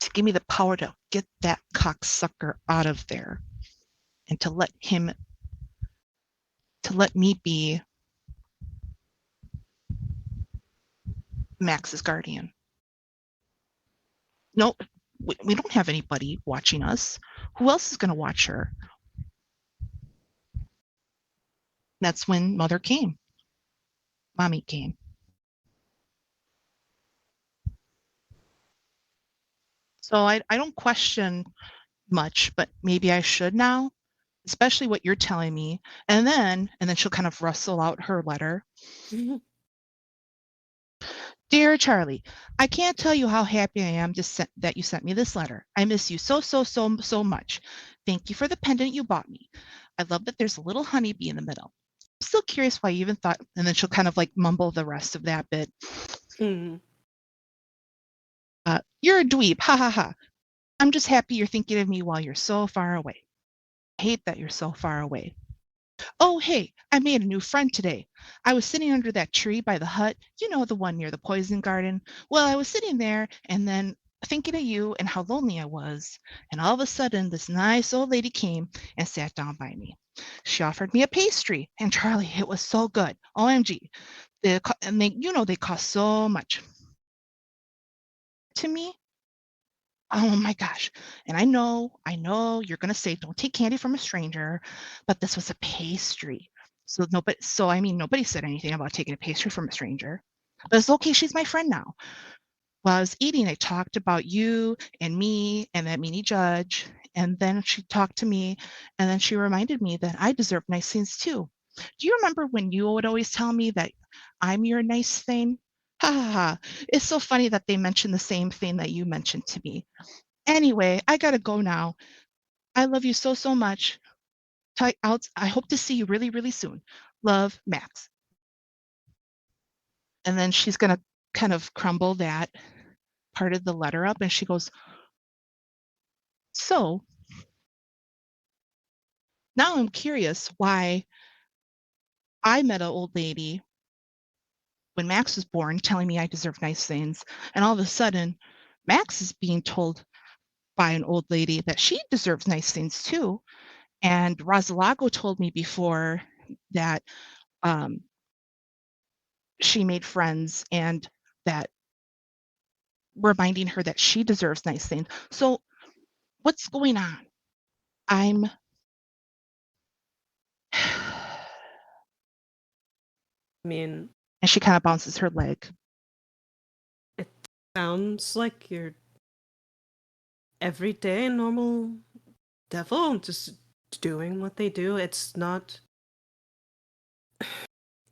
to give me the power to get that cocksucker out of there and to let me be Max's guardian. No, we don't have anybody watching us. Who else is going to watch her? That's when Mother came. Mommy came. So I don't question much, but maybe I should now, especially what you're telling me. And then she'll kind of rustle out her letter. Dear Charlie, I can't tell you how happy I am that you sent me this letter. I miss you so much. Thank you for the pendant you bought me. I love that there's a little honeybee in the middle. I'm still curious why you even thought, and then she'll kind of like mumble the rest of that bit. Mm. You're a dweeb, ha ha ha. I'm just happy you're thinking of me while you're so far away. I hate that you're so far away. Oh, hey, I made a new friend today. I was sitting under that tree by the hut, you know, the one near the poison garden. Well, I was sitting there and then thinking of you and how lonely I was. And all of a sudden, this nice old lady came and sat down by me. She offered me a pastry. And Charlie, it was so good. OMG. They cost so much. To me, oh my gosh. And I know you're going to say, don't take candy from a stranger, but this was a pastry. So nobody said anything about taking a pastry from a stranger. But it's okay. She's my friend now. While I was eating, I talked about you and me and that meanie judge. And then she talked to me and then she reminded me that I deserve nice things too. Do you remember when you would always tell me that I'm your nice thing? Ha ha ha. It's so funny that they mentioned the same thing that you mentioned to me. Anyway, I gotta go now. I love you so much. I hope to see you really, really soon. Love, Max. And then she's gonna kind of crumble that part of the letter up and she goes, so now I'm curious why I met an old lady when Max was born telling me I deserve nice things. And all of a sudden, Max is being told by an old lady that she deserves nice things too. And Rosalago told me before that she made friends and that reminding her that she deserves nice things. So what's going on? And she kind of bounces her leg. Sounds like your everyday normal devil just doing what they do. It's not.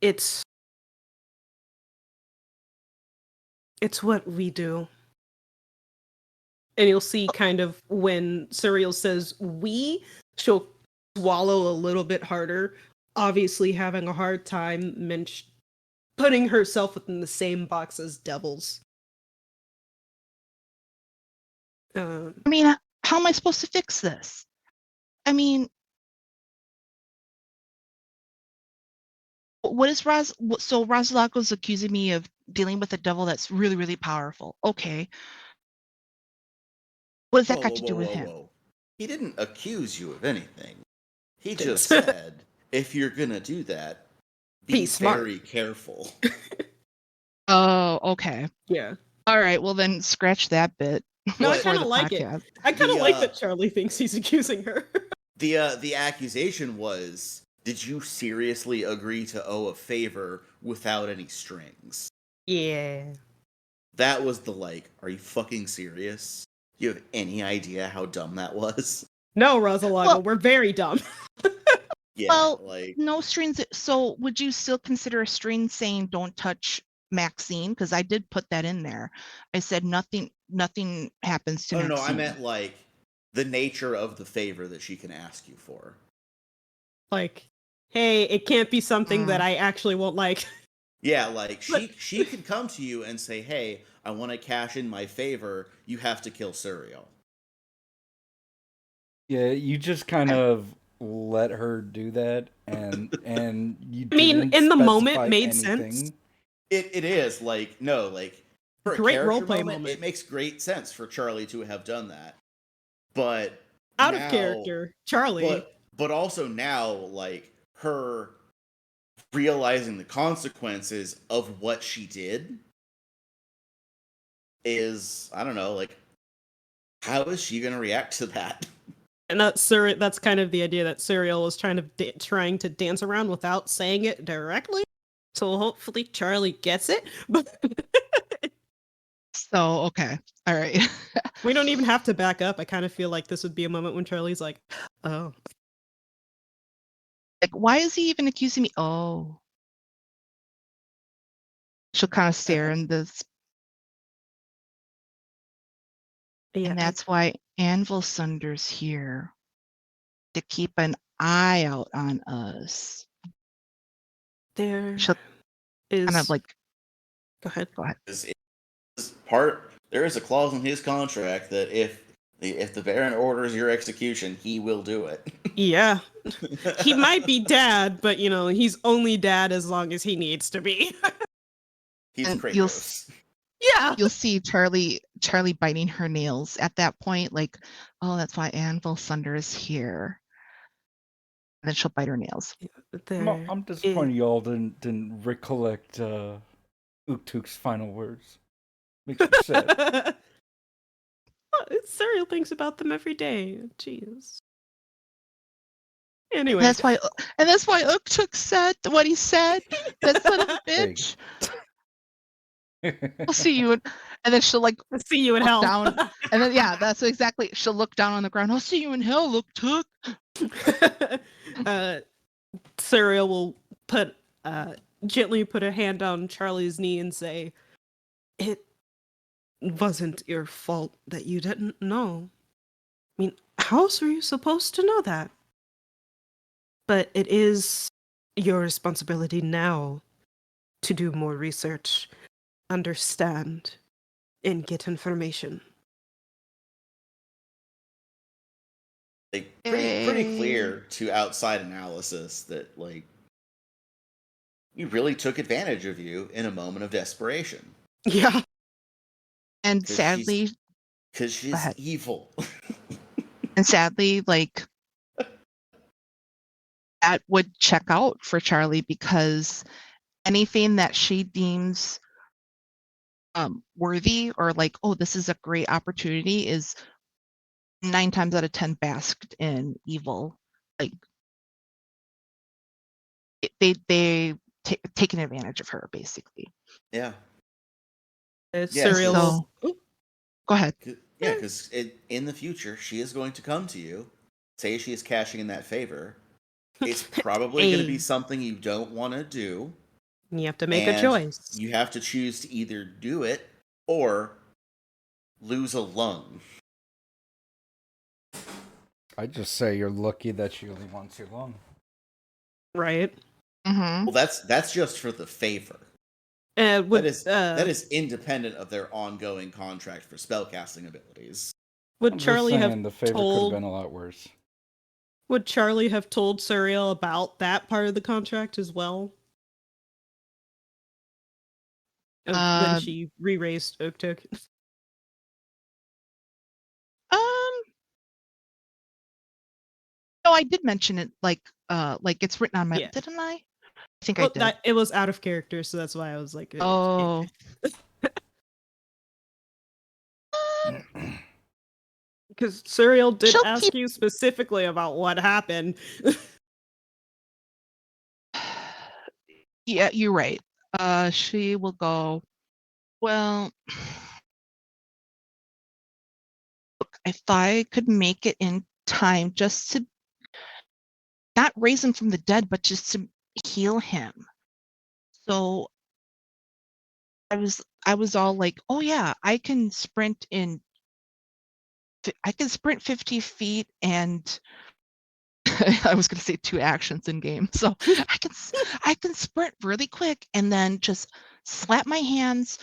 It's what we do. And you'll see kind of when Suriel says we, she'll swallow a little bit harder, obviously having a hard time putting herself within the same box as devils. I mean, how am I supposed to fix this? I mean, what is so Razalago's accusing me of dealing with a devil that's really, really powerful. Okay. What does that got to do with him? He didn't accuse you of anything. He just said, if you're gonna do that, be smart. very careful. Oh, okay. Yeah. All right. Well, then scratch that bit. No, I kind of like it. I kind of like that Charlie thinks he's accusing her. The accusation was, did you seriously agree to owe a favor without any strings? Yeah. That was the are you fucking serious? You have any idea how dumb that was? No, Razalago, we're very dumb. Yeah, well, no strings. So would you still consider a string saying don't touch Maxine? Because I did put that in there. I said nothing happens to Maxine. No, I meant the nature of the favor that she can ask you for. Hey, it can't be something that I actually won't like. Yeah, she could come to you and say, hey, I want to cash in my favor, you have to kill Suriel. Yeah, you just kind of let her do that, and you I mean, in the moment, made anything. sense. It is, for great a roleplay moment, it makes great sense for Charlie to have done that. But out of character, Charlie. But also now, her realizing the consequences of what she did is, I don't know, how is she going to react to that? And that's kind of the idea that Suriel was trying to dance around without saying it directly. So hopefully Charlie gets it. So, okay. All right. We don't even have to back up. I kind of feel like this would be a moment when Charlie's like, oh. Why is he even accusing me? Oh. She'll kind of stare in this. Yeah, and that's why Anvil Sunder's here. To keep an eye out on us. There is kind of Go ahead. There is a clause in his contract that if the Baron orders your execution, he will do it. Yeah. He might be dad, but he's only dad as long as he needs to be. He's Kratos. Yeah. You'll see Charlie biting her nails at that point, oh, that's why Anvil Sunder is here. And then she'll bite her nails. I'm disappointed y'all didn't recollect Uktuk's final words. Makes me sad. Suriel thinks about them every day. Jeez. Anyway. That's why Uktuk said what he said. That son of a bitch. I'll see you, and then she'll see you in hell. Down, and then that's exactly. She'll look down on the ground. I'll see you in hell, Uktuk. Suriel will gently put a hand on Charlie's knee and say, "It wasn't your fault that you didn't know. I mean, how else were you supposed to know that? But it is your responsibility now to do more research, understand, and get information." Pretty clear to outside analysis that he really took advantage of you in a moment of desperation. Yeah. And sadly, because she's evil. And sadly, that would check out for Charlie, because anything that she deems worthy or oh, this is a great opportunity is 9 times out of 10 basked in evil. They taken advantage of her, basically. Yeah. Cereal's. So, go ahead. Yeah, because in the future, she is going to come to you, say she is cashing in that favor. It's probably going to be something you don't want to do. You have to make a choice. You have to choose to either do it or lose a lung. I just say you're lucky that she only wants your lung. Right. Mm-hmm. Well, that's just for the favor. That is independent of their ongoing contract for spellcasting abilities. Would Charlie have the favor could have been a lot worse. Would Charlie have told Suriel about that part of the contract as well? When she re-raised Oaktook? No, I did mention it like it's written on my didn't I? I think I did. It was out of character, so that's why I was like, oh. Because Suriel did ask you specifically about what happened. Yeah, you're right. She will go, well, look, if I could make it in time just to not raise him from the dead, but just to heal him. So I was all like, oh yeah, I can sprint 50 feet and I was going to say 2 actions in game. So I can sprint really quick and then just slap my hands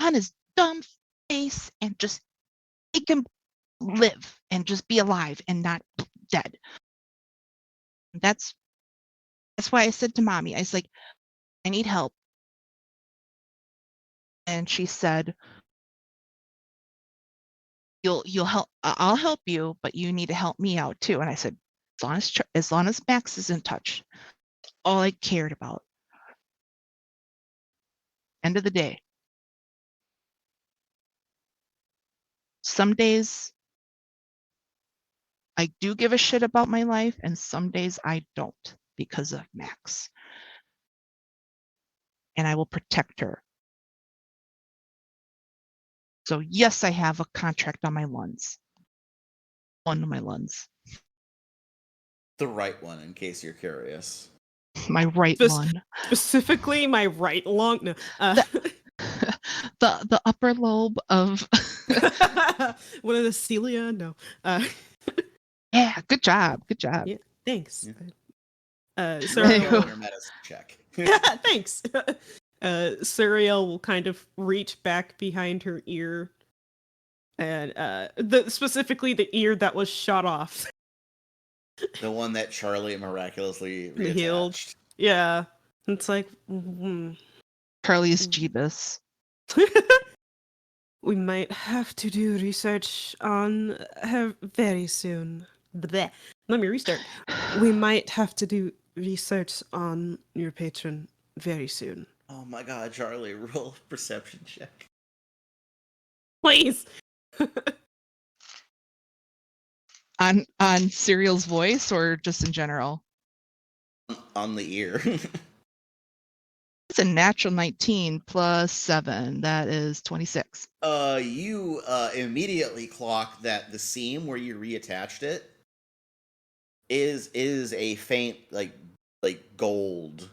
on his dumb face and just make him live and just be alive and not dead. That's why I said to mommy, I was like, I need help. And she said, you'll help. I'll help you, but you need to help me out too. And I said, as long as Max is in touch, all I cared about. End of the day. Some days I do give a shit about my life, and some days I don't because of Max. And I will protect her. So yes, I have a contract on my lungs. One of my lungs. The right one, in case you're curious. My right lung. Specifically, my right lung. No. The upper lobe of. What are the cilia? No. Yeah, good job. Good job. Yeah, thanks. Yeah. Medicine check. Yeah, thanks. Suriel will kind of reach back behind her ear, and specifically the ear that was shot off. The one that Charlie miraculously reattached. Healed. Yeah, it's like Charlie's Jeebus. We might have to do research on her very soon. Blech. Let me restart. We might have to do research on your patron very soon. Oh my god, Charlie, roll a perception check. Please. On Serial's voice or just in general? On the ear. It's a natural 19 plus 7. That is 26. You immediately clock that the seam where you reattached it is a faint like gold.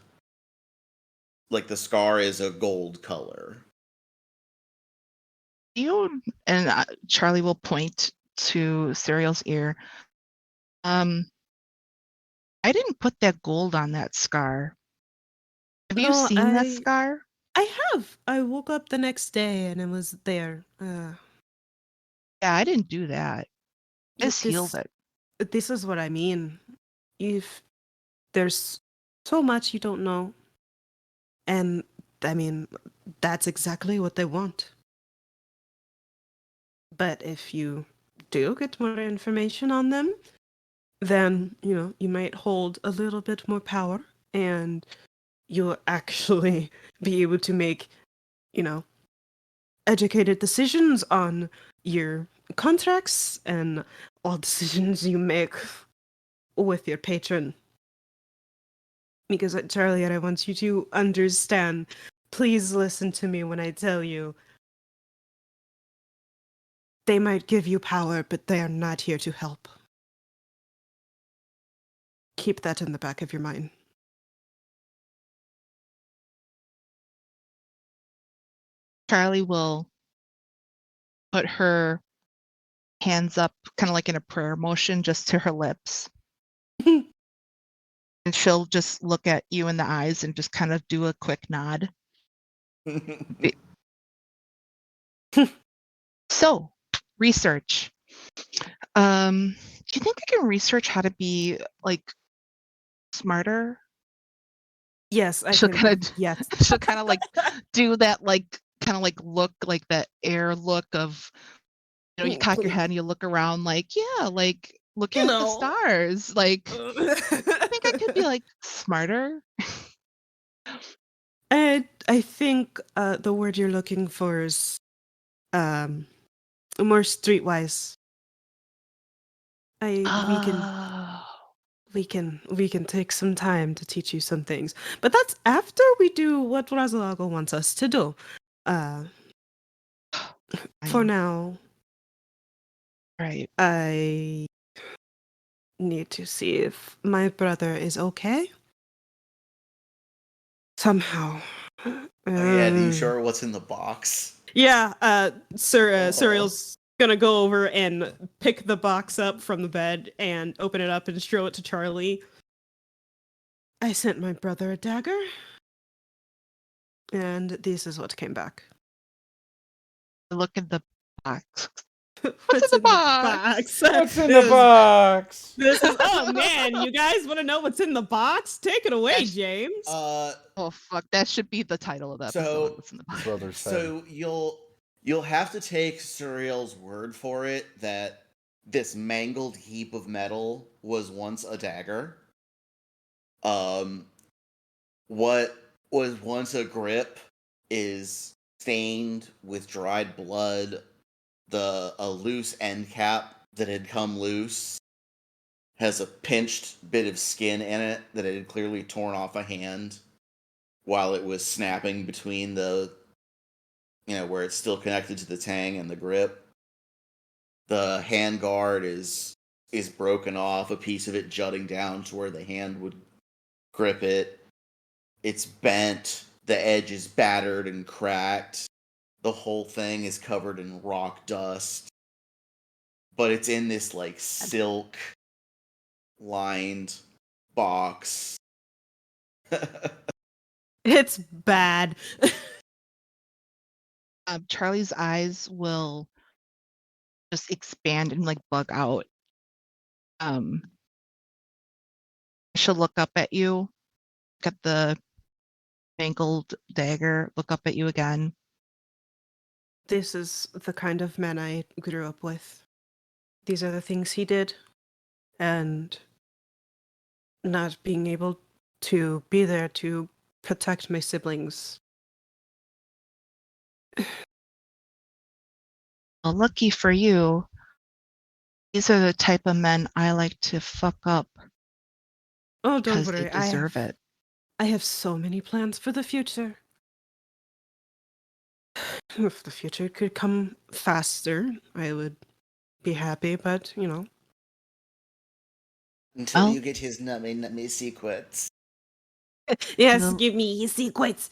Like the scar is a gold color. You and Charlie will point to Serial's ear. I didn't put that gold on that scar. Have you seen that scar? I have. I woke up the next day and it was there. Yeah, I didn't do that. I just healed it. This is what I mean. If there's so much you don't know, and I mean, that's exactly what they want. But if you do get more information on them, then, you might hold a little bit more power and you'll actually be able to make, educated decisions on your contracts and all decisions you make with your patron. Because, Charlie, I want you to understand, please listen to me when I tell you. They might give you power, but they are not here to help. Keep that in the back of your mind. Charlie will put her hands up, kind of like in a prayer motion, just to her lips. And she'll just look at you in the eyes and just kind of do a quick nod. So, research. Do you think I can research how to be like smarter? Yes, She'll kind of yes. she'll kind of like do that, like kind of like look, like that air look of, you cock your head and you look around, like, yeah, like looking at the stars. Like, I think I could be like smarter. I think the word you're looking for is more streetwise. We can take some time to teach you some things, but that's after we do what Razalago wants us to do. For now, right? I need to see if my brother is okay. Somehow. Oh yeah, are you sure what's in the box? Yeah, Surreal's gonna go over and pick the box up from the bed and open it up and show it to Charlie. I sent my brother a dagger, and this is what came back. Look at the box. What's in the box? What's in the box? This is, oh man, you guys want to know what's in the box? Take it away, James. Oh fuck, that should be the title of the episode. What's in the box? So you'll have to take Surreal's word for it that this mangled heap of metal was once a dagger. What was once a grip is stained with dried blood. A loose end cap that had come loose has a pinched bit of skin in it that it had clearly torn off a hand while it was snapping between the, where it's still connected to the tang and the grip. The hand guard is broken off, a piece of it jutting down to where the hand would grip it. It's bent, the edge is battered and cracked. The whole thing is covered in rock dust. But it's in this, like, silk-lined box. It's bad. Charlie's eyes will just expand and, like, bug out. She'll look up at you, look at the mangled dagger, look up at you again. This is the kind of man I grew up with. These are the things he did. And not being able to be there to protect my siblings. Well, lucky for you, these are the type of men I like to fuck up. Oh, don't worry. They deserve it. I have so many plans for the future. If the future could come faster, I would be happy, but, Until you get his nummy secrets. Yes, give me his secrets.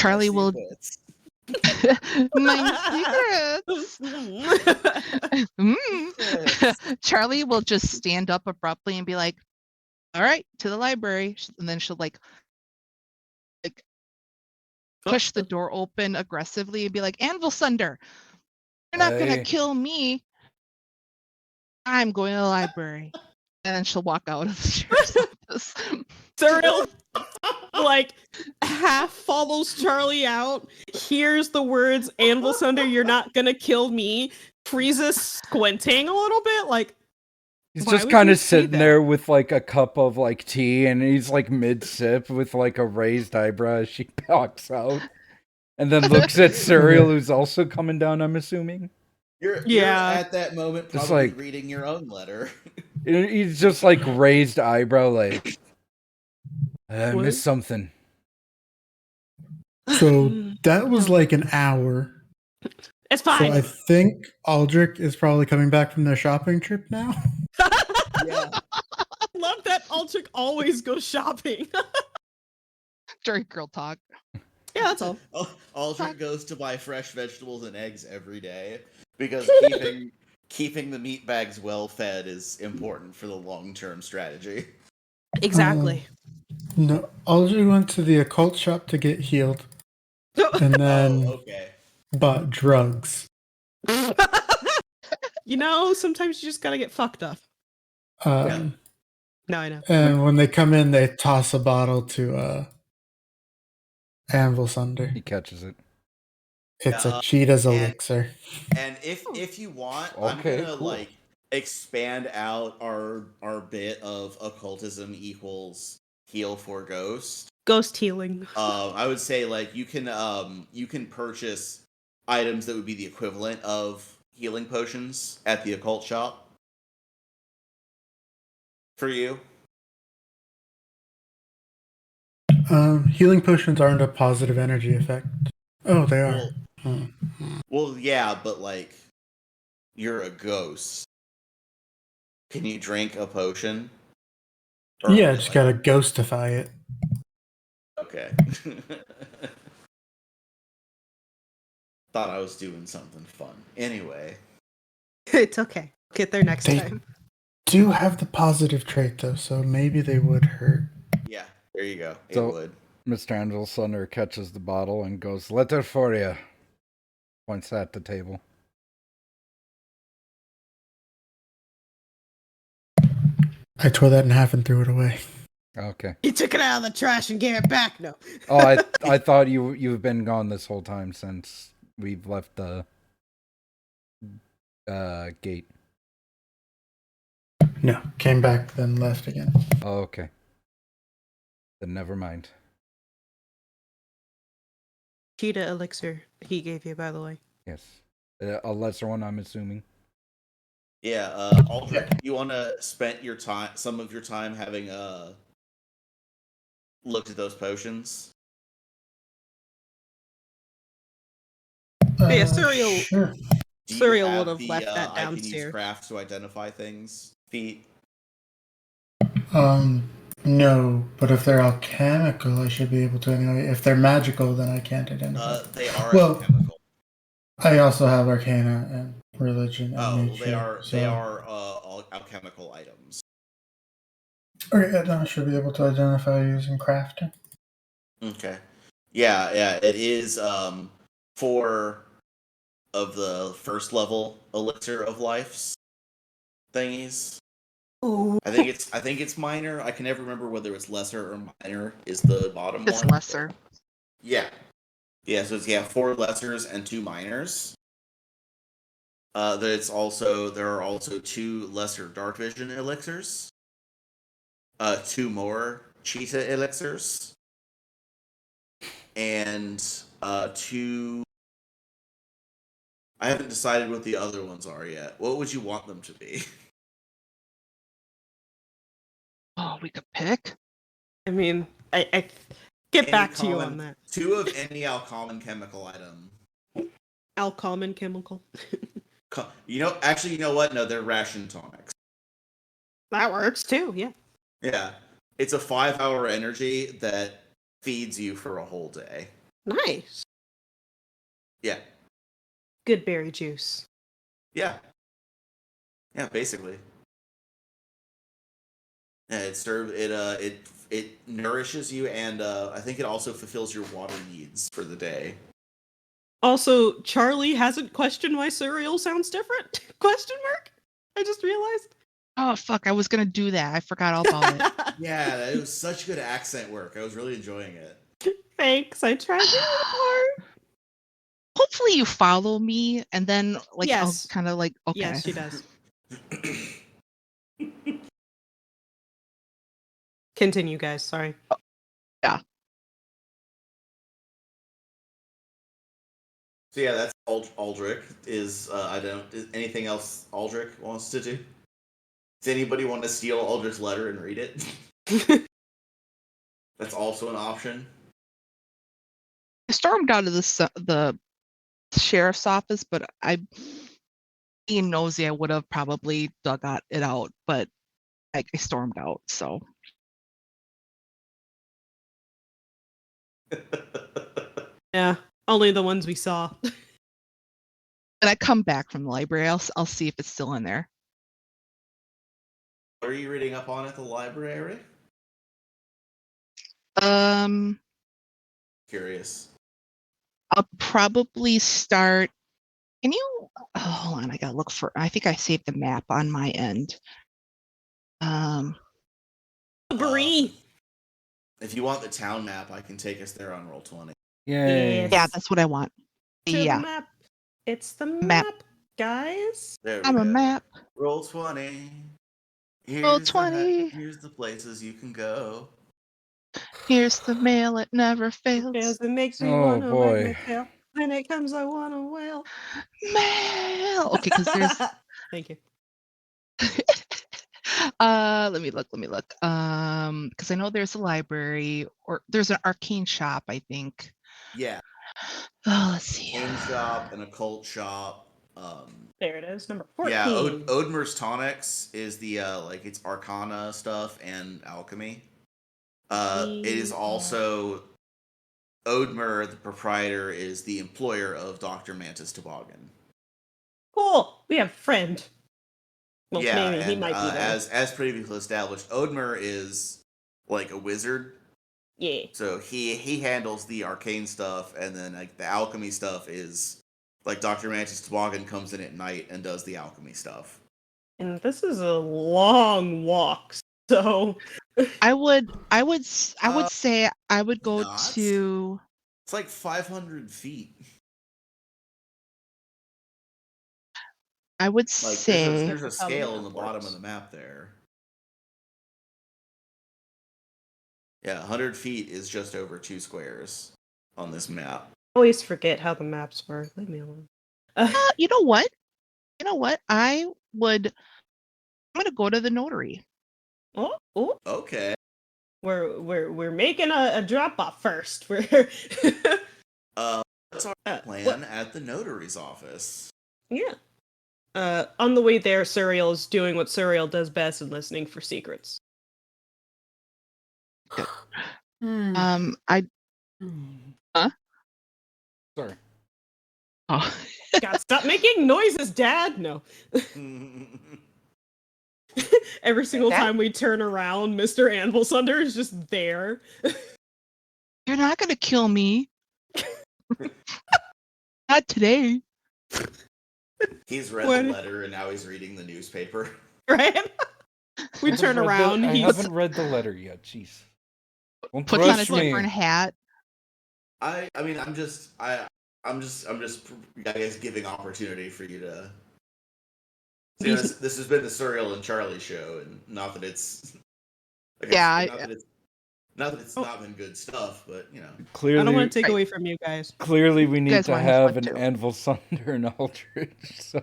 Charlie will... My secrets! Charlie will just stand up abruptly and be like, all right, to the library. And then she'll like push the door open aggressively and be like, Anvil Sunder, you're not going to kill me. I'm going to the library. And then she'll walk out of the sheriff's office. Surreal, like, half follows Charlie out, hears the words, Anvil Sunder, you're not going to kill me, freezes squinting a little bit, like, he's just kind of sitting there with, like, a cup of, like, tea, and he's, like, mid-sip with, like, a raised eyebrow as she walks out. And then looks at Surreal, who's also coming down, I'm assuming. You're at that moment probably like, reading your own letter. He's just, like, raised eyebrow, like, I missed something. So that was like an hour. It's fine. So I think Aldrich is probably coming back from their shopping trip now. Yeah. I love that Aldrich always goes shopping. During girl talk. Yeah, that's all. Aldrich goes to buy fresh vegetables and eggs every day because keeping the meat bags well fed is important for the long-term strategy. Exactly. No, Aldrich went to the occult shop to get healed, and then bought drugs. Sometimes you just gotta get fucked up. No, I know. And when they come in, they toss a bottle to Anvil Sunder. He catches it. It's a cheetah's elixir. And if you want, I'm gonna expand out our bit of occultism equals heal for ghost. Ghost healing. I would say you can purchase items that would be the equivalent of healing potions at the occult shop for you. Healing potions aren't a positive energy effect. Oh, they are. Well, yeah, but you're a ghost. Can you drink a potion? Yeah, just gotta ghostify it. Okay. Thought I was doing something fun. Anyway. It's okay. Get there next time. Do have the positive trait though, so maybe they would hurt. Yeah, there you go. It So, would. Mr. Angel Sunder catches the bottle and goes, "Letter for you." Points at the table. I tore that in half and threw it away. Okay. You took it out of the trash and gave it back. No. Oh, I thought you've been gone this whole time since we've left the gate. No, came back then left again. Oh, okay. Then never mind. Cheetah elixir he gave you, by the way. Yes. A lesser one, I'm assuming. Yeah, Aldrich, you want to spend some of your time having looked at those potions? Yeah, Serial. Sure. Serial would have left that downstairs. I can use craft to identify things. Feet. No, but if they're alchemical, I should be able to anyway. If they're magical, then I can't identify. They are alchemical. I also have arcana and religion and nature. They are alchemical items. Okay, then I should be able to identify using crafting. Okay. Yeah, it is 4 of the first level elixir of life thingies. Ooh. I think it's minor. I can never remember whether it's lesser or minor is the bottom one. It's lesser. Yeah. Yeah, so it's 4 lessers and 2 minors. There are also 2 lesser dark vision elixirs. 2 more cheetah elixirs. And 2 I haven't decided what the other ones are yet. What would you want them to be? Oh, we could pick? I mean, I get back to you on that. 2 of any alcommon chemical item. Alcommon chemical? You know what? No, they're ration tonics. That works too, yeah. Yeah. It's a 5-hour energy that feeds you for a whole day. Nice. Yeah. Good berry juice. Yeah. Yeah, basically. Yeah, it nourishes you, and I think it also fulfills your water needs for the day. Also, Charlie hasn't questioned why cereal sounds different? Question mark? I just realized. Oh fuck! I was gonna do that. I forgot all about it. Yeah, it was such good accent work. I was really enjoying it. Thanks. I tried really hard. Hopefully, you follow me, and then yes. I'll kind of okay. Yes, she does. Continue, guys. Sorry. Yeah. So yeah, that's Aldrich. Is anything else Aldrich wants to do? Does anybody want to steal Aldrich's letter and read it? That's also an option. I stormed out of the sheriff's office, but being nosy, I would have probably dug it out, but I stormed out. So yeah, only the ones we saw. when I come back from the library, I'll see if it's still in there. What are you reading up on at the library? Curious. I'll probably start. Can you? Oh, hold on, I gotta look for. I think I saved the map on my end. Brie. If you want the town map, I can take us there on Roll20. Yay. Yeah, that's what I want. The map. It's the map, guys. There we I'm go. a map. Roll20. Roll20. Here's the places you can go. Here's the mail, it never fails. It makes me Oh, want to boy. wag my tail. When it comes, I want to wail. Mail. Okay, because there's. Thank you. Let me look. Because I know there's a library or there's an arcane shop, I think. Yeah. Oh, let's see. Arcane shop, an occult shop. There it is, number 14. Yeah, Odmer's Tonics is the it's Arcana stuff and alchemy. It is also Odmer, the proprietor, is the employer of Dr. Mantis Toboggan. Cool. We have a friend. Well, Yeah, maybe and he might be there. as previously established, Odmer is like a wizard. Yeah. So he handles the arcane stuff, and then like the alchemy stuff is like Dr. Mantis Toboggan comes in at night and does the alchemy stuff. And this is a long walk, so I would say I would go to. It's like 500 feet. I would like say there's a scale in the bottom of the map there. Yeah, 100 feet is just over 2 squares on this map. I always forget how the maps work. Leave me alone. You know what? I'm gonna go to the notary. Oh. Okay. We're making a drop off first. We're what's our plan at the notary's office? Yeah. On the way there, Suriel is doing what Suriel does best and listening for secrets. Huh? Sorry. Oh. God, stop making noises, Dad! No. Every single time we turn around, Mr. Anvil Sunder is just there. You're not gonna kill me. Not today. He's read the letter and now he's reading the newspaper. Right? We turn around. I haven't read the letter yet. Jeez. Don't put on a different hat. I mean, I'm just, I guess, giving opportunity for you to. You know, this has been the Suriel and Charlie show, and not that it's. Not that it's not been good stuff, but you know. Clearly, I don't want to take away from you guys. Clearly, we need to have an Anvil Sunder and Aldrich. So.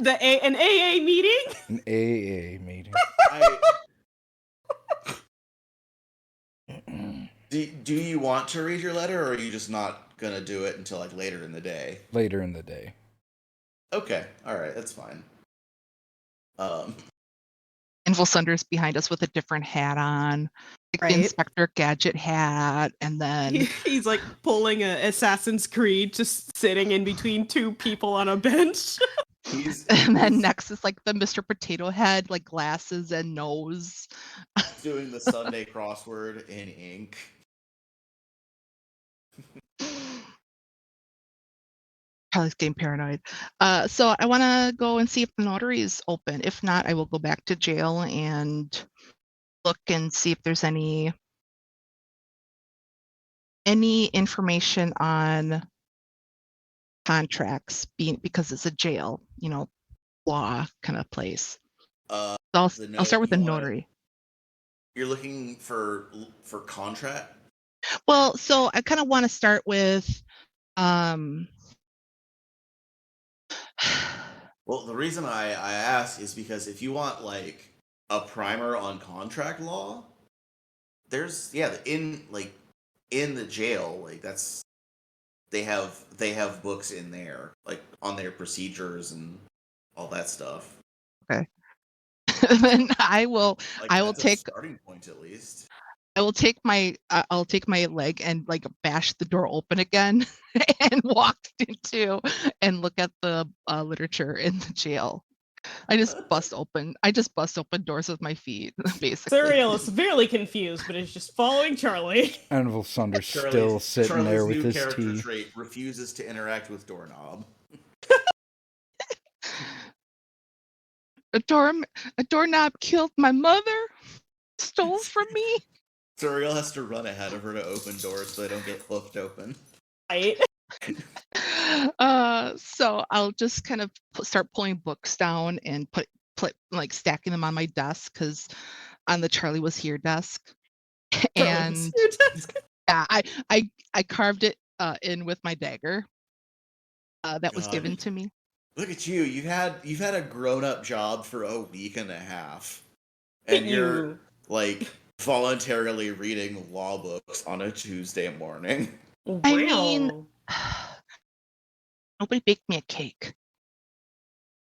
An AA meeting. An AA meeting. Do you want to read your letter, or are you just not gonna do it until like later in the day? Later in the day. Okay, all right, that's fine. Anvil Sunder's behind us with a different hat on, like the Inspector Gadget hat, and then he's like pulling a Assassin's Creed, just sitting in between two people on a bench. And then next is like the Mr. Potato Head, like glasses and nose. Doing the Sunday crossword in ink. Probably getting paranoid. So I want to go and see if the notary is open. If not, I will go back to jail and look and see if there's any information on contracts, because it's a jail, law kind of place. So I'll start with the notary. You're looking for contract? Well, so I kind of want to start with. Well, the reason I ask is because if you want like a primer on contract law, there's in the jail, like that's they have books in there, like on their procedures and all that stuff. Okay. Then I will That's take a starting point at least. I'll take my leg and like bash the door open again and walk into and look at the literature in the jail. I just bust open doors with my feet, basically. Suriel is severely confused, but is just following Charlie. And Sunder's still sitting there with his tea. Trait refuses to interact with doorknob. A doorknob killed my mother, stole from me. Suriel has to run ahead of her to open doors so they don't get hooked open. Right. So I'll just kind of start pulling books down and put like stacking them on my desk, because on the Charlie was here desk. And yeah, I carved it in with my dagger that was given to me. Look at you! You've had a grown-up job for a week and a half, and you're like voluntarily reading law books on a Tuesday morning. Wow. I mean, nobody baked me a cake.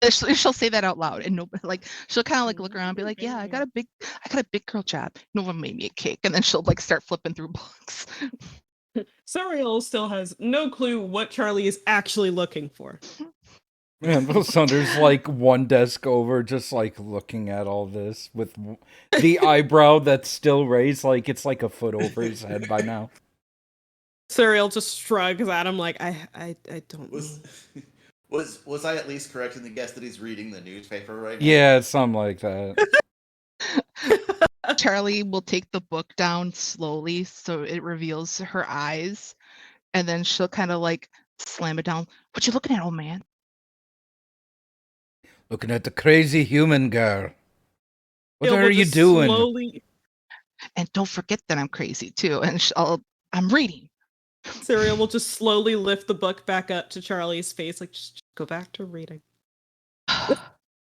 She'll say that out loud, and nobody, like, she'll kind of like look around and be like, "Yeah, I got a big girl job. No one made me a cake," and then she'll like start flipping through books. Suriel still has no clue what Charlie is actually looking for. And Sunder's like one desk over, just like looking at all this with the eyebrow that's still raised, like it's like a foot over his head by now. Suriel just shrugs at him like, I don't know. Was I at least correct in the guess that he's reading the newspaper right now? Yeah, it's something like that. Charlie will take the book down slowly so it reveals her eyes, and then she'll kind of like slam it down. What you looking at, old man? Looking at the crazy human girl. What are you doing? Slowly... And don't forget that I'm crazy too. And I'm reading. Suriel will just slowly lift the book back up to Charlie's face, like, just go back to reading.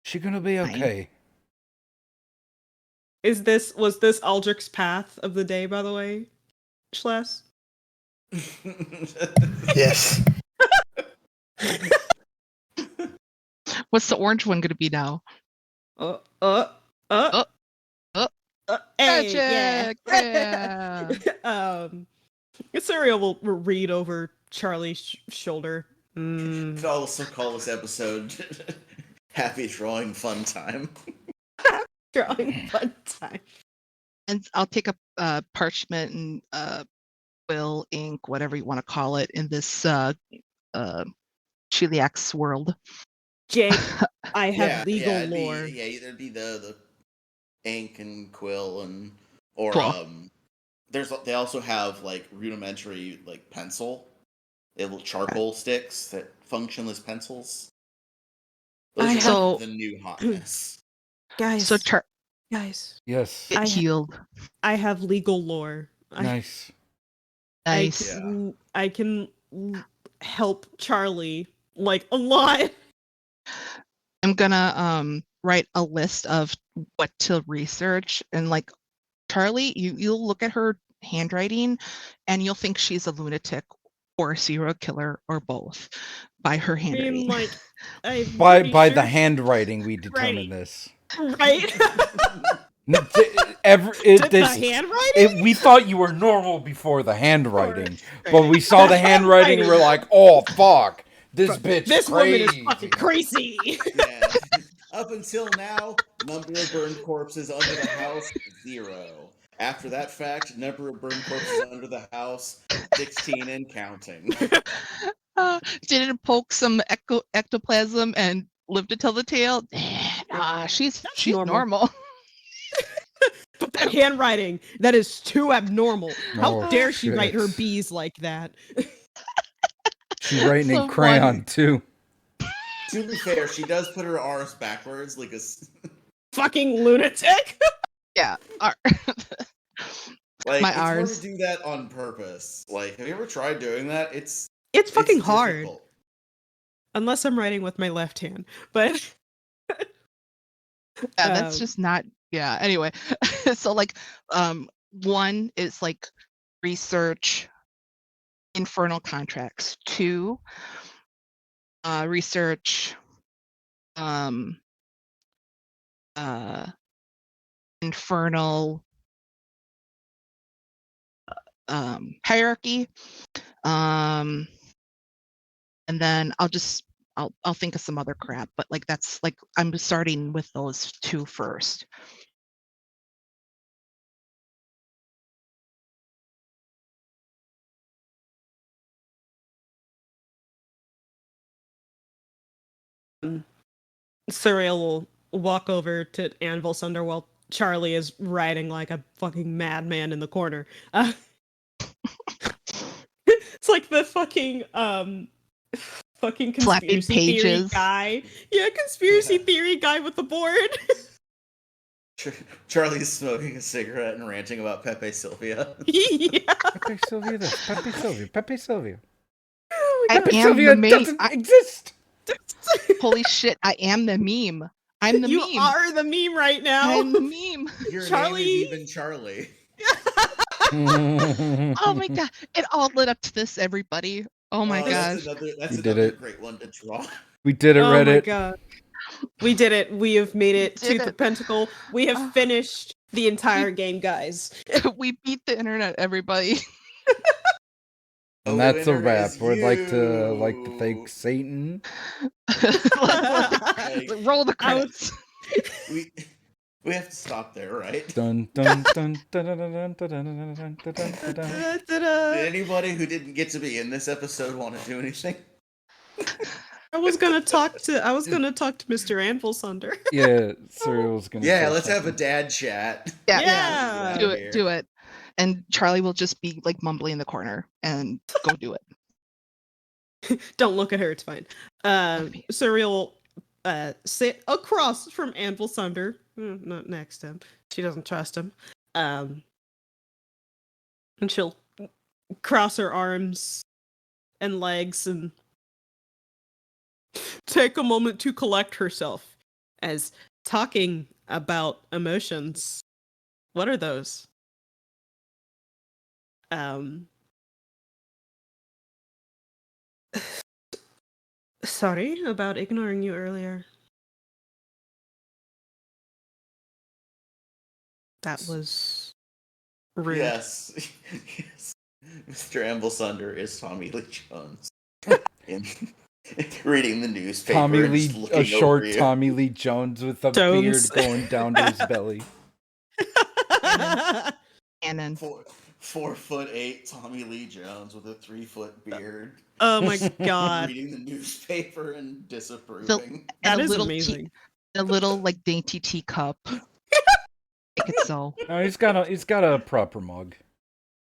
She gonna be okay. Was this Aldrich's path of the day, by the way, Schles? Yes. What's the orange one gonna be now? Hey, Magic! Yeah. Suriel will read over Charlie's shoulder. Could also call this episode Happy Drawing Fun Time. Drawing Fun Time. And I'll take a parchment and quill, ink, whatever you want to call it, in this Chiliax world. Jake, I have legal lore. There'd be the ink and quill or cool. They also have like rudimentary like pencil. They have little charcoal sticks that function as pencils. Those are the new hotness. Guys. Guys. Yes. Get healed. I have legal lore. Nice. Nice. I can help Charlie like a lot. I'm gonna write a list of what to research, and like Charlie, you'll look at her handwriting and you'll think she's a lunatic or a serial killer or both by her handwriting. I mean, like, by the handwriting we determine this. Right. The handwriting? We thought you were normal before the handwriting, but we saw the handwriting and we're like, oh fuck, this woman is fucking crazy. Yeah. Up until now, number of burned corpses under the house, 0. After that fact, number of burned corpses under the house, 16 and counting. Did it poke some ectoplasm and live to tell the tale? She's normal. But that handwriting, that is too abnormal. How dare she write her B's like that? She's writing in crayon too. To be fair, she does put her R's backwards like a fucking lunatic. Yeah. Like, my it's R's. hard to do that on purpose. Like, have you ever tried doing that? It's fucking hard. Difficult. Unless I'm writing with my left hand. But that's just not anyway. So like one is like research infernal contracts. 2, research infernal hierarchy. And then I'll think of some other crap, but like that's like I'm starting with those 2 first. Surreal will walk over to Anvil Sunder while Charlie is riding like a fucking madman in the corner. It's like the fucking conspiracy theory guy. Yeah, conspiracy theory guy with the board. Charlie's smoking a cigarette and ranting about Pepe Sylvia. Yeah. Pepe Sylvia this. Pepe Sylvia. Pepe Sylvia. Oh Pepe Sylvia doesn't exist. Holy shit, I am the meme. I'm the meme. You are the meme right now. I'm the meme. Your Charlie... name is even Charlie. Oh my god. It all lit up to this, everybody. Oh my gosh. That's another great one to draw. We did it, Reddit. Oh my god. We did it. We have made it to the pentacle. We have finished the entire game, guys. We beat the internet, everybody. And that's a wrap. We'd like to thank Satan. Roll the credits. We have to stop there, right? Dun dun dun dun dun dun dun dun dun dun dun. Did anybody who didn't get to be in this episode want to do anything? I was gonna talk to Mr. Anvil Sunder. Yeah, Surreal was gonna. Yeah, let's have a dad chat. Yeah. Do it. And Charlie will just be like mumbling in the corner and go do it. Don't look at her, it's fine. Surreal will sit across from Anvil Sunder. Not next to him. She doesn't trust him. And she'll cross her arms and legs and take a moment to collect herself as talking about emotions. What are those? Sorry about ignoring you earlier. That was rude. Yes. Mr. Anvil Sunder is Tommy Lee Jones. Reading the newspaper. Tommy Lee, a short Tommy Lee Jones with a beard going down to his belly. And then 4'8" Tommy Lee Jones with a 3-foot beard. Oh my god! Reading the newspaper and disapproving. That is amazing. A little like dainty teacup. Make it so. No, he's got a proper mug.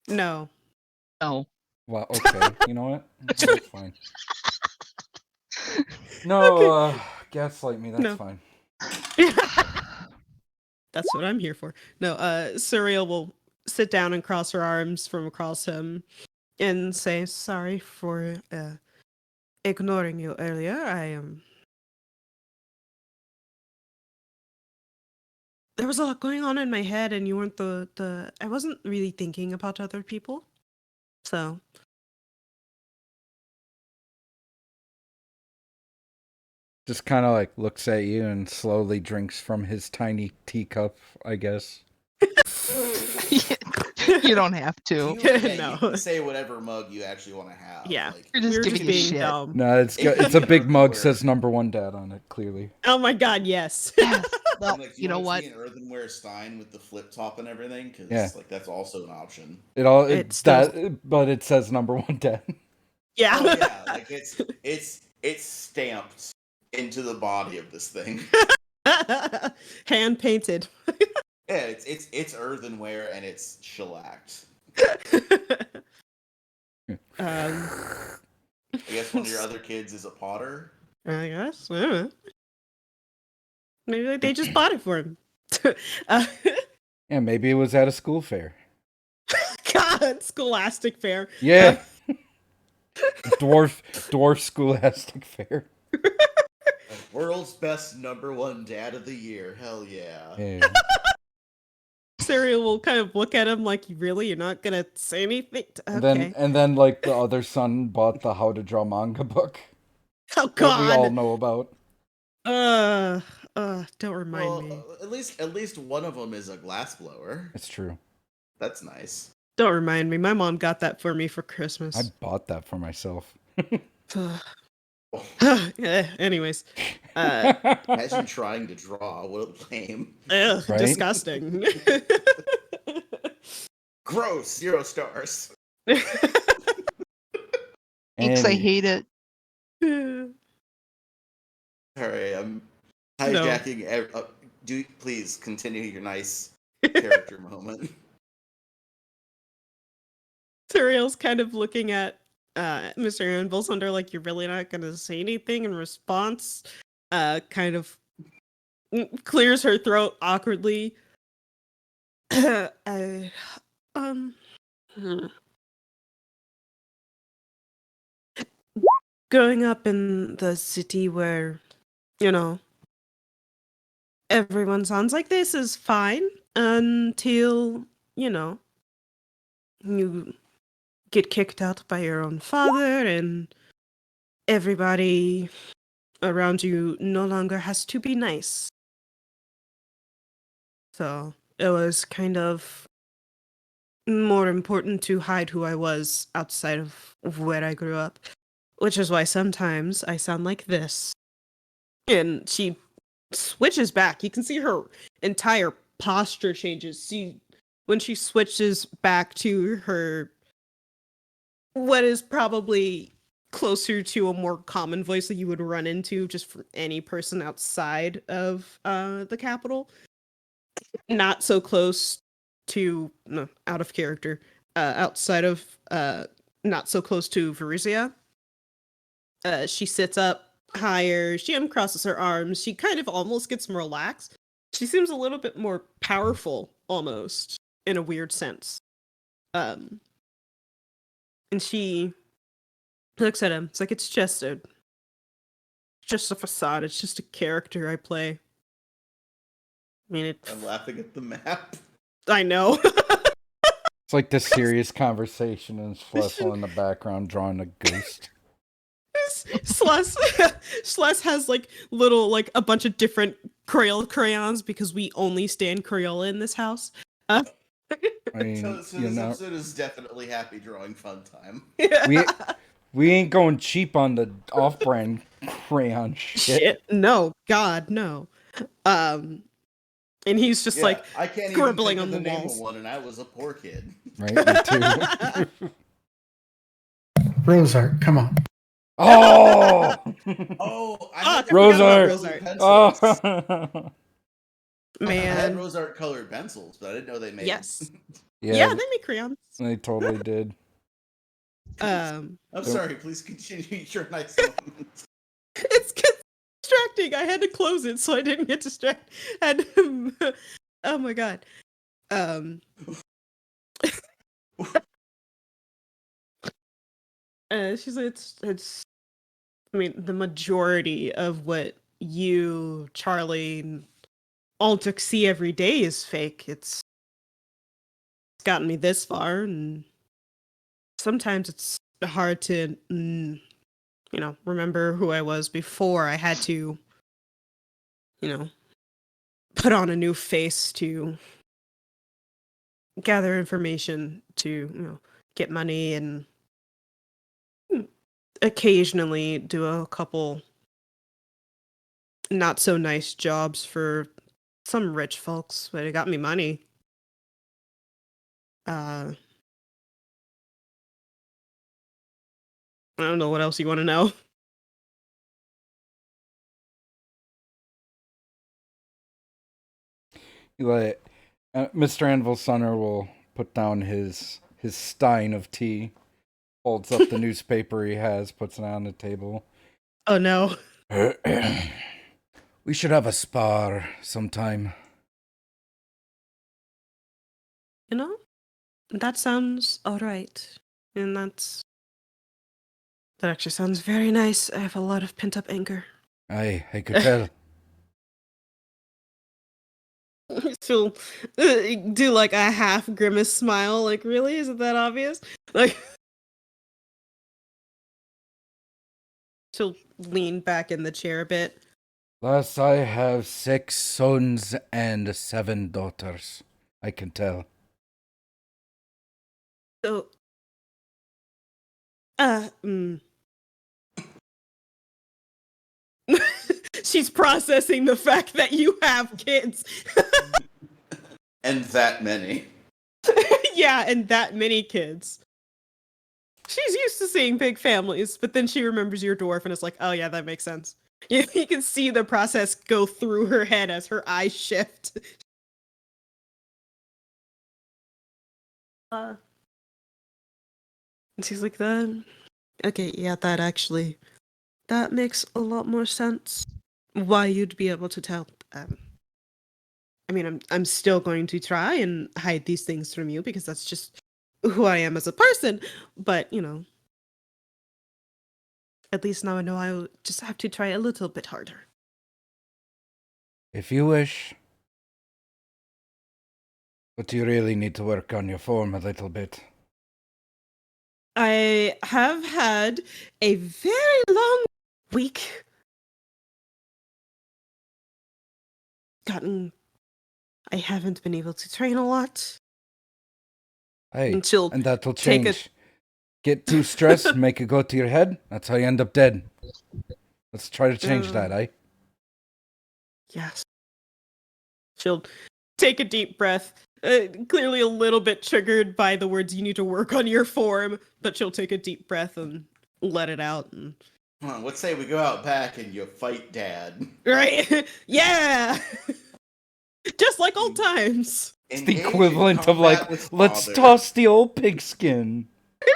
No. No. Well, okay. You know what? That's fine. No, gaslight me. That's fine. That's what I'm here for. No, Surreal will sit down and cross her arms from across him and say, sorry for ignoring you earlier. There was a lot going on in my head and you weren't I wasn't really thinking about other people. So. Just kind of like looks at you and slowly drinks from his tiny teacup, I guess. You don't have to. You can say whatever mug you actually want to have. Yeah. Like, You're just giving being shit. dumb. No, it's a big mug, says #1 dad on it, clearly. Oh my god, yes. Well, like, you know what? An earthenware stein with the flip top and everything, because like that's also an option. But it says #1 dad. Yeah. Oh, yeah, like it's stamped into the body of this thing. Hand painted. Yeah, it's earthenware and it's shellacked. I guess one of your other kids is a potter. I guess. I don't know. Maybe they just bought it for him. Yeah, maybe it was at a school fair. God, Scholastic Fair. Yeah. Dwarf Scholastic Fair. World's best #1 dad of the year. Hell yeah. Serial will kind of look at him like, really? You're not gonna say anything? Okay. And then like the other son bought the How to Draw manga book. Oh That we all God. know about. Don't remind me. At least one of them is a glassblower. It's true. That's nice. Don't remind me. My mom got that for me for Christmas. I bought that for myself. Anyways. Imagine trying to draw. What a lame. Ugh, Right? disgusting. Gross. 0 stars. Thanks, I hate it. Sorry, I'm hijacking. No. Please continue your nice character moment. Serial's kind of looking at Mr. Anvil's under like, you're really not going to say anything in response. Kind of clears her throat awkwardly. Growing up in the city where, everyone sounds like this is fine until, you get kicked out by your own father and everybody around you no longer has to be nice. So it was kind of more important to hide who I was outside of where I grew up, which is why sometimes I sound like this. And she switches back. You can see her entire posture changes. When she switches back to her, what is probably closer to a more common voice that you would run into just for any person outside of the capital. Not so close to, no, out of character, outside of, not so close to Varizia. She sits up higher, she uncrosses her arms, she kind of almost gets more relaxed. She seems a little bit more powerful, almost, in a weird sense. And she looks at him. It's like, it's just a facade. It's just a character I play. I mean, I'm laughing at the map. I know. It's like this serious conversation and Schlessel in the background drawing a ghost. Celeste has like little, like a bunch of different Crayola crayons because we only stand Crayola in this house. I mean, so this episode is definitely happy drawing fun time. We ain't going cheap on the off-brand crayon shit. No, God, no. And he's just like I can't scribbling even think on of the name of walls. one, and I was a poor kid. Right, me too. Rosart, come on. Oh! I Rosart! Oh! Man. I had Rosart colored pencils, but I didn't know they made. Yes. Yeah, they make crayons. They totally did. I'm sorry, please continue your nice moment. It's distracting. I had to close it so I didn't get distracted. Oh my god. She's like, it's I mean, the majority of what you, Charlie, and Altic see every day is fake. It's gotten me this far, and sometimes it's hard to remember who I was before I had to put on a new face to gather information to get money and occasionally do a couple not so nice jobs for some rich folks, but it got me money. I don't know what else you want to know. Mr. Anvil Sunner will put down his stein of tea, holds up the newspaper he has, puts it on the table. Oh no. We should have a spar sometime. That sounds alright. And that actually sounds very nice. I have a lot of pent-up anger. I could tell. She'll do like a half grimace smile, like, really? Isn't that obvious? Like, she'll lean back in the chair a bit. Thus, I have 6 sons and 7 daughters. I can tell. So, she's processing the fact that you have kids. And that many. Yeah, and that many kids. She's used to seeing big families, but then she remembers your dwarf and is like, oh yeah, that makes sense. You can see the process go through her head as her eyes shift. And she's like, that. Okay, yeah, that makes a lot more sense. Why you'd be able to tell. I mean, I'm still going to try and hide these things from you because that's just who I am as a person. But, you know, at least now I know I just have to try a little bit harder. If you wish. But you really need to work on your form a little bit. I have had a very long week. I haven't been able to train a lot. Hey, Until and that'll change. Get too stressed, make it go to your head. That's how you end up dead. Let's try to change that, eh? Yes. She'll take a deep breath. Clearly a little bit triggered by the words you need to work on your form, but she'll take a deep breath and let it out. And... Come on, let's say we go out back and you fight Dad. Right? Yeah! Just like old times. It's the equivalent of like, let's toss the old pigskin.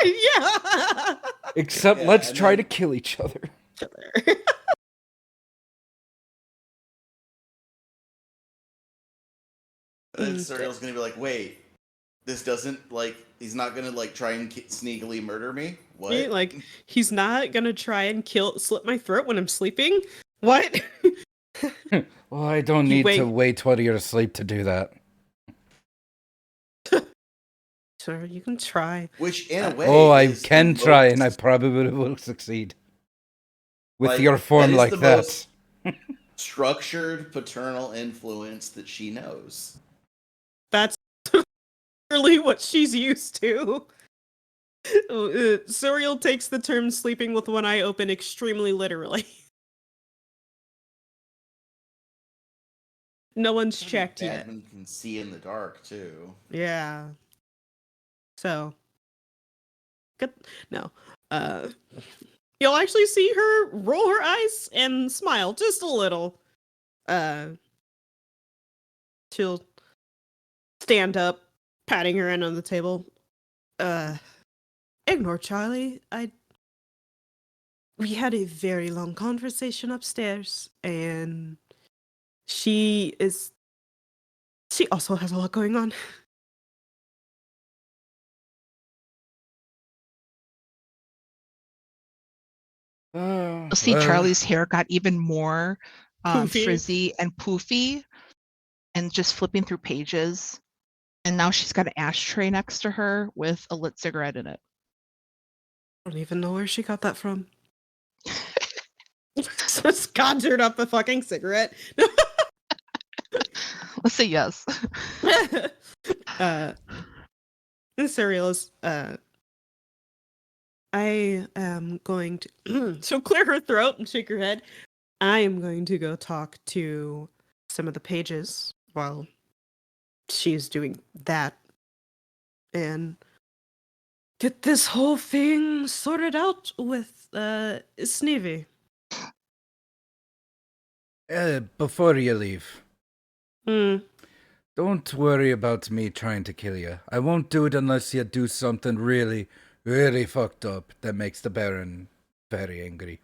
Yeah! Except let's try to kill each other. And then Suriel's gonna be like, wait, this doesn't, like, he's not gonna, like, try and sneakily murder me? What? Yeah, like, he's not gonna try and slit my throat when I'm sleeping? What? Well, I don't need to wait while you're asleep to do that. Sure, you can try. Which, in a way, I can try, and I probably will succeed. With your form like that. Structured paternal influence that she knows. That's really what she's used to. Suriel takes the term sleeping with one eye open extremely literally. No one's checked yet. Badman can see in the dark, too. Yeah. So. Good. No. You'll actually see her roll her eyes and smile just a little. She'll stand up, patting her hand on the table. Ignore Charlie. We had a very long conversation upstairs, and she also has a lot going on. You'll see Charlie's hair got even more frizzy and poofy, and just flipping through pages. And now she's got an ashtray next to her with a lit cigarette in it. I don't even know where she got that from. Just conjured up a fucking cigarette. Let's say yes. Suriel is, I am going to... She'll clear her throat and shake her head. I am going to go talk to some of the pages while she's doing that. And get this whole thing sorted out with Sneevy. Before you leave. Don't worry about me trying to kill you. I won't do it unless you do something really, really fucked up that makes the Baron very angry.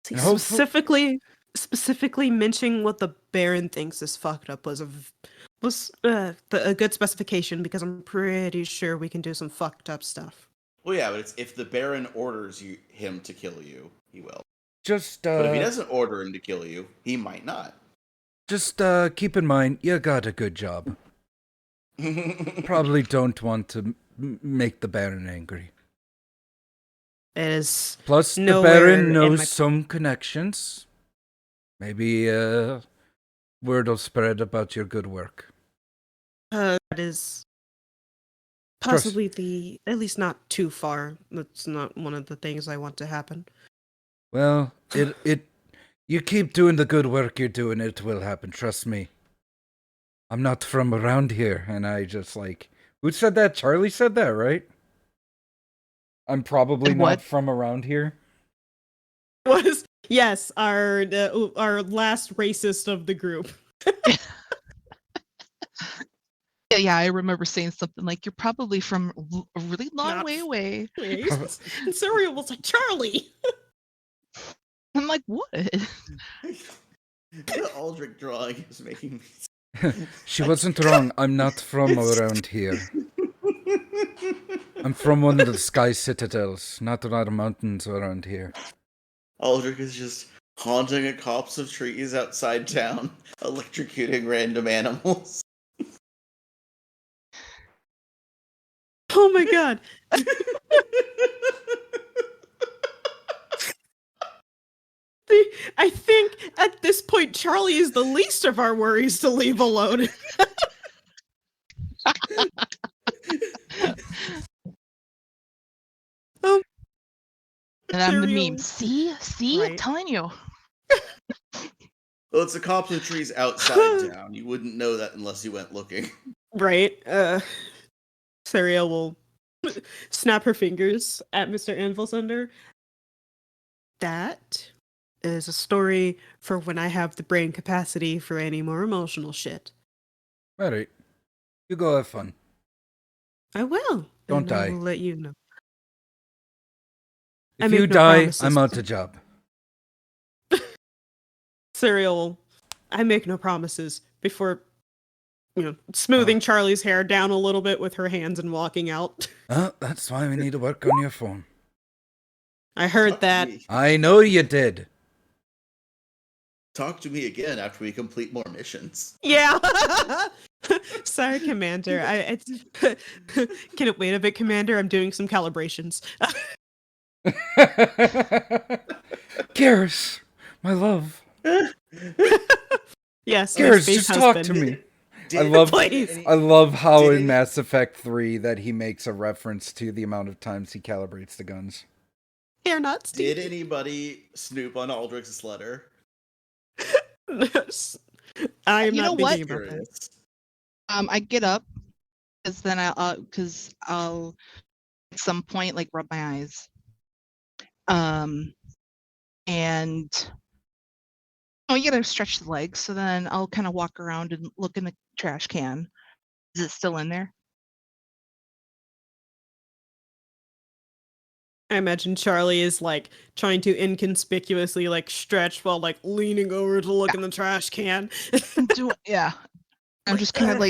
Specifically mentioning what the Baron thinks is fucked up was a good specification, because I'm pretty sure we can do some fucked up stuff. Well, yeah, but if the Baron orders him to kill you, he will. But if he doesn't order him to kill you, he might not. Just keep in mind, you got a good job. Probably don't want to make the Baron angry. It is Plus, the nowhere Baron in knows my- some connections. Maybe word will spread about your good work. That is possibly at least not too far. That's not one of the things I want to happen. Well, you keep doing the good work you're doing, it will happen, trust me. I'm not from around here, and I just who said that? Charlie said that, right? I'm probably not from around here. Was yes, our last racist of the group. Yeah, I remember saying something like, "You're probably from a really long way away." And Serial was like, Charlie. I'm like, what? The Aldrich drawing is making me. She wasn't wrong. I'm not from around here. I'm from one of the sky citadels, not a lot of mountains around here. Aldrich is just haunting a copse of trees outside town, electrocuting random animals. Oh my god. I think at this point Charlie is the least of our worries to leave alone. And I'm the meme. See? Right. I'm telling you. Well, it's a copse of trees outside town. You wouldn't know that unless you went looking. Right. Serial will snap her fingers at Mr. Anvilsunder. That is a story for when I have the brain capacity for any more emotional shit. Alright. You go have fun. I will. Don't die. I will let you know. If you die, I'm out the job. Serial, I make no promises before, smoothing Charlie's hair down a little bit with her hands and walking out. That's why we need to work on your phone. I heard that. I know you did. Talk to me again after we complete more missions. Yeah. Sorry, Commander. Can it wait a bit, Commander? I'm doing some calibrations. Garrus, my love. Yes, Garrus, just talk to me. I love how in Mass Effect 3 that he makes a reference to the amount of times he calibrates the guns. They're not stupid. Did anybody snoop on Aldrich's letter? I am not thinking about that. I get up because then I'll at some point rub my eyes. And you gotta stretch the legs, so then I'll kind of walk around and look in the trash can. Is it still in there? I imagine Charlie is trying to inconspicuously stretch while leaning over to look in the trash can. Yeah. I'm just kind of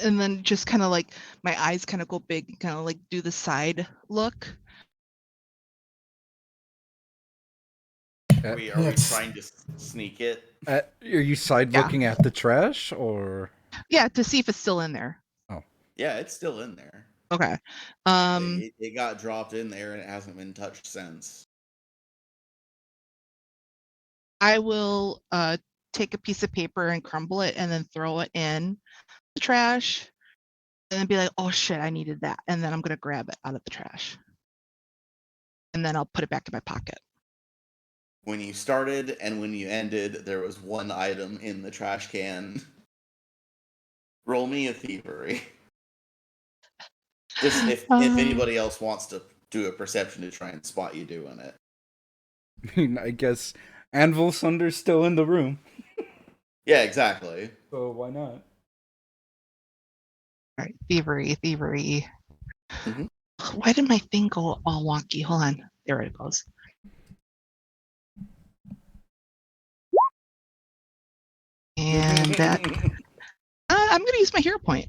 and then just kind of my eyes kind of go big and kind of do the side look. Are we trying to sneak it? Are you side looking at the trash, or? Yeah, to see if it's still in there. Oh. Yeah, it's still in there. Okay. It got dropped in there and it hasn't been touched since. I will take a piece of paper and crumble it and then throw it in the trash and then be like, oh shit, I needed that. And then I'm going to grab it out of the trash. And then I'll put it back in my pocket. When you started and when you ended, there was one item in the trash can. Roll me a thievery. Just if anybody else wants to do a perception to try and spot you doing it. I mean, I guess Anvilsunder's still in the room. Yeah, exactly. So why not? All right, thievery. Mm-hmm. Why did my thing go all wonky? Hold on. There it goes. And that I'm going to use my hero point.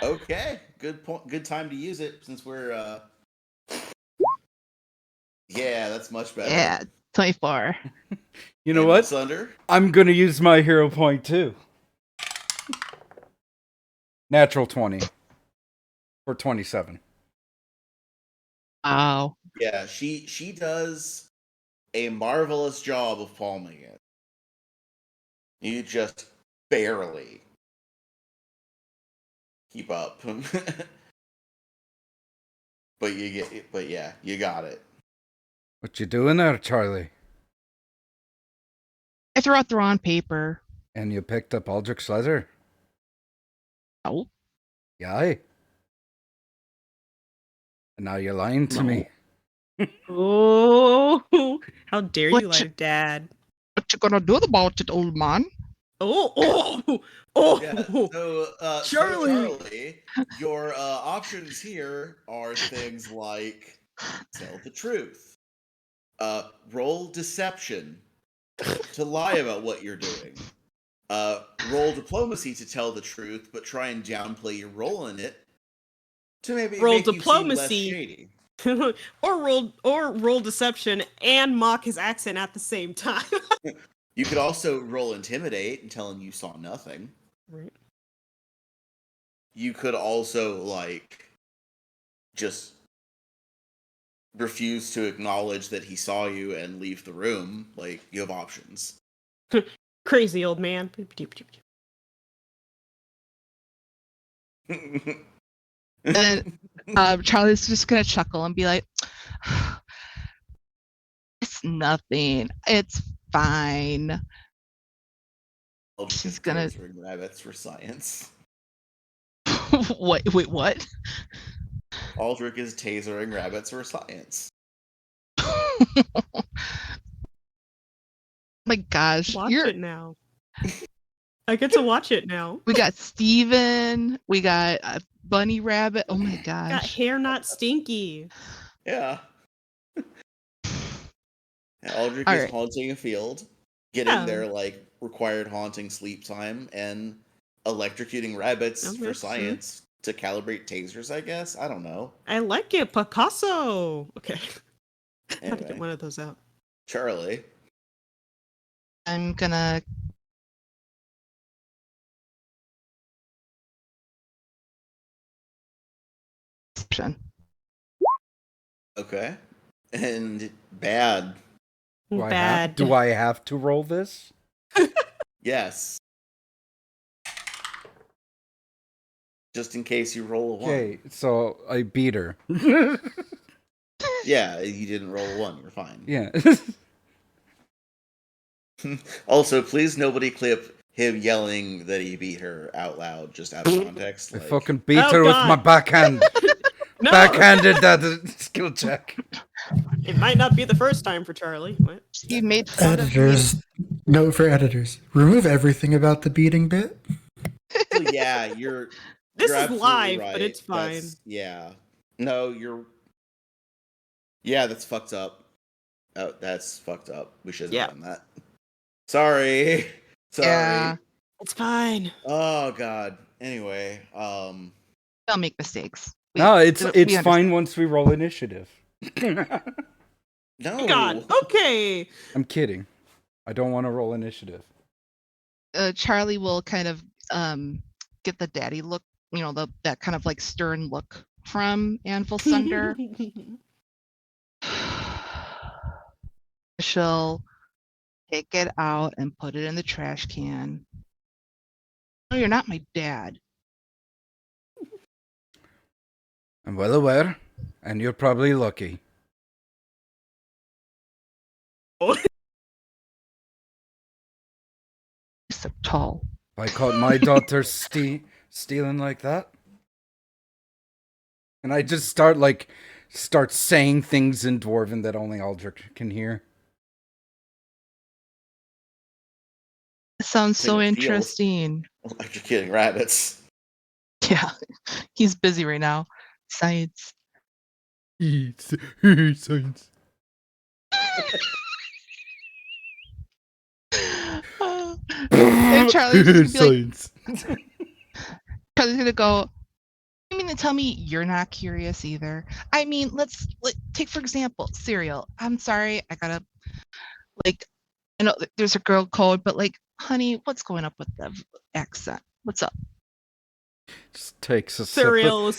Okay, good point. Good time to use it since we're. Yeah, that's much better. Yeah, 24. You know what? Thunder? I'm gonna use my hero point too. Natural 20 for 27. Wow. Yeah, she does a marvelous job of palming it. You just barely keep up. But yeah, you got it. What you doing there, Charlie? I threw out the wrong paper. And you picked up Aldrich's letter? Oh. Yeah. And now you're lying to me. Oh, how dare What you lie to Dad? What you gonna do about it, old man? Oh! Yeah, so, Charlie, your options here are things like tell the truth, roll deception to lie about what you're doing, roll diplomacy to tell the truth, but try and downplay your role in it to maybe Roll make you seem less diplomacy. shady. or roll deception and mock his accent at the same time. You could also roll intimidate and tell him you saw nothing. Right. You could also just refuse to acknowledge that he saw you and leave the room. You have options. Crazy old man. And Charlie's just gonna chuckle and be like, "It's nothing. It's fine." She's gonna tasering rabbits for science. Wait, what? Aldrich is tasering rabbits for science. My gosh, Watch it now. I get to watch it now. We got Steven. We got Bunny Rabbit. Oh my gosh. Got hair not stinky. Yeah. Aldrich is haunting a field, getting their required haunting sleep time, and electrocuting rabbits for science to calibrate tasers, I guess. I don't know. I like it, Picasso. Okay. Anyway, How to get one of those out. Charlie. I'm gonna Okay. And bad. Do I have to roll this? Yes. Just in case you roll a 1. Okay, so I beat her. Yeah, you didn't roll a 1. You're fine. Yeah. Also, please nobody clip him yelling that he beat her out loud, just out of context. I fucking beat her with my backhand. No! Backhanded that skill check. It might not be the first time for Charlie. What? You made fun editors. Note for editors: remove everything about the beating bit. So yeah, you're. This you're is live, right. but it's fine. Yeah. No, you're. Yeah, that's fucked up. Oh, that's fucked up. We shouldn't have done that. Sorry. Yeah. It's fine. Oh god. Anyway, Don't make mistakes. No, it's fine once we roll initiative. No. God. Okay. I'm kidding. I don't want to roll initiative. Charlie will kind of get the daddy look, that kind of stern look from Anvil Thunder. She'll take it out and put it in the trash can. No, you're not my dad. I'm well aware, and you're probably lucky. So tall. If I caught my daughter stealing like that, and I just start saying things in Dwarven that only Aldrich can hear. Sounds so interesting. Electrocuting rabbits. Yeah, he's busy right now. Science. Science. And Charlie's just gonna be Science. Charlie's gonna go, you mean to tell me you're not curious either? I mean, let's take for example, cereal. I'm sorry, I gotta Like, I know there's a girl code, but like, honey, what's going up with the accent? What's up? Just takes a Suriel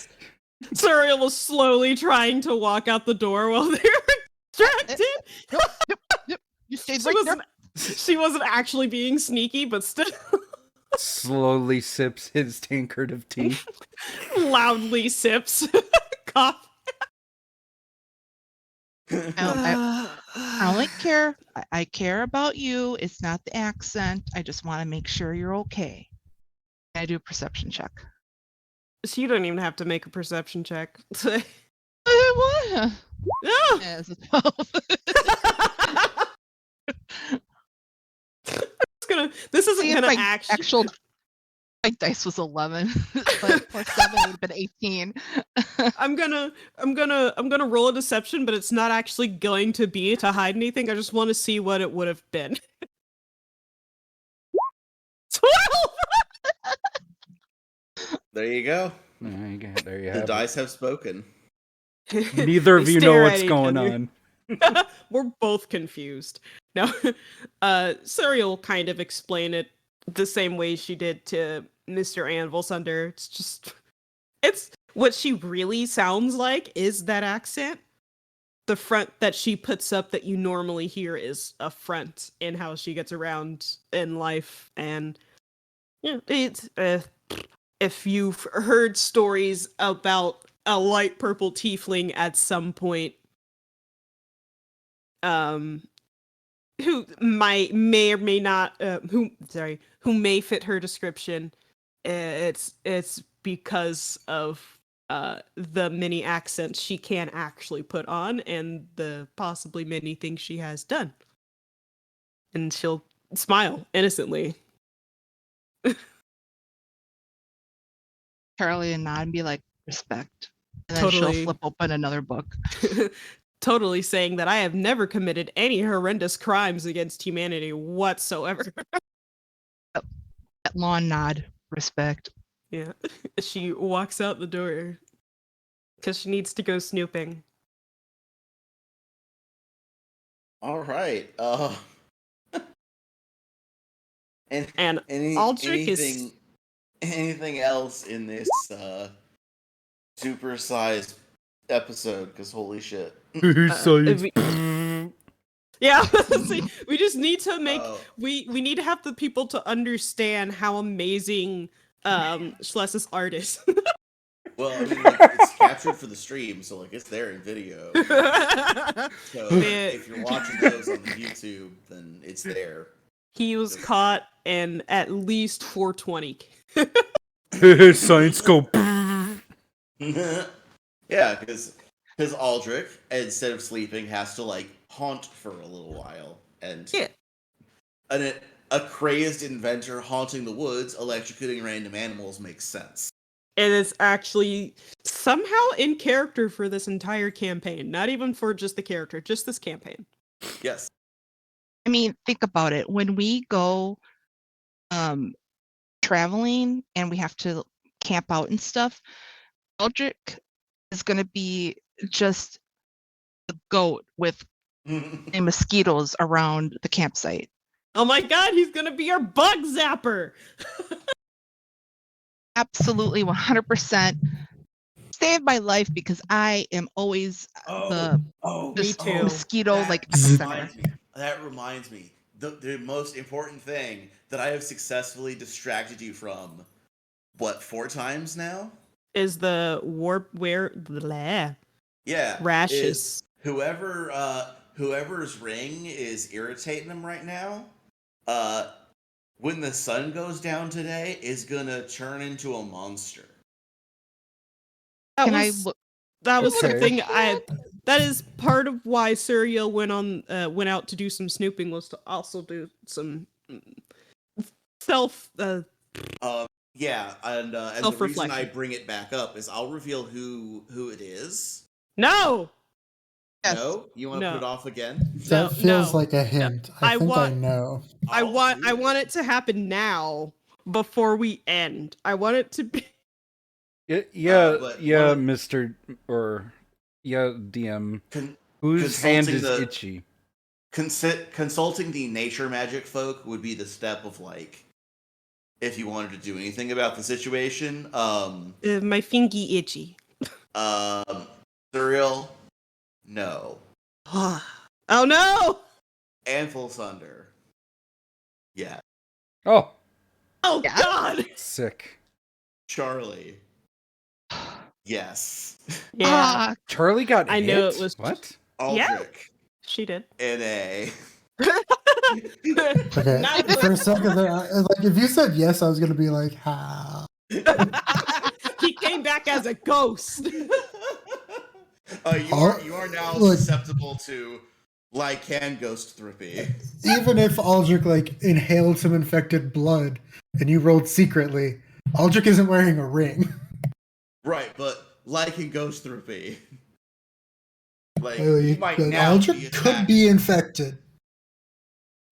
was slowly trying to walk out the door while they were distracted. Yep. You stayed right there. She wasn't actually being sneaky, but still slowly sips his tankard of tea. Loudly sips. Cough. I only care. I care about you. It's not the accent. I just want to make sure you're okay. I do a perception check. So you don't even have to make a perception check. I Yeah. As a 12. This isn't gonna actual. My dice was 11, but plus 7 would have been 18. I'm gonna roll a deception, but it's not actually going to be to hide anything. I just want to see what it would have been. 12. There you go. There you the have dice have spoken. Neither of you know what's going on. We're both confused. No, Suriel kind of explain it the same way she did to Mr. Anvil Sunder. It's what she really sounds like is that accent. The front that she puts up that you normally hear is a front in how she gets around in life. And yeah, it's if you've heard stories about a light purple tiefling at some point, who may or may not who may fit her description, it's because of the many accents she can actually put on and the possibly many things she has done. And she'll smile innocently. Charlie and nod and be like, respect. And then Totally. she'll flip open another book. Totally saying that I have never committed any horrendous crimes against humanity whatsoever. That lawn nod, respect. Yeah. She walks out the door because she needs to go snooping. All right. And Aldrich anything else in this supersized episode? Because holy shit. Yeah, see, we just need to make we need to have the people to understand how amazing Schless's art is. Well, I mean, like, it's captured for the stream, so like it's there in video. So if you're watching those on the YouTube, then it's there. He was caught in at least 420. Science go. Yeah, because Aldrich, instead of sleeping, has to like haunt for a little while, and a crazed inventor haunting the woods, electrocuting random animals makes sense. And it's actually somehow in character for this entire campaign, not even for just the character, just this campaign. Yes. I mean, think about it. When we go traveling and we have to camp out and stuff, Aldrich is going to be just a goat with mosquitoes around the campsite. Oh my god, he's going to be our bug zapper! Absolutely, 100%. Saved my life because I am always the mosquito epicenter. That reminds me. The most important thing that I have successfully distracted you from, 4 times now? Is the rashes. Whoever's ring is irritating them right now, when the sun goes down today, is gonna turn into a monster. That was something that is part of why Suriel went out to do some snooping, was to also do some self yeah, and the reason I bring it back up is I'll reveal who it is. No. Yes. No, you want to put it off again? That feels like a hint. I know. I want it to happen now before we end. I want it to be. Mr. or DM. Whose hand is itchy? consulting the nature magic folk would be the step of like, if you wanted to do anything about the situation. My fingy itchy. Surreal, no. Oh no! And Full Thunder, yeah. Oh, Yeah. God! Sick. Charlie, yes. Yeah. Charlie got I hit? know it was What? Aldrich, she did. NA. Okay, for a second there, like if you said yes, I was gonna be like, how? He came back as a ghost. You are now susceptible to Lycan ghost therapy. Even if Aldrich like inhaled some infected blood and you rolled secretly, Aldrich isn't wearing a ring. Right, but Lycan ghost therapy. Like, Really, you might now Aldrich be attacked. could be infected,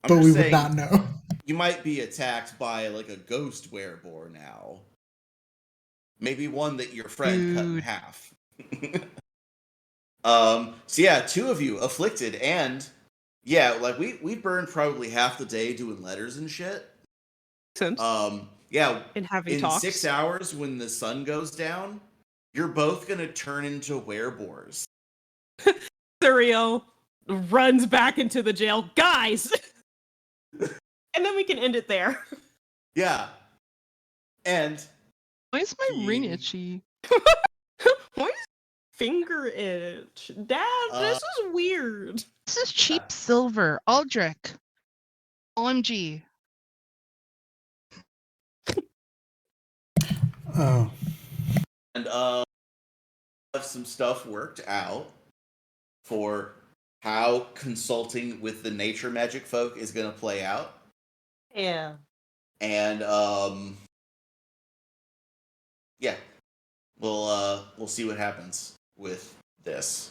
but we would not know. You might be attacked by like a ghost werebore now. Maybe one that your friend cut in half. So yeah, 2 of you afflicted, and yeah, like we burned probably half the day doing letters and shit. Sense. Yeah, and having in talks. 6 hours when the sun goes down, you're both gonna turn into werebores. Surreal runs back into the jail. Guys! And then we can end it there. Yeah. And Why is my ring itchy? Why is finger itch? Dad, this is weird. This is cheap silver. Aldrich. OMG. Oh. And have some stuff worked out for how consulting with the nature magic folk is going to play out. Yeah. And yeah, we'll see what happens with this.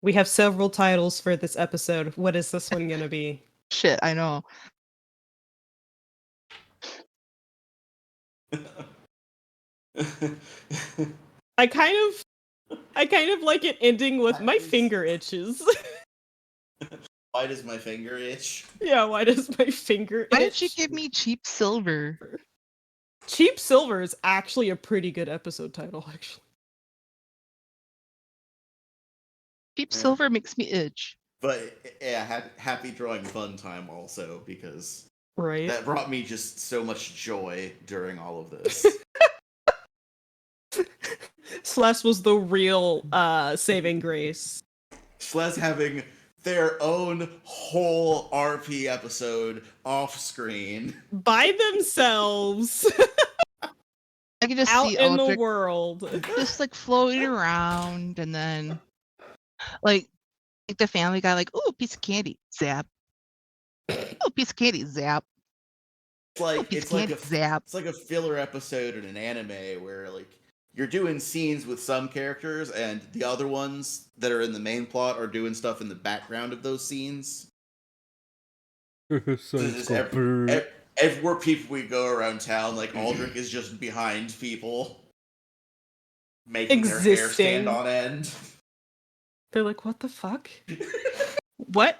We have several titles for this episode. What is this one gonna be? Shit, I know. I kind of like it ending with my finger itches. Why does my finger itch? Yeah, why does my finger itch? Why did you give me cheap silver? Cheap Silver is actually a pretty good episode title, actually. Cheap silver makes me itch. But yeah, happy drawing fun time also, because right, that brought me just so much joy during all of this. Slash was the real saving grace. Slash having their own whole RP episode off screen by themselves. I can just out see in Aldrich the world, just like floating around, and then like the Family Guy, like, "Ooh, piece of candy, zap! Oh, piece of candy, zap!" It's like a filler episode in an anime where like you're doing scenes with some characters, and the other ones that are in the main plot are doing stuff in the background of those scenes. Everywhere people we go around town, like Aldrich is just behind people, making their hair stand on end. They're like, "What the fuck? What?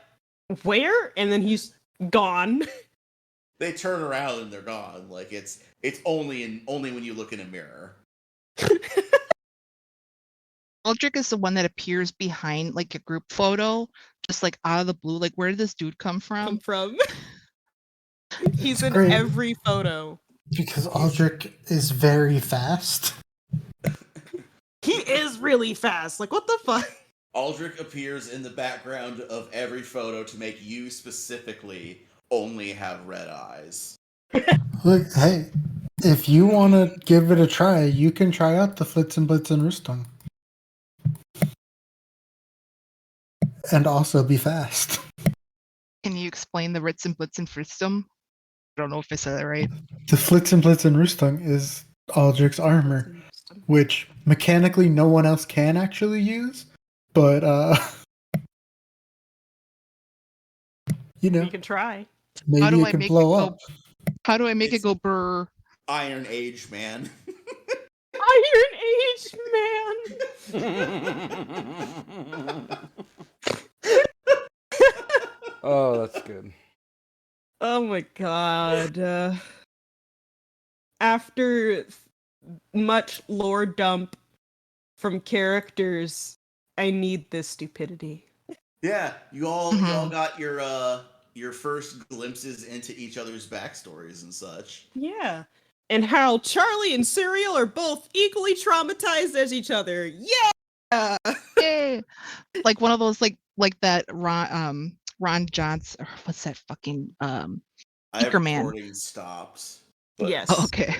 Where?" And then he's gone. They turn around and they're gone. Like it's only when you look in a mirror. Aldrich is the one that appears behind like a group photo, just like out of the blue. Like, where did this dude come from? He's in every photo. Because Aldrich is very fast. He is really fast. Like, what the fuck? Aldrich appears in the background of every photo to make you specifically only have red eyes. Look, hey, if you want to give it a try, you can try out the Flitzen, Blitzen, Rüstung. And also be fast. Can you explain the Ritz and Blitzen Fristum? I don't know if I said that right. The Flitzen, Blitzen, Rüstung is Aldrich's armor, which mechanically no one else can actually use, but you know, you can try. Maybe it can blow up. How do I make it go brr? Iron Age man. Iron Age man. that's good. Oh my god. After much lore dump from characters, I need this stupidity. Yeah, you all got your first glimpses into each other's backstories and such. Yeah. And how Charlie and Serial are both equally traumatized as each other. Yeah. Yay! Like one of those like that Ron Johnson, or what's that fucking Anchorman. Recording stops. Yes. Oh, okay.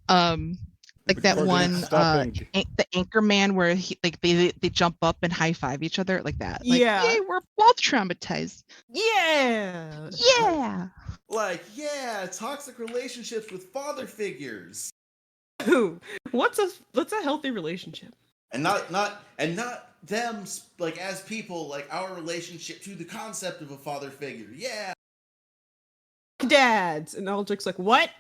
Like that one the Anchorman where he like they jump up and high five each other like that. Like, yeah. Yay, we're both traumatized. Yeah. Yeah. Like, yeah, toxic relationships with father figures. Ooh, what's a healthy relationship? And not them like as people, like our relationship to the concept of a father figure. Yeah. Dads. And Aldrich's like, what?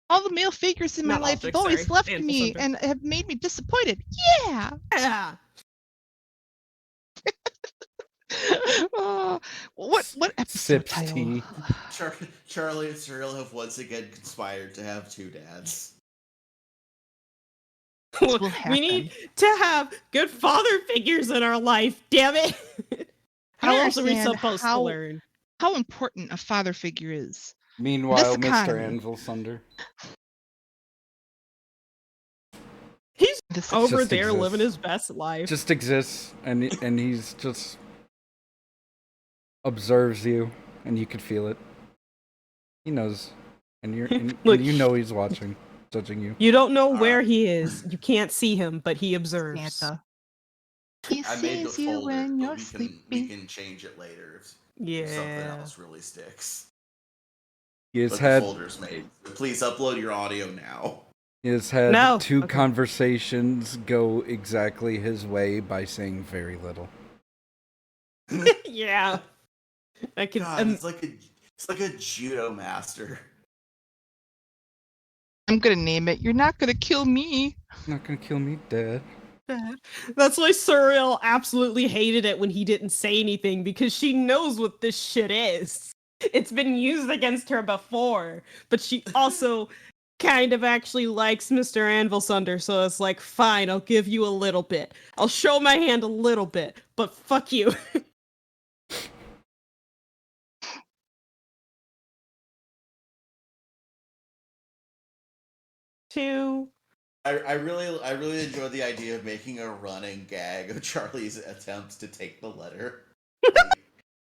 All the male figures in my life have always left me and have made me disappointed. Yeah. Yeah. What episode title? Charlie and Cyril have once again conspired to have two dads. We need to have good father figures in our life, damn it. How else are we supposed to learn? How important a father figure is. Meanwhile, Mr. Anvil Thunder. He's over there living his best life. Just exists, and he's just observes you, and you can feel it. He knows, and Look, you know he's watching, judging you. You don't know where he is. You can't see him, but he observes. Santa. He sees you when you're sleeping. We can change it later if something else really sticks. He has the folder's made. Please upload your audio now. He has had two conversations go exactly his way by saying very little. Yeah. I can. God, it's like a judo master. I'm gonna name it. You're not gonna kill me. Not gonna kill me, Dad. That's why Surreal absolutely hated it when he didn't say anything, because she knows what this shit is. It's been used against her before, but she also kind of actually likes Mr. Anvil Thunder, so it's like, fine, I'll give you a little bit. I'll show my hand a little bit, but fuck you. I really enjoyed the idea of making a running gag of Charlie's attempts to take the letter,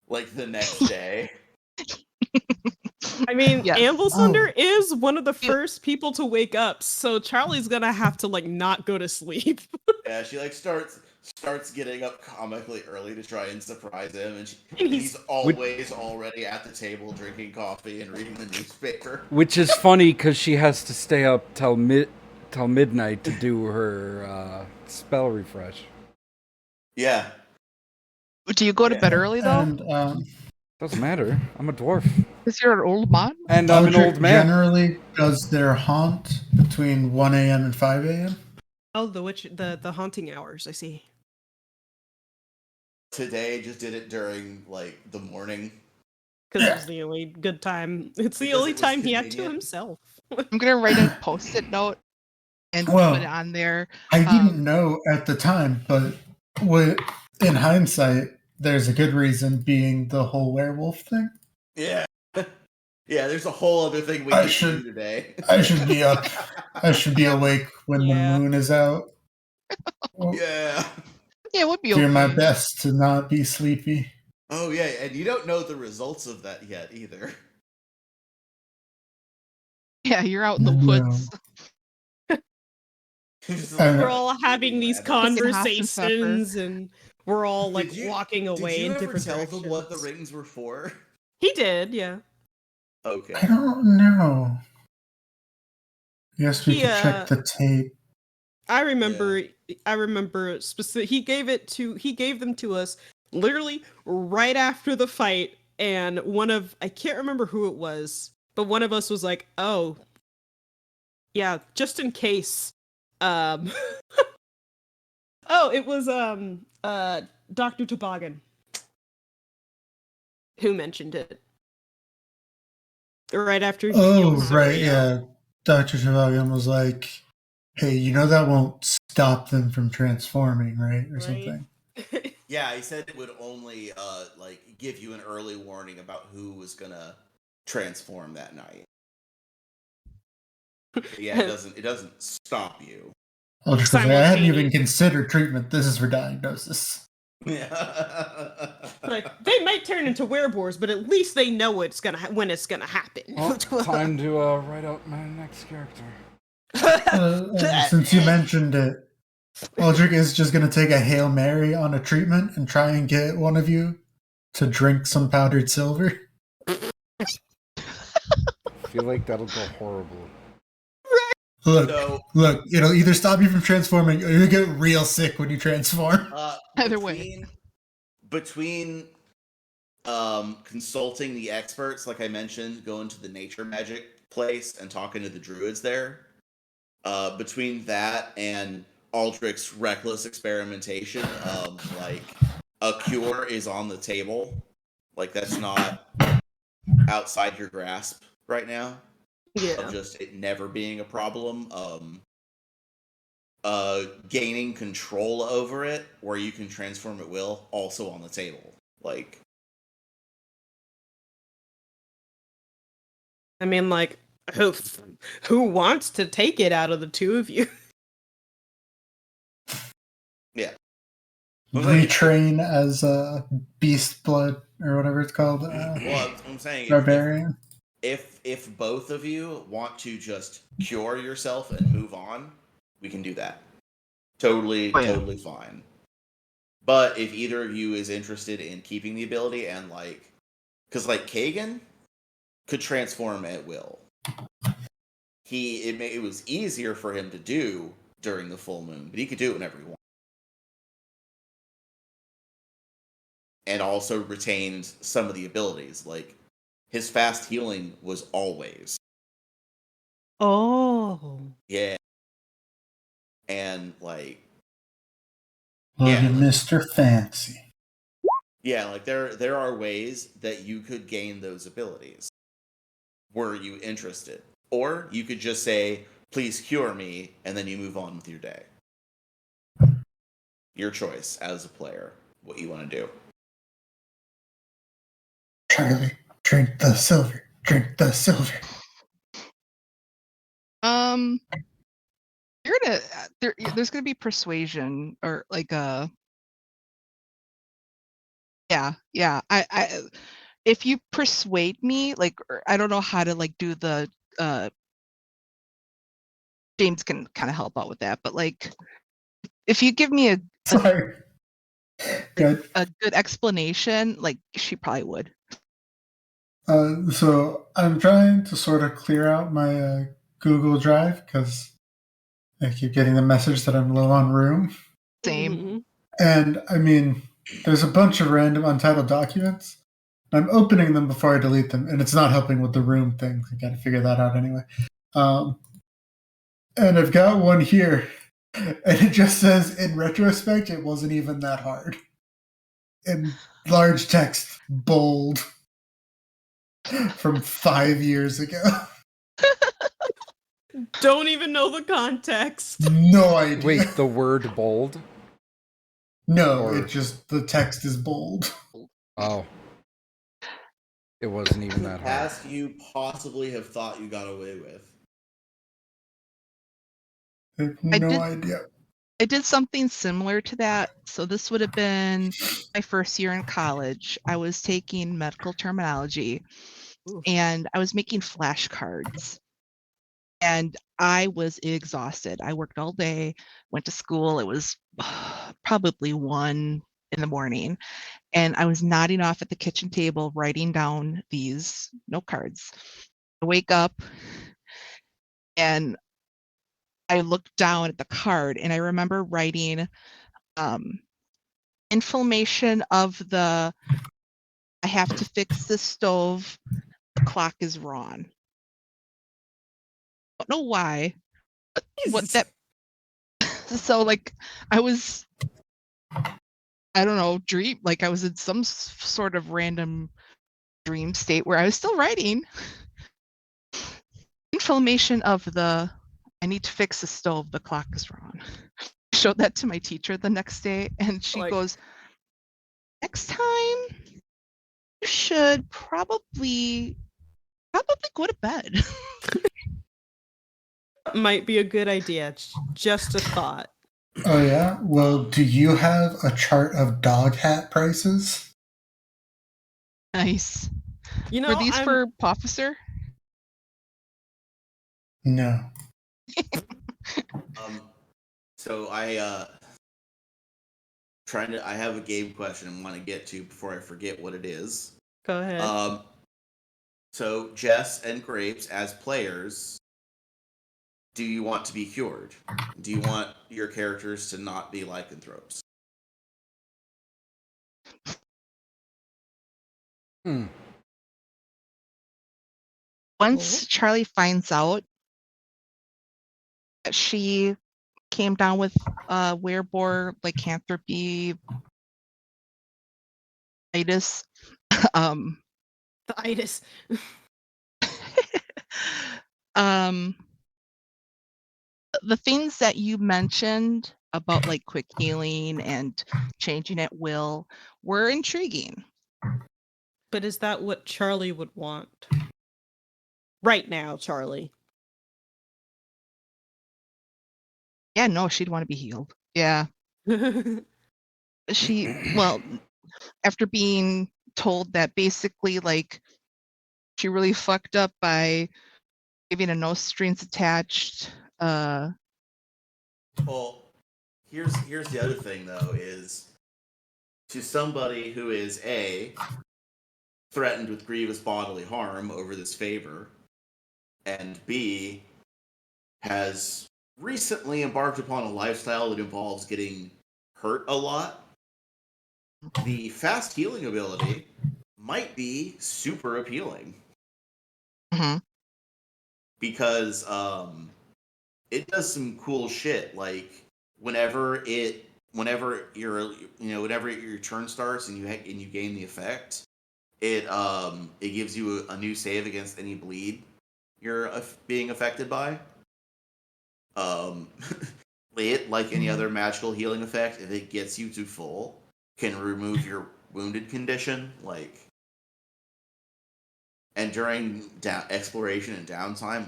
like the next day. I mean, Anvil Thunder is one of the first people to wake up, so Charlie's gonna have to not go to sleep. Yeah, she starts getting up comically early to try and surprise him, and he's always already at the table drinking coffee and reading the newspaper. Which is funny because she has to stay up till midnight to do her spell refresh. Yeah. Do you go to bed early though? And, doesn't matter. I'm a dwarf. Because you're an old man? And I'm an old man. Generally does their haunt between 1 a.m. and 5 a.m. Oh, the haunting hours, I see. Today just did it during the morning. Because it was the only good time. It's the only time he had to himself. I'm gonna write a post-it note and put it on there. I didn't know at the time, but in hindsight, there's a good reason, being the whole werewolf thing. Yeah. Yeah, there's a whole other thing we can do today. I should be up. I should be awake when the moon is out. Yeah. Yeah, it would be okay. Do my best to not be sleepy. Oh, yeah, and you don't know the results of that yet, either. Yeah, you're out in the woods. We're all having these conversations, and we're all walking away in different directions. Did you ever tell them what the rings were for? He did, yeah. Okay. I don't know. Yes, we could check the tape. I remember specific. He gave them to us literally right after the fight, and I can't remember who it was, but one of us was like, "Oh, yeah, just in case." Oh, it was Dr. Toboggan. Who mentioned it? Right after. Oh, right, yeah. Dr. Shavagan was like, hey, you know that won't stop them from transforming, right? Or something. Yeah, he said it would only like give you an early warning about who was gonna transform that night. But yeah, it doesn't stop you. I'll just say, I hadn't even considered treatment. This is for diagnosis. Yeah. Like, they might turn into werewolves, but at least they know it's gonna when it's gonna happen. Well, time to write out my next character. Since you mentioned it, Aldrich is just going to take a Hail Mary on a treatment and try and get one of you to drink some powdered silver. I feel like that'll go horribly. Look, it'll either stop you from transforming or you get real sick when you transform. Either way. Between consulting the experts, like I mentioned, going to the nature magic place and talking to the druids there, between that and Aldrich's reckless experimentation, like a cure is on the table. Like that's not outside your grasp right now. Yeah. Of just it never being a problem. Gaining control over it, where you can transform at will, also on the table. Like, I mean, like, who wants to take it out of the two of you? Yeah. Retrain as Beast Blood or whatever it's called. Well, I'm saying Barbarian. If both of you want to just cure yourself and move on, we can do that. Totally fine. But if either of you is interested in keeping the ability and like, because like Kagan could transform at will. It was easier for him to do during the full moon, but he could do it whenever he wanted. And also retained some of the abilities, like his fast healing was always. Oh. Yeah. And like, Mr. Fancy. Yeah, like there are ways that you could gain those abilities. Were you interested? Or you could just say, please cure me, and then you move on with your day. Your choice as a player, what you want to do. Charlie, drink the silver. Drink the silver. You're gonna there's gonna be persuasion or like yeah. I if you persuade me, like I don't know how to like do the James can kind of help out with that, but like if you give me a good explanation, like she probably would. So I'm trying to sort of clear out my Google Drive because I keep getting the message that I'm low on room. Same. Mm-hmm. And I mean, there's a bunch of random untitled documents. I'm opening them before I delete them, and it's not helping with the room thing. I got to figure that out anyway. And I've got one here, and it just says, in retrospect, it wasn't even that hard. In large text, bold, from 5 years ago. Don't even know the context. No idea. Wait, the word bold? No, it just, the text is bold. Oh. It wasn't even that hard. Past you possibly have thought you got away with. I have no idea. I did something similar to that. So this would have been my first year in college. I was taking medical terminology. Ooh. And I was making flashcards. And I was exhausted. I worked all day, went to school. It was probably 1 a.m. And I was nodding off at the kitchen table, writing down these note cards. I wake up and I looked down at the card and I remember writing inflammation of the, I have to fix the stove, the clock is wrong. I don't know why, but what that, so like I was, I don't know, like I was in some sort of random dream state where I was still writing. Inflammation of the, I need to fix the stove, the clock is wrong. I showed that to my teacher the next day, and she goes, next time you should probably go to bed. Might be a good idea. Just a thought. Oh yeah? Well, do you have a chart of dog hat prices? Nice. You know, were these for Officer? No. So I have a game question I want to get to before I forget what it is. Go ahead. So Jess and Grapes, as players, do you want to be cured? Do you want your characters to not be lycanthropes? Once Charlie finds out that she came down with werebore lycanthropy itis, the itis. The things that you mentioned about like quick healing and changing at will were intriguing. But is that what Charlie would want? Right now, Charlie. Yeah, no, she'd want to be healed. Yeah. Well, after being told that basically like she really fucked up by giving a no strings attached Well, here's the other thing though, is to somebody who is A, threatened with grievous bodily harm over this favor, and B, has recently embarked upon a lifestyle that involves getting hurt a lot, the fast healing ability might be super appealing. Mm-hmm. Because it does some cool shit. Like whenever your turn starts and you gain the effect, it gives you a new save against any bleed you're being affected by. It, like any other magical healing effect, if it gets you to full, can remove your wounded condition. And during exploration and downtime,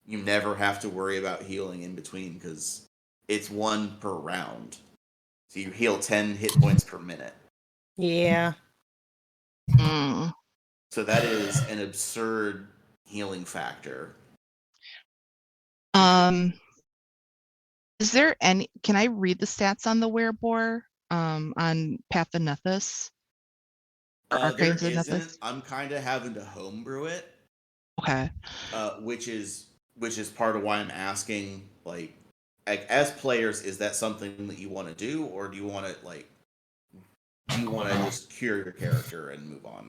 you never have to worry about healing in between because it's 1 per round. So you heal 10 hit points per minute. Yeah. So that is an absurd healing factor. Is there any? Can I read the stats on the werebore on Pathenders? There isn't. I'm kind of having to homebrew it. Okay. Which is part of why I'm asking, like as players, is that something that you want to do, or do you want to just cure your character and move on?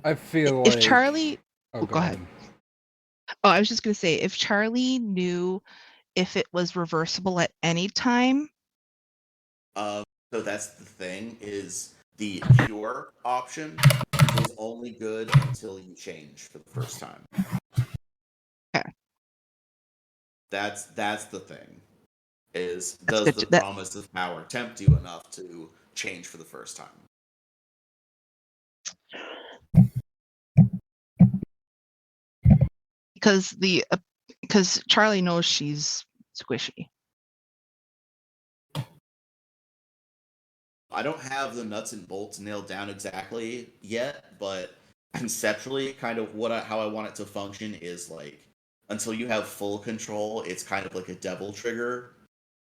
I feel if like Charlie. Go ahead. Oh, I was just gonna say, if Charlie knew if it was reversible at any time. So that's the thing, is the cure option is only good until you change for the first time. Okay. That's the thing. Does the promise of power tempt you enough to change for the first time? Because Charlie knows she's squishy. I don't have the nuts and bolts nailed down exactly yet, but conceptually, kind of how I want it to function is like, until you have full control, it's kind of like a devil trigger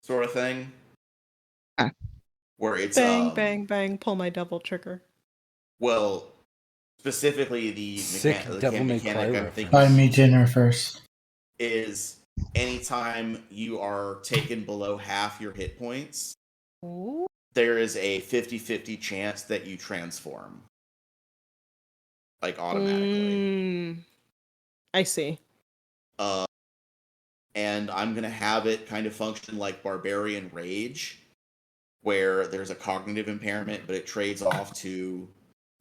sort of thing. Where it's bang, bang, bang, pull my devil trigger. Well, specifically the mechanic I'm thinking buy me dinner first. Is anytime you are taken below half your hit points, there is a 50-50 chance that you transform. Like automatically. I see. And I'm going to have it kind of function like Barbarian Rage, where there's a cognitive impairment, but it trades off to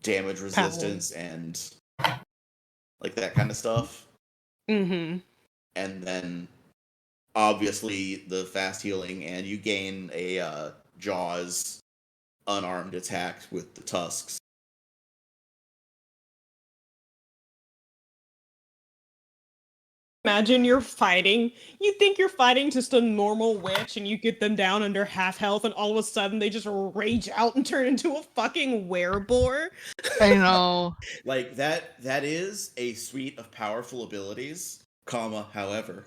damage resistance and like that kind of stuff. Mm-hmm. And then obviously the fast healing, and you gain a Jaws unarmed attack with the tusks. Imagine you're fighting. You think you're fighting just a normal witch, and you get them down under half health, and all of a sudden they just rage out and turn into a fucking wereboar. I know. Like that is a suite of powerful abilities, however.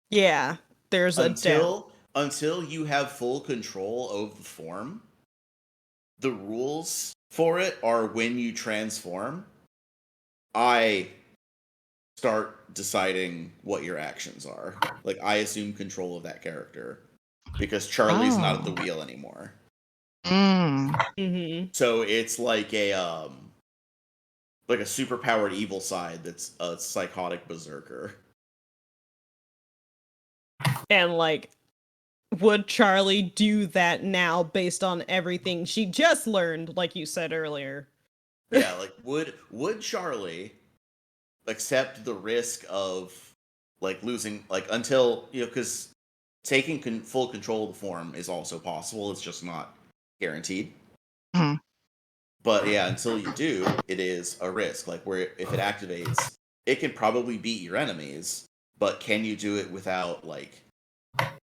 Yeah, there's until you have full control over the form. The rules for it are when you transform, I start deciding what your actions are. Like, I assume control of that character because Charlie's not at the wheel anymore. Mm-hmm. So it's like a superpowered evil side that's a psychotic berserker. And like, would Charlie do that now based on everything she just learned, like you said earlier? Yeah, like would Charlie accept the risk of like losing, like, until, because taking full control of the form is also possible, it's just not guaranteed. Mm-hmm. But yeah, until you do, it is a risk, like, where if it activates, it can probably beat your enemies, but can you do it without like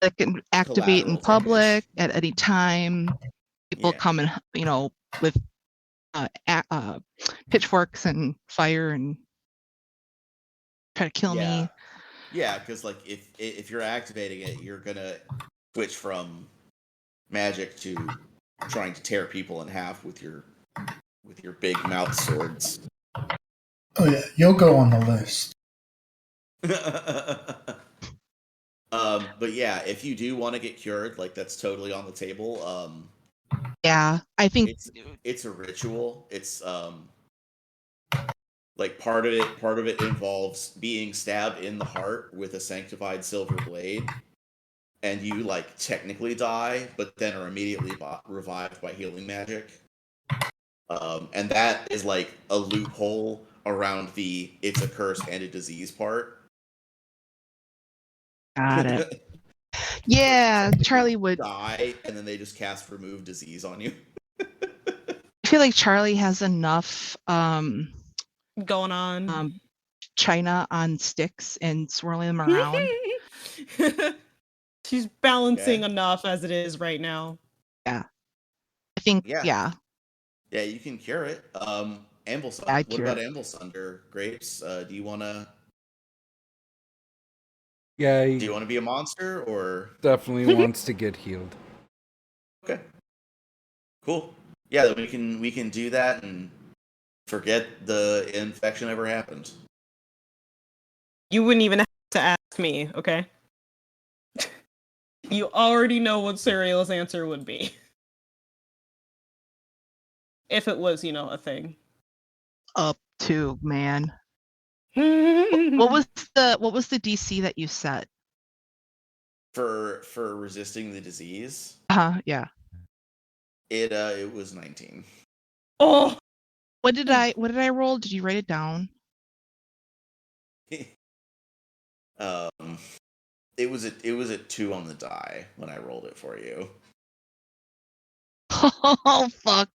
it can activate in public at any time? People come and with pitchforks and fire and try to kill me. Yeah, because like if you're activating it, you're gonna switch from magic to trying to tear people in half with your big mouth swords. Oh yeah, you'll go on the list. But yeah, if you do want to get cured, like, that's totally on the table. Yeah, I think it's a ritual. It's like part of it involves being stabbed in the heart with a sanctified silver blade, and you like technically die, but then are immediately revived by healing magic. And that is like a loophole around the it's a curse and a disease part. Got it. Yeah, Charlie would die, and then they just cast remove disease on you. I feel like Charlie has enough going on. China on sticks and swirling them around. She's balancing enough as it is right now. Yeah. I think, yeah. Yeah, you can cure it. Amblesund. What about Amblesund Grapes? Do you want to... Yeah. Do you want to be a monster, or... Definitely wants to get healed. Okay. Cool. Yeah, then we can do that and forget the infection ever happened. You wouldn't even have to ask me, okay? You already know what Serial's answer would be. If it was, a thing. Up to, man. What was the DC that you set? For resisting the disease? Yeah. It was 19. Oh! What did I roll? Did you write it down? It was a 2 on the die when I rolled it for you. Oh fuck.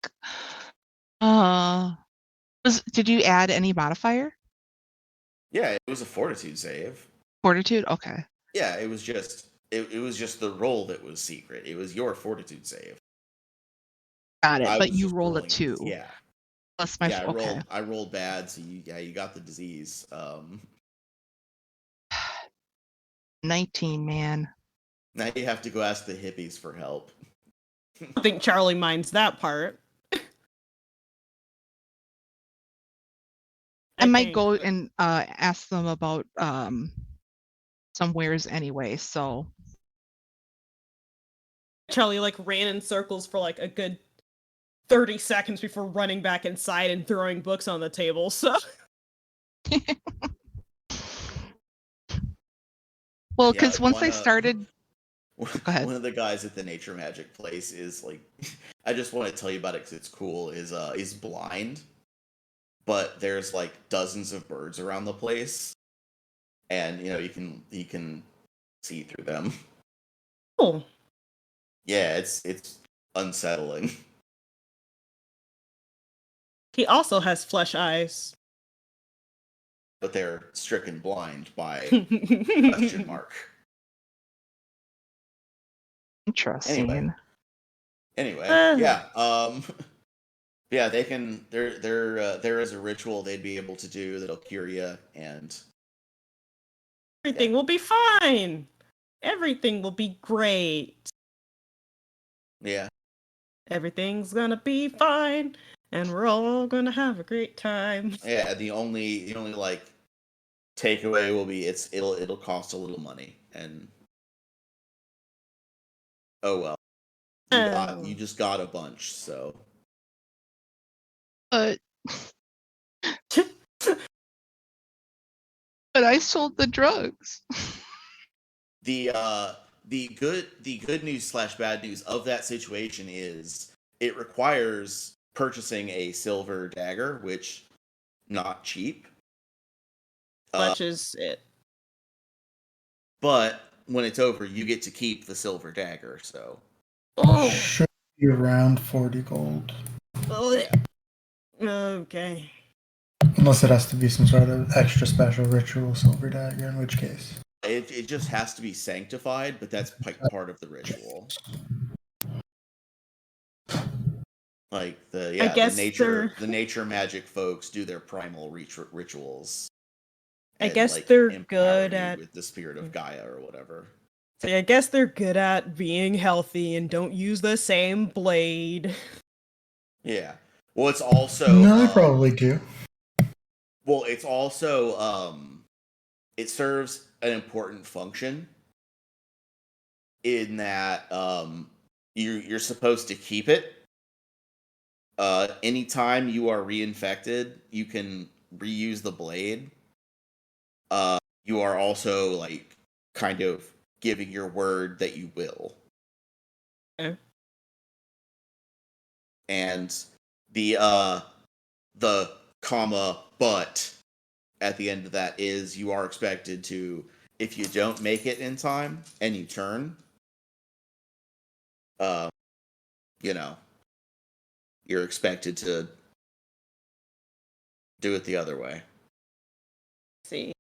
Did you add any modifier? Yeah, it was a fortitude save. Fortitude? Okay. Yeah, it was just the roll that was secret. It was your fortitude save. Got it. But you rolled a 2. Yeah. Plus my I rolled bad, so you got the disease. 19, man. Now you have to go ask the hippies for help. I think Charlie minds that part. I might go and ask them about some wares anyway, so. Charlie ran in circles for a good 30 seconds before running back inside and throwing books on the table, so. Well, because once I started one of the guys at the nature magic place is like, I just want to tell you about it because it's cool. Is blind, but there's like dozens of birds around the place, and you can see through them. Oh. Yeah, it's unsettling. He also has flesh eyes. But they're stricken blind by question mark. Interesting. Anyway, yeah. Yeah, they can. There is a ritual they'd be able to do that'll cure you, and everything will be fine. Everything will be great. Yeah. Everything's gonna be fine, and we're all gonna have a great time. Yeah, the only like takeaway will be it'll cost a little money, and oh well, you just got a bunch, so. But I sold the drugs. The good news / bad news of that situation is it requires purchasing a silver dagger, which not cheap. Much is it. But when it's over, you get to keep the silver dagger. So should be around 40 gold. Okay. Unless it has to be some sort of extra special ritual silver dagger, in which case. It just has to be sanctified, but that's part of the ritual. Like the nature magic folks do their primal rituals. I guess like, they're good at with the spirit of Gaia or whatever. So I guess they're good at being healthy and don't use the same blade. Yeah. Well, it's also no, they probably do. Well, it's also it serves an important function in that you're supposed to keep it. Anytime you are reinfected, you can reuse the blade. You are also like kind of giving your word that you will. Okay. And the comma but at the end of that is you are expected to, if you don't make it in time and you turn, you're expected to do it the other way. See.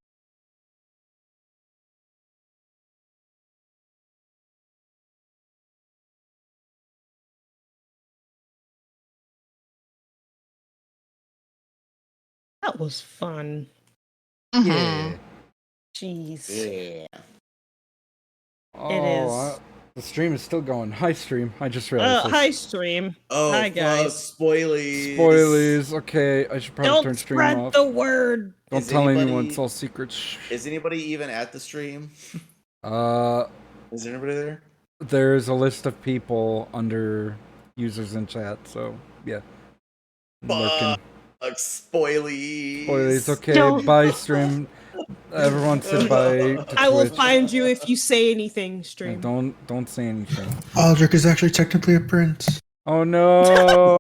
That was fun. Mm-hmm. Yeah. Jeez. Yeah. Oh, it is. The stream is still going. Hi, stream. I just realized this. Hi, stream. Oh, hi, guys. Spoilies. Okay, I should probably turn stream off. Don't spread the word. Don't tell anyone. It's all secrets. Is anybody even at the stream? Is anybody there? There's a list of people under users in chat, so yeah. Spoilies. Okay, bye, stream. Everyone said bye to I will Twitch. find you if you say anything, stream. Don't say anything. Aldrich is actually technically a prince. Oh no!